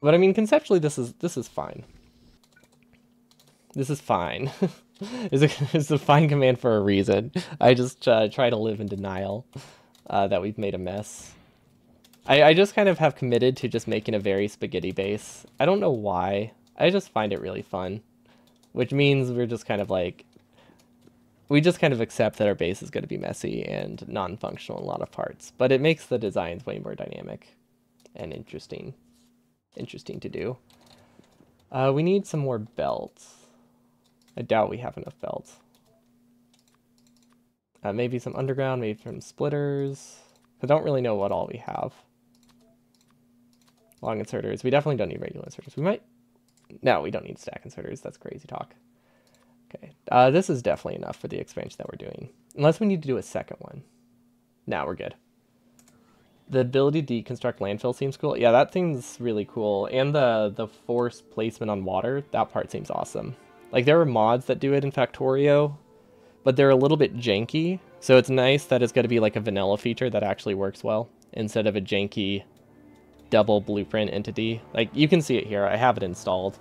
Speaker 1: But I mean, conceptually, this is fine. This is fine. It's a fine command for a reason. I just try to live in denial that we've made a mess. I just kind of have committed to just making a very spaghetti base. I don't know why. I just find it really fun. Which means we're just kind of like... We just kind of accept that our base is going to be messy and non-functional in a lot of parts. But it makes the designs way more dynamic and interesting. Interesting to do. We need some more belts. I doubt we have enough belts. Maybe some underground, maybe some splitters. I don't really know what all we have. Long inserters. We definitely don't need regular inserters. We might... No, we don't need stack inserters. That's crazy talk. Okay. This is definitely enough for the expansion that we're doing. Unless we need to do a second one. Now we're good. The ability to deconstruct landfill seems cool. Yeah, that thing's really cool. And the force placement on water, that part seems awesome. Like, there are mods that do it in Factorio, but they're a little bit janky. So it's nice that it's going to be like a vanilla feature that actually works well, instead of a janky double blueprint entity. Like, you can see it here. I have it installed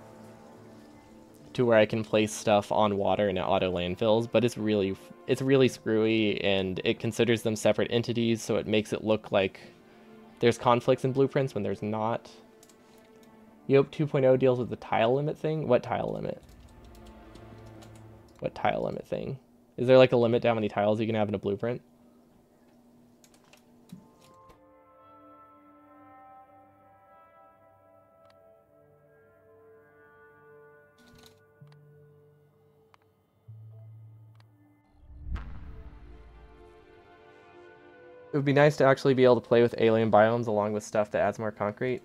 Speaker 1: to where I can place stuff on water and it auto landfills, but it's really screwy, and it considers them separate entities, so it makes it look like there's conflicts in blueprints when there's not. Yope 2.0 deals with the tile limit thing. What tile limit? What tile limit thing? Is there like a limit to how many tiles you can have in a blueprint? It would be nice to actually be able to play with alien biomes along with stuff that adds more concrete.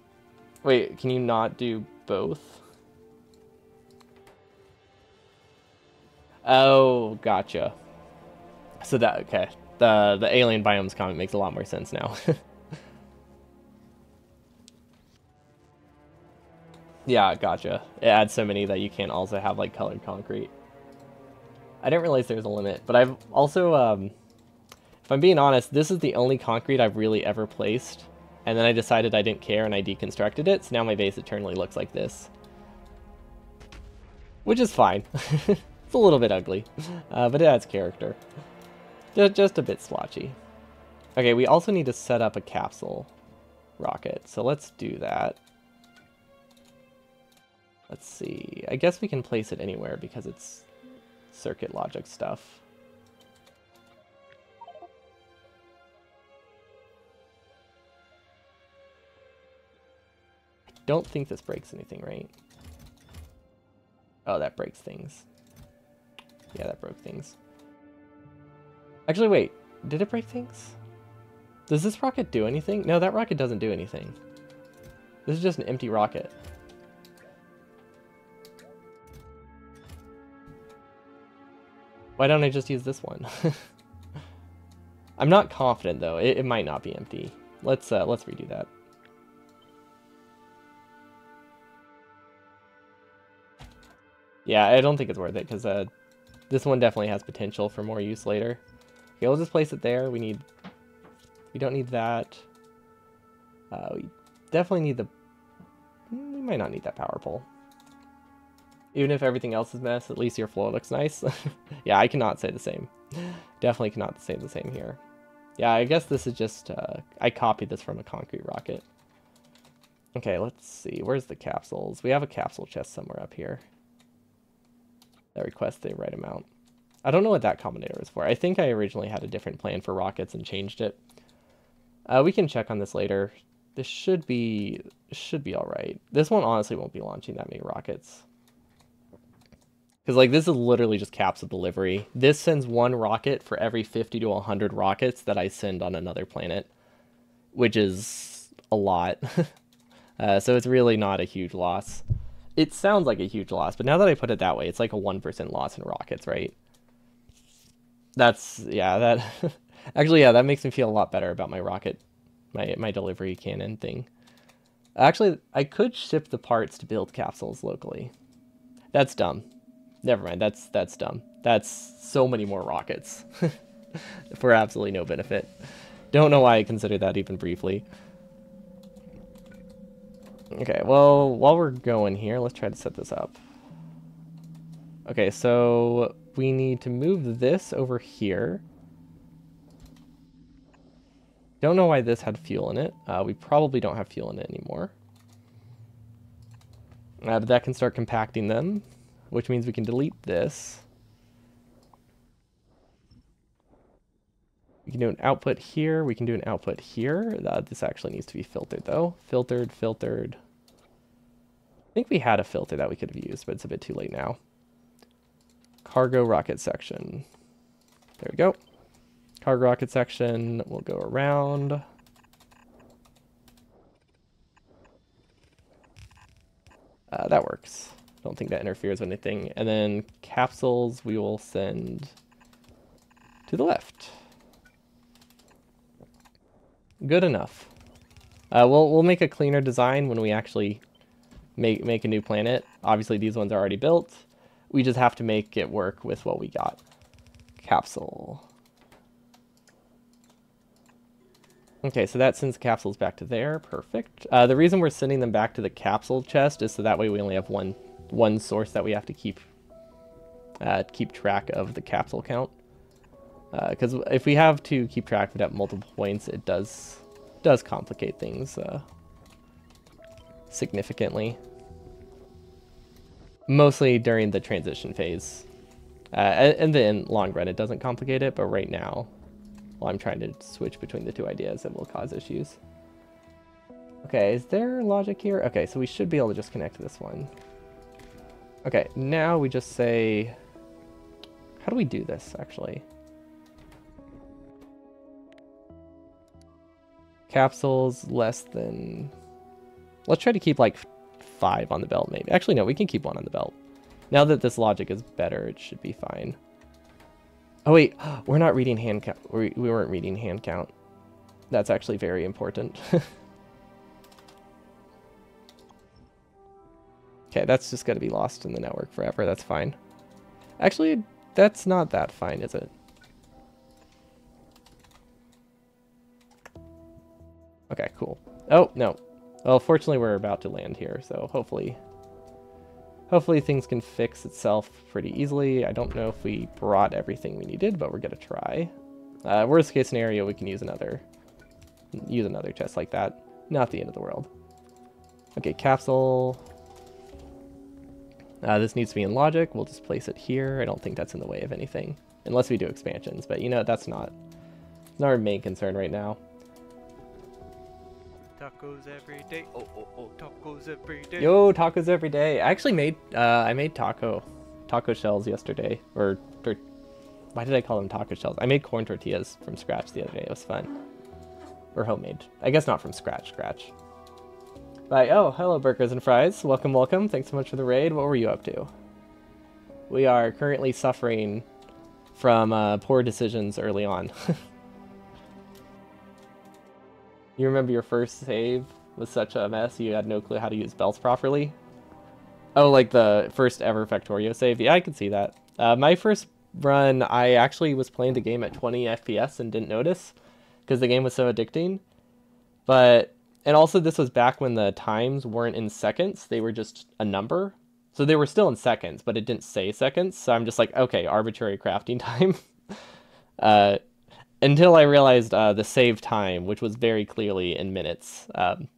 Speaker 1: Wait, can you not do both? Oh, gotcha. So that, okay. The alien biomes comment makes a lot more sense now. Yeah, gotcha. It adds so many that you can't also have like colored concrete. I didn't realize there was a limit, but I've also, if I'm being honest, this is the only concrete I've really ever placed, and then I decided I didn't care and I deconstructed it, so now my base eternally looks like this. Which is fine. It's a little bit ugly, but it adds character. Just a bit splotchy. Okay, we also need to set up a capsule. rocket. So let's do that. Let's see. I guess we can place it anywhere because it's circuit logic stuff. I don't think this breaks anything, right? Oh, that breaks things. Yeah, that broke things. Actually, wait. Did it break things? Does this rocket do anything? No, that rocket doesn't do anything. This is just an empty rocket. Why don't I just use this one? I'm not confident though. It might not be empty. Let's redo that. Yeah, I don't think it's worth it because this one definitely has potential for more use later. Okay, we'll just place it there. We don't need that. We definitely need the. We might not need that power pole. Even if everything else is mess, at least your floor looks nice. Yeah, I cannot say the same. Definitely cannot say the same here. Yeah, I guess this is just, I copied this from a concrete rocket. Okay, let's see. Where's the capsules? We have a capsule chest somewhere up here that requests the right amount. I don't know what that combinator was for. I think I originally had a different plan for rockets and changed it. We can check on this later. This should be all right. This one honestly won't be launching that many rockets. Because, like, this is literally just capsule delivery. This sends one rocket for every 50 to 100 rockets that I send on another planet, which is a lot. So it's really not a huge loss. It sounds like a huge loss, but now that I put it that way, it's like a 1% loss in rockets, right? That's, yeah, that... Actually, yeah, that makes me feel a lot better about my rocket, my delivery cannon thing. Actually, I could ship the parts to build capsules locally. That's dumb. Never mind, that's dumb. That's so many more rockets for absolutely no benefit. Don't know why I considered that even briefly. Okay, well, while we're going here, let's try to set this up. Okay, so we need to move this over here. Don't know why this had fuel in it. We probably don't have fuel in it anymore. But that can start compacting them, which means we can delete this. We can do an output here. We can do an output here. This actually needs to be filtered, though. Filtered, filtered. I think we had a filter that we could have used, but it's a bit too late now. Cargo rocket section. There we go. Cargo rocket section. We'll go around. That works. Don't think that interferes with anything. And then capsules we will send to the left. Good enough. We'll make a cleaner design when we actually make a new planet. Obviously these ones are already built. We just have to make it work with what we got. Capsule. Okay, so that sends capsules back to there. Perfect. The reason we're sending them back to the capsule chest is so that way we only have one source that we have to keep track of the capsule count. Because if we have to keep track of it at multiple points, it does complicate things significantly. Mostly during the transition phase. In the long run, it doesn't complicate it, but right now, while I'm trying to switch between the two ideas, it will cause issues. Okay, is there logic here? Okay, so we should be able to just connect to this one. Okay, now we just say... How do we do this, actually? Capsules less than... Let's try to keep, like, 5 on the belt, maybe. Actually, no, we can keep 1 on the belt. Now that this logic is better, it should be fine. Oh, wait. We're not reading hand count. We weren't reading hand count. That's actually very important. Okay, that's just going to be lost in the network forever. That's fine. Actually, that's not that fine, is it? Okay, cool. Oh, no. Well, fortunately, we're about to land here, so hopefully things can fix itself pretty easily. I don't know if we brought everything we needed, but we're going to try. Worst case scenario, we can use another chest like that. Not the end of the world. Okay, capsule. This needs to be in logic. We'll just place it here. I don't think that's in the way of anything. Unless we do expansions. But, you know, that's not our main concern right now.
Speaker 2: Tacos every day. Oh, tacos every day.
Speaker 1: Yo, tacos every day. I actually made, I made taco shells yesterday. Or, why did I call them taco shells? I made corn tortillas from scratch the other day. It was fun. Or homemade. I guess not from scratch. But, oh, hello, Burgers and Fries. Welcome, welcome. Thanks so much for the raid. What were you up to? We are currently suffering from poor decisions early on. You remember your first save was such a mess, you had no clue how to use belts properly? Oh, like the first ever Factorio save? Yeah, I can see that. My first run, I actually was playing the game at 20 FPS and didn't notice, because the game was so addicting. And also this was back when the times weren't in seconds, they were just a number. So they were still in seconds, but it didn't say seconds, so I'm just like, okay, arbitrary crafting time. Until I realized the save time, which was very clearly in minutes,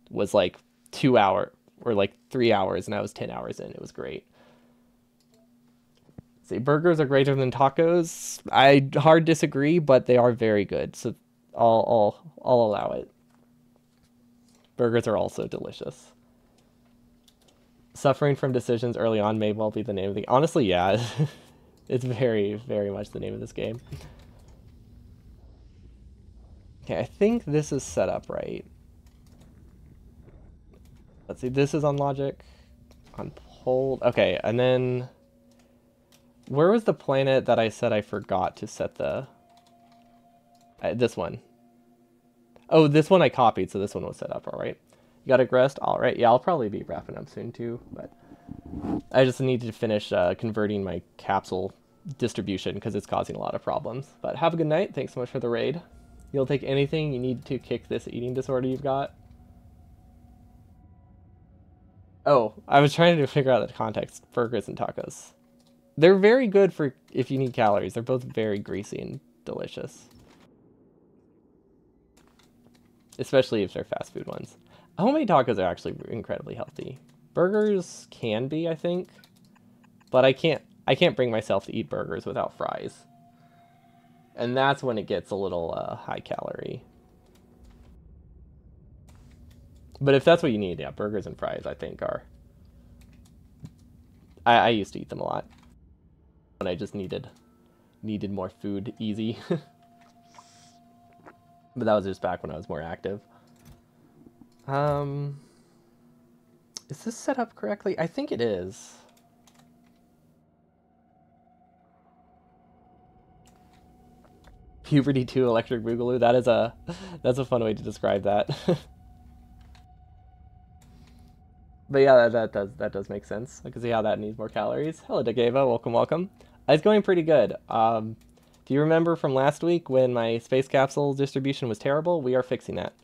Speaker 1: was like 2 hours or like 3 hours, and I was 10 hours in. It was great. See, burgers are greater than tacos. I hard disagree, but they are very good, so I'll allow it. Burgers are also delicious. Suffering from decisions early on may well be the name of the... Honestly, yeah. It's very, very much the name of this game. Okay, I think this is set up right. Let's see, this is on logic. On hold. Okay, and then... Where was the planet that I said I forgot to set the... this one. Oh, this one I copied, so this one was set up, alright. You got a rest? Alright, yeah, I'll probably be wrapping up soon too, but... I just need to finish converting my capsule distribution, because it's causing a lot of problems. But have a good night, thanks so much for the raid. You'll take anything you need to kick this eating disorder you've got. Oh, I was trying to figure out the context. Burgers and tacos. They're very good for if you need calories. They're both very greasy and delicious. Especially if they're fast food ones. Homemade tacos are actually incredibly healthy. Burgers can be, I think. But I can't bring myself to eat burgers without fries. And that's when it gets a little high calorie. But if that's what you need, yeah, burgers and fries, I think, are... I used to eat them a lot. When I just needed more food easy. But that was just back when I was more active. Is this set up correctly? I think it is. Puberty 2 electric boogaloo. That's a fun way to describe that. But yeah, that does make sense. I can see how that needs more calories. Hello, Degava. Welcome, welcome. It's going pretty good. Do you remember from last week when my space capsule distribution was terrible? We are fixing that.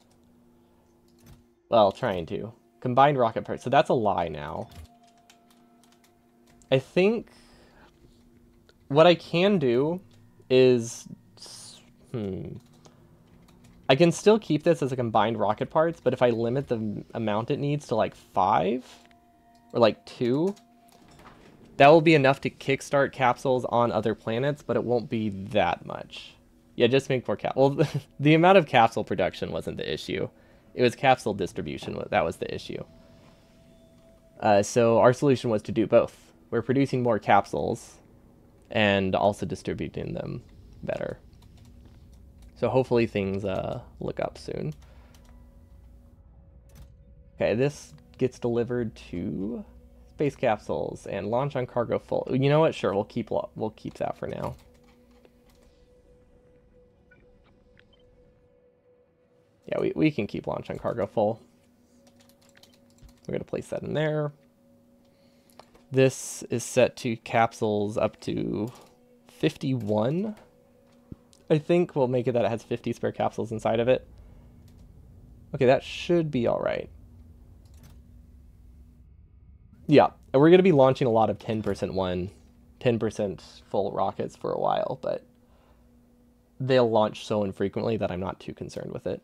Speaker 1: Well, trying to. Combined rocket parts. So that's a lie now. I think what I can do is... I can still keep this as a combined rocket parts, but if I limit the amount it needs to like 5 or like 2, that will be enough to kickstart capsules on other planets, but it won't be that much. Yeah, just make more Well, the amount of capsule production wasn't the issue. It was capsule distribution that was the issue. So our solution was to do both. We're producing more capsules and also distributing them better. So hopefully things look up soon. Okay, this gets delivered to space capsules and launch on cargo full. You know what? Sure, we'll keep that for now. Yeah, we can keep launch on cargo full. We're gonna place that in there. This is set to capsules up to 51. I think we'll make it that it has 50 spare capsules inside of it. Okay, that should be all right. Yeah, and we're going to be launching a lot of 10% 10% full rockets for a while, but they'll launch so infrequently that I'm not too concerned with it.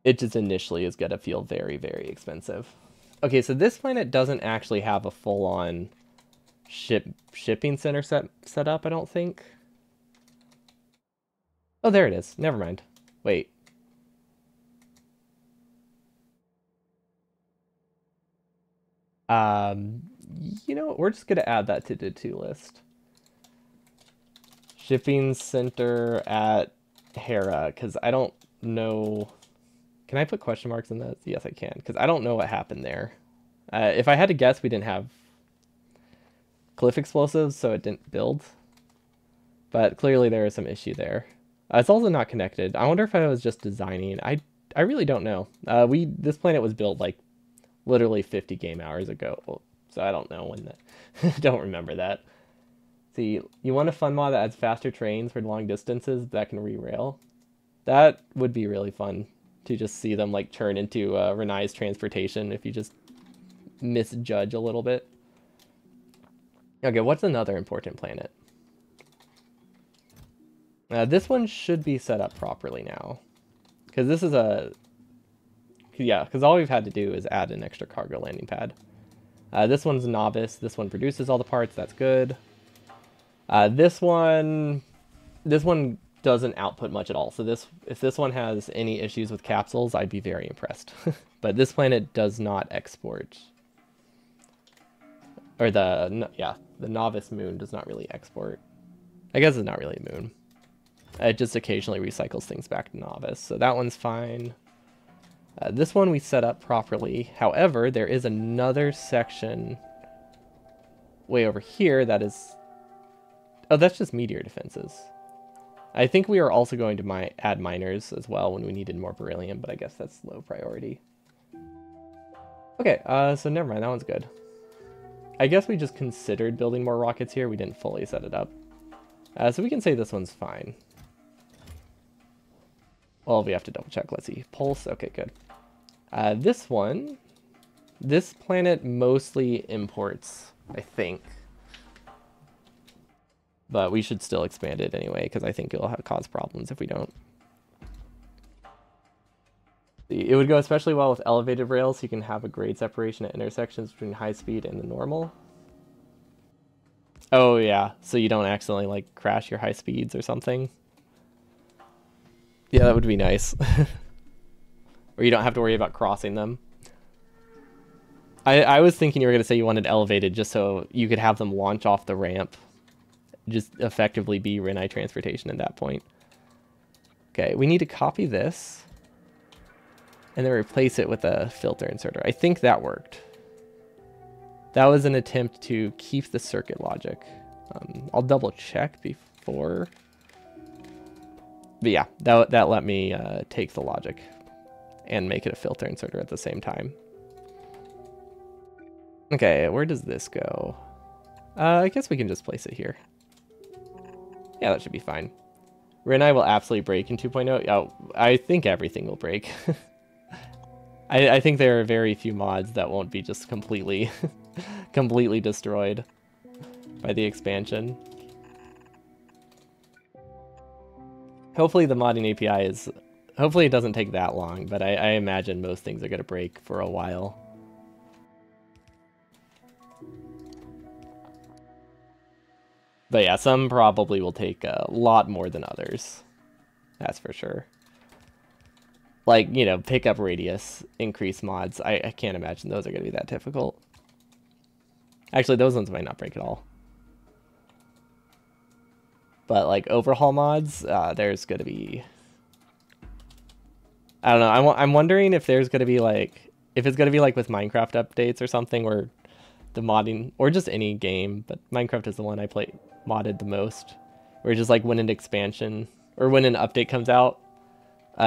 Speaker 1: it just initially is going to feel very, very expensive. Okay, so this planet doesn't actually have a full-on shipping center set up, I don't think. Oh, there it is. Never mind. Wait. Um, you know what? We're just going to add that to the to list. Shipping center at Hera, because I don't know. Can I put question marks in that? Yes, I can, because I don't know what happened there. If I had to guess, we didn't have cliff explosives, so it didn't build. But clearly there is some issue there. It's also not connected. I wonder if I was just designing. I really don't know. This planet was built like literally 50 game hours ago, so I don't know when that. Don't remember that. See, you want a fun mod that adds faster trains for long distances that can re-rail? That would be really fun to just see them like turn into Renai's transportation if you just misjudge a little bit. Okay, what's another important planet? This one should be set up properly now. Because this is a... Yeah, because all we've had to do is add an extra cargo landing pad. This one's novice. This one produces all the parts. That's good. This one doesn't output much at all. So if this one has any issues with capsules, I'd be very impressed. But this planet does not export. Or the novice moon does not really export. I guess it's not really a moon. It just occasionally recycles things back to novice. So that one's fine. This one we set up properly. However, there is another section way over here that is... Oh, that's just meteor defenses. I think we are also going to add miners as well when we needed more beryllium, but I guess that's low priority. Okay, so never mind, that one's good. I guess we just considered building more rockets here. We didn't fully set it up. So we can say this one's fine. Well, we have to double check. Let's see. Pulse. Okay, good. This planet mostly imports, I think. But we should still expand it anyway, because I think it'll cause problems if we don't. It would go especially well with elevated rails, so you can have a grade separation at intersections between high speed and the normal. Oh yeah, so you don't accidentally like crash your high speeds or something. Yeah, that would be nice. Or you don't have to worry about crossing them. I was thinking you were going to say you wanted elevated just so you could have them launch off the ramp. Just effectively be Renai transportation at that point. Okay, we need to copy this. And then replace it with a filter inserter. I think that worked. That was an attempt to keep the circuit logic. I'll double check before. But yeah, that let me take the logic and make it a filter inserter at the same time. Okay, where does this go? I guess we can just place it here. Yeah, that should be fine. Renai will absolutely break in 2.0. Oh, I think everything will break. I think there are very few mods that won't be just completely completely destroyed by the expansion. Hopefully the modding API is... Hopefully it doesn't take that long, but I imagine most things are going to break for a while. But yeah, some probably will take a lot more than others. That's for sure. Like, you know, pickup radius, increase mods. I can't imagine those are going to be that difficult. Actually, those ones might not break at all. But, like, overhaul mods, there's going to be... I don't know. I'm wondering if there's going to be, like... If it's going to be, like, with Minecraft updates or something, where the modding... Or just any game, but Minecraft is the one I modded the most. Where just, like, when an expansion... Or when an update comes out,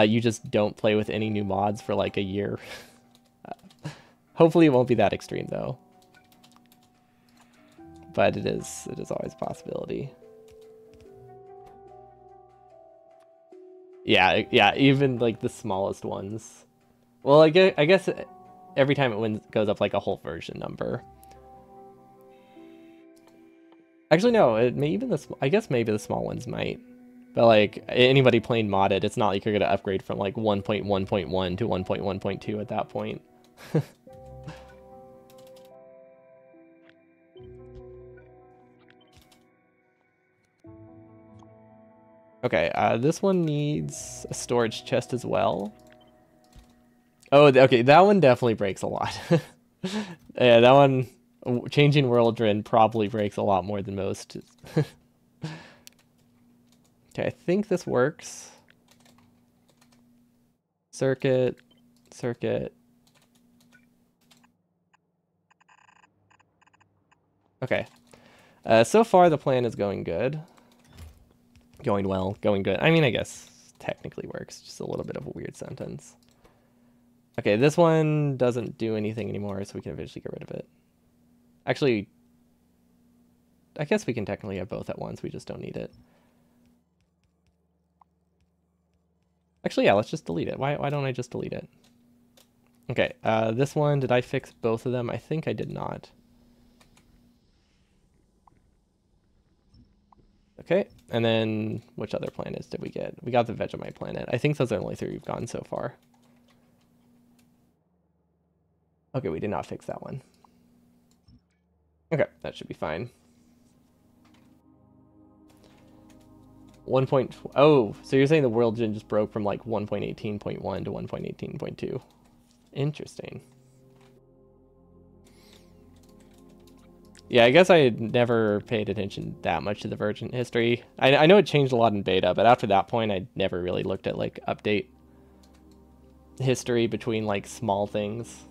Speaker 1: you just don't play with any new mods for like a year. Hopefully it won't be that extreme though. But it is always a possibility. Yeah, even like the smallest ones. Well, I guess every time it goes up like a whole version number. Actually, no, I guess maybe the small ones might. But like anybody playing modded, it's not like you're gonna upgrade from like 1.1.1 to 1.1.2 at that point. Okay, this one needs a storage chest as well. Oh, okay, that one definitely breaks a lot. Yeah, that one, changing world trend probably breaks a lot more than most. Okay, I think this works. Circuit, circuit. Okay. So far the plan is going good. Going well, going good. I mean, I guess technically works. Just a little bit of a weird sentence. Okay, this one doesn't do anything anymore, so we can eventually get rid of it. Actually, I guess we can technically have both at once. We just don't need it. Actually, yeah, let's just delete it. Why don't I just delete it? Okay, this one, did I fix both of them? I think I did not. Okay, and then which other planets did we get? We got the Vegemite planet. I think those are the only 3 we've gotten so far. Okay, we did not fix that one. Okay, that should be fine. 1. Oh, so you're saying the world gen just broke from like 1.18.1 to 1.18.2. Interesting. Yeah, I guess I had never paid attention that much to the version history. I know it changed a lot in beta, but after that point, I never really looked at like update history between like small things.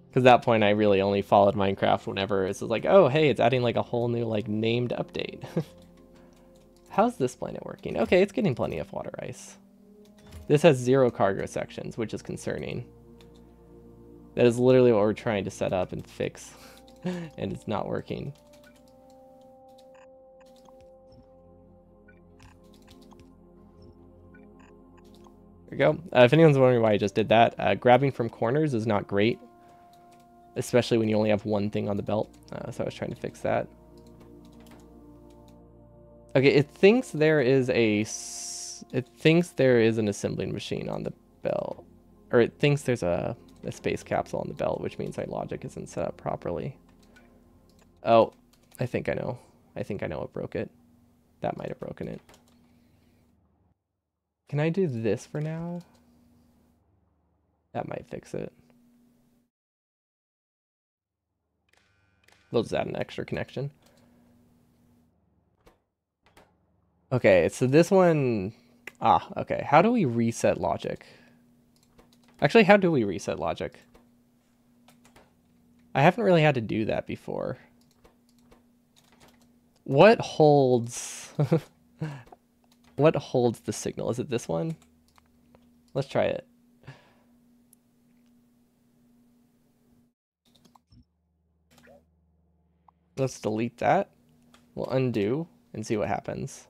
Speaker 1: Because at that point, I really only followed Minecraft whenever it's like, oh, hey, it's adding like a whole new like named update. How's this planet working? Okay, it's getting plenty of water ice. This has 0 cargo sections, which is concerning. That is literally what we're trying to set up and fix, and it's not working. There we go. If anyone's wondering why I just did that, grabbing from corners is not great, especially when you only have one thing on the belt. So I was trying to fix that. Okay, it thinks there is an assembling machine on the belt, or it thinks there's a space capsule on the belt, which means my logic isn't set up properly. Oh, I think I know. I think I know what broke it. That might have broken it. Can I do this for now? That might fix it. We'll just add an extra connection. Okay, so this one... okay. How do we reset logic? Actually, how do we reset logic? I haven't really had to do that before. What holds... What holds the signal? Is it this one? Let's try it. Let's delete that. We'll undo and see what happens.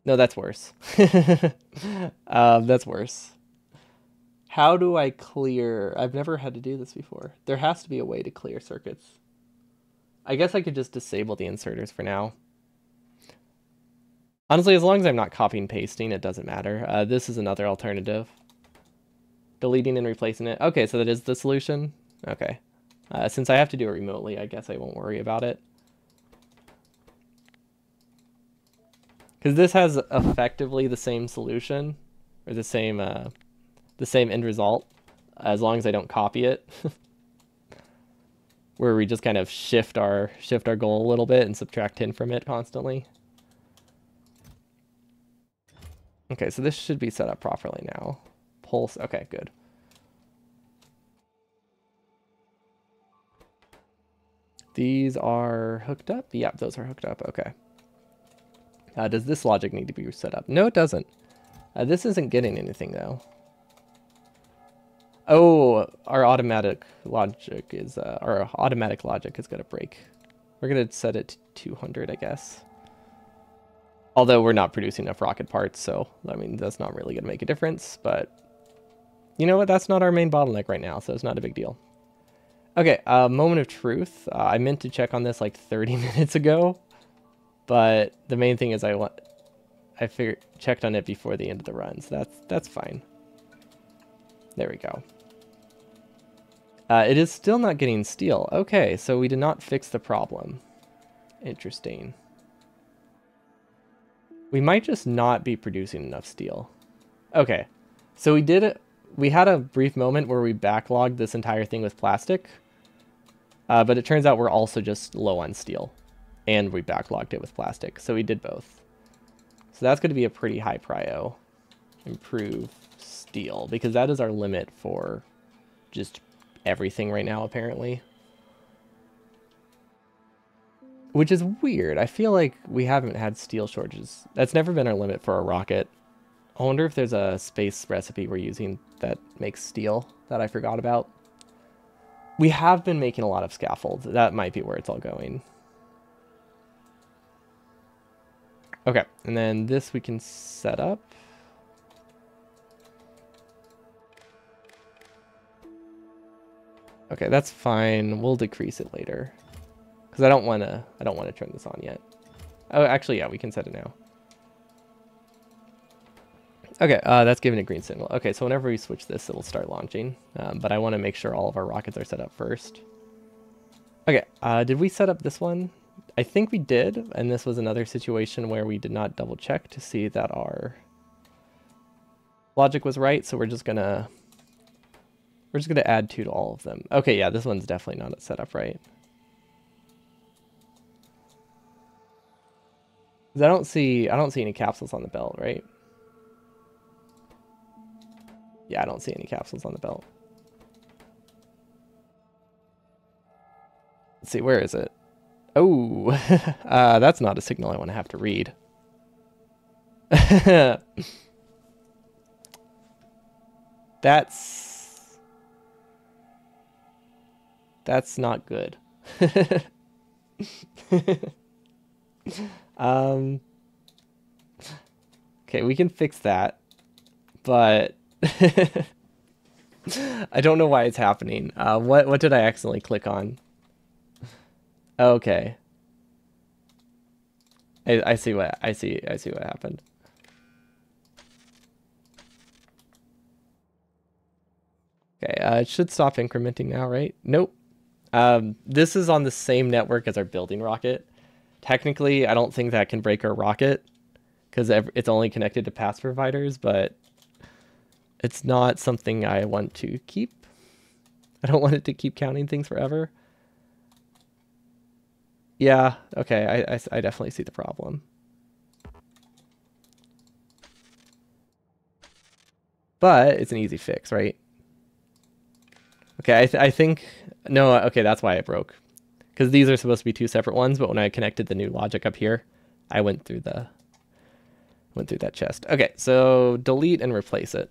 Speaker 1: No, that's worse. That's worse. How do I clear? I've never had to do this before. There has to be a way to clear circuits. I guess I could just disable the inserters for now. Honestly, as long as I'm not copying and pasting, it doesn't matter. This is another alternative. Deleting and replacing it. Okay, so that is the solution. Okay. Since I have to do it remotely, I guess I won't worry about it. Because this has effectively the same solution, or the same end result, as long as I don't copy it. Where we just kind of shift our goal a little bit and subtract 10 from it constantly. Okay, so this should be set up properly now. Pulse, okay, good. These are hooked up? Yeah, those are hooked up, okay. Does this logic need to be set up? No, it doesn't. This isn't getting anything, though. Oh, our automatic logic is going to break. We're going to set it to 200, I guess. Although we're not producing enough rocket parts, so, I mean, that's not really going to make a difference, but... You know what? That's not our main bottleneck right now, so it's not a big deal. Okay, moment of truth. I meant to check on this like 30 minutes ago, but the main thing is I checked on it before the end of the run, so that's fine. There we go. It is still not getting steel. Okay, so we did not fix the problem. Interesting. We might just not be producing enough steel. Okay, so we had a brief moment where we backlogged this entire thing with plastic, but it turns out we're also just low on steel, and we backlogged it with plastic, so we did both. So that's going to be a pretty high prio. Improve steel, because that is our limit for just everything right now, apparently. Which is weird. I feel like we haven't had steel shortages. That's never been our limit for a rocket. I wonder if there's a space recipe we're using that makes steel that I forgot about. We have been making a lot of scaffolds. That might be where it's all going. Okay, and then this we can set up. Okay, that's fine. We'll decrease it later, because I don't want to turn this on yet. Oh, actually, yeah, we can set it now. Okay, that's giving a green signal. Okay, so whenever we switch this, it will start launching. But I want to make sure all of our rockets are set up first. Okay, did we set up this one? I think we did, and this was another situation where we did not double check to see that our logic was right, so we're just gonna add 2 to all of them. Okay, yeah, this one's definitely not set up right. I don't see any capsules on the belt, right? Yeah, I don't see any capsules on the belt. Let's see, where is it? Oh, that's not a signal I want to have to read. That's not good. Okay, we can fix that, but I don't know why it's happening. What did I accidentally click on? Okay. I see what happened. Okay, it should stop incrementing now, right? Nope. This is on the same network as our building rocket. Technically, I don't think that can break our rocket, because it's only connected to pass providers, but it's not something I want to keep. I don't want it to keep counting things forever. Yeah, okay, I definitely see the problem. But it's an easy fix, right? Okay, I think... No, okay, that's why it broke. Because these are supposed to be 2 separate ones, but when I connected the new logic up here, I went through that chest. Okay, so delete and replace it.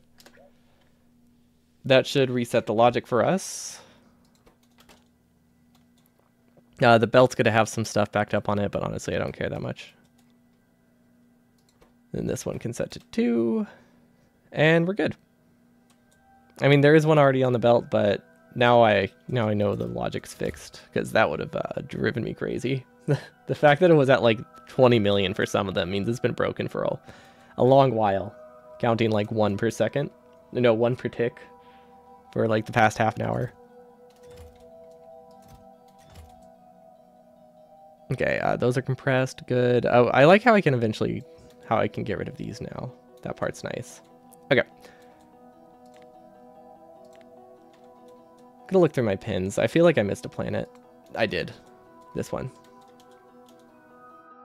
Speaker 1: That should reset the logic for us. The belt's going to have some stuff backed up on it, but honestly, I don't care that much. Then this one can set to 2, and we're good. I mean, there is one already on the belt, but now I know the logic's fixed, because that would have driven me crazy. The fact that it was at like 20 million for some of them means it's been broken for a long while, counting like 1 per second. No, 1 per tick for like the past half an hour. Okay, those are compressed. Good. Oh, I like how I can get rid of these now. That part's nice. Okay. Gonna look through my pins. I feel like I missed a planet. I did. This one.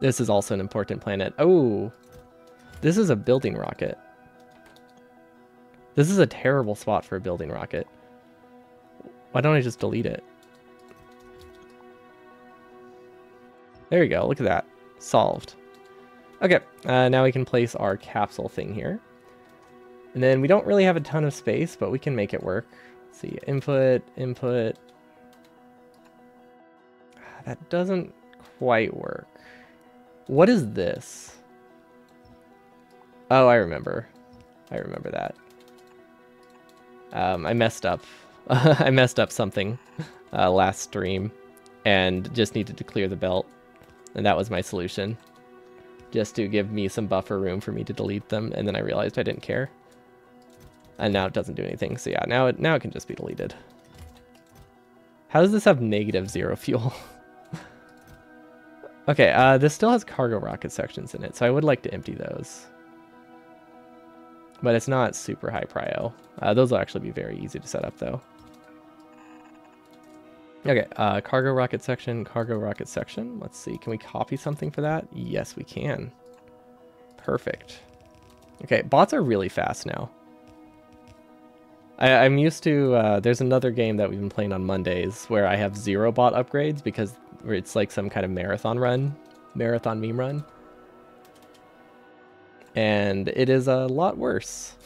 Speaker 1: This is also an important planet. Oh, this is a building rocket. This is a terrible spot for a building rocket. Why don't I just delete it? There you go. Look at that. Solved. Okay, now we can place our capsule thing here. And then we don't really have a ton of space, but we can make it work. Let's see, input. That doesn't quite work. What is this? Oh, I remember that. I messed up I messed up something last stream and just needed to clear the belt. And that was my solution. Just to give me some buffer room for me to delete them. And then I realized I didn't care. And now it doesn't do anything. So yeah, now it can just be deleted. How does this have -0 fuel? Okay, this still has cargo rocket sections in it, so I would like to empty those. But it's not super high prio. Those will actually be very easy to set up, though. Okay, cargo rocket section, cargo rocket section. Let's see, can we copy something for that? Yes, we can. Perfect. Okay, bots are really fast now. I'm used to, there's another game that we've been playing on Mondays where I have 0 bot upgrades because it's like some kind of marathon meme run. And it is a lot worse.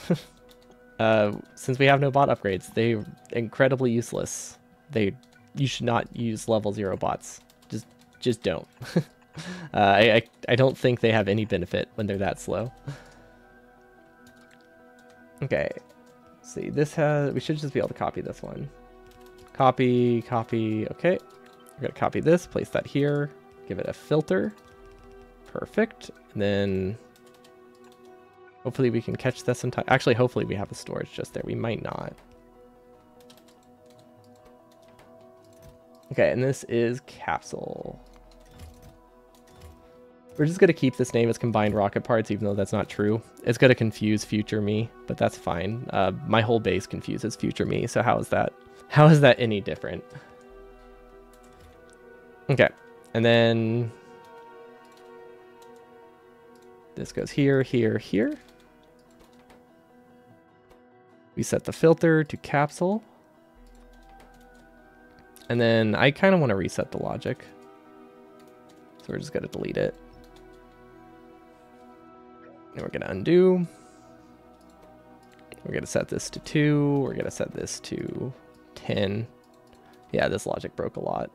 Speaker 1: Since we have no bot upgrades, they're incredibly useless. You should not use level 0 bots. Just don't. I don't think they have any benefit when they're that slow. Okay. Let's see, we should just be able to copy this one. Copy, okay. We're gonna copy this, place that here, give it a filter. Perfect. And then hopefully we can catch this in time. Actually, hopefully we have a storage just there. We might not. Okay, and this is capsule. We're just going to keep this name as combined rocket parts, even though that's not true. It's going to confuse future me, but that's fine. My whole base confuses future me, so how is that? How is that any different? Okay, and then this goes here, here, here. We set the filter to capsule. And then I kind of want to reset the logic. So we're just going to delete it. And we're going to undo. We're going to set this to 2. We're going to set this to 10. Yeah, this logic broke a lot.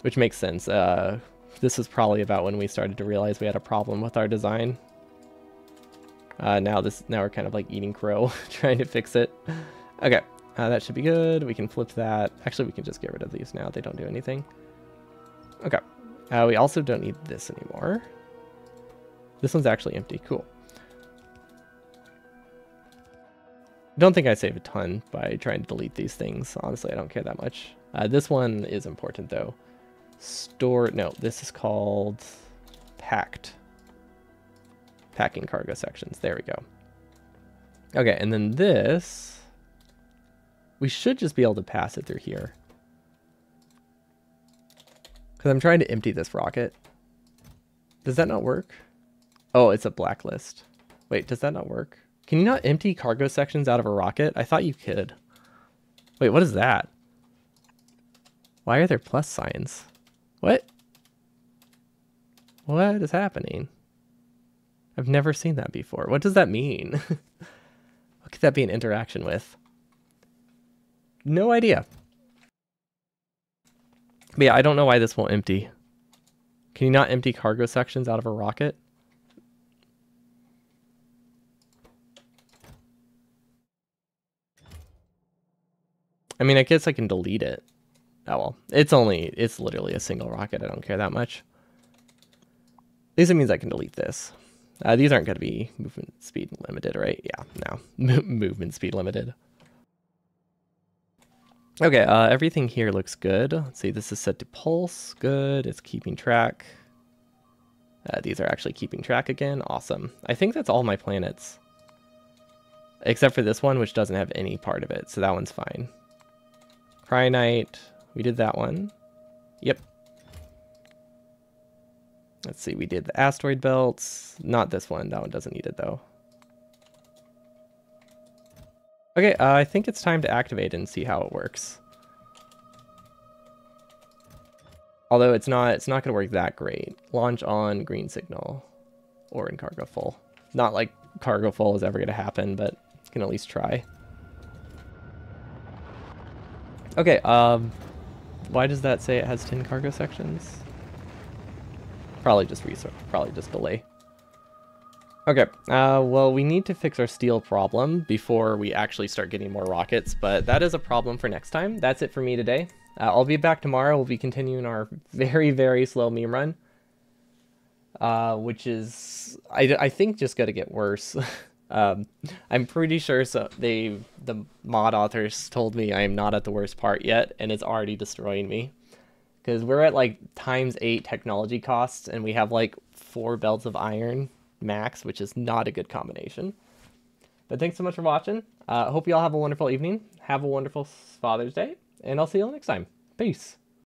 Speaker 1: Which makes sense. This is probably about when we started to realize we had a problem with our design. Now we're kind of like eating crow, trying to fix it. Okay, that should be good. We can flip that. Actually, we can just get rid of these now. They don't do anything. Okay. We also don't need this anymore. This one's actually empty. Cool. Don't think I save a ton by trying to delete these things. Honestly, I don't care that much. This one is important though. No, this is called packed. Packing cargo sections. There we go. Okay, and then this, we should just be able to pass it through here. Because I'm trying to empty this rocket. Does that not work? Oh, it's a blacklist. Wait, does that not work? Can you not empty cargo sections out of a rocket? I thought you could. Wait, what is that? Why are there plus signs? What? What is happening? I've never seen that before. What does that mean? What could that be an interaction with? No idea. But yeah, I don't know why this won't empty. Can you not empty cargo sections out of a rocket? I mean, I guess I can delete it. Oh well, it's literally a single rocket. I don't care that much. At least it means I can delete this. These aren't going to be movement speed limited, right? Yeah, no. Movement speed limited. Okay, everything here looks good. Let's see, this is set to pulse. Good, it's keeping track. These are actually keeping track again. Awesome. I think that's all my planets. Except for this one, which doesn't have any part of it, so that one's fine. Cryonite, we did that one. Yep. Let's see, we did the asteroid belts. Not this one, that one doesn't need it though. Okay, I think it's time to activate and see how it works. Although it's not going to work that great. Launch on green signal or in cargo full. Not like cargo full is ever going to happen, but you can at least try. Okay, why does that say it has 10 cargo sections? Probably just delay. Okay, well, we need to fix our steel problem before we actually start getting more rockets, but that is a problem for next time. That's it for me today. I'll be back tomorrow. We'll be continuing our very, very slow meme run, which is, I think, just going to get worse. I'm pretty sure the mod authors told me I am not at the worst part yet, and it's already destroying me. Because we're at like ×8 technology costs, and we have like 4 belts of iron max, which is not a good combination. But thanks so much for watching. Hope you all have a wonderful evening. Have a wonderful Father's Day, and I'll see you all next time. Peace.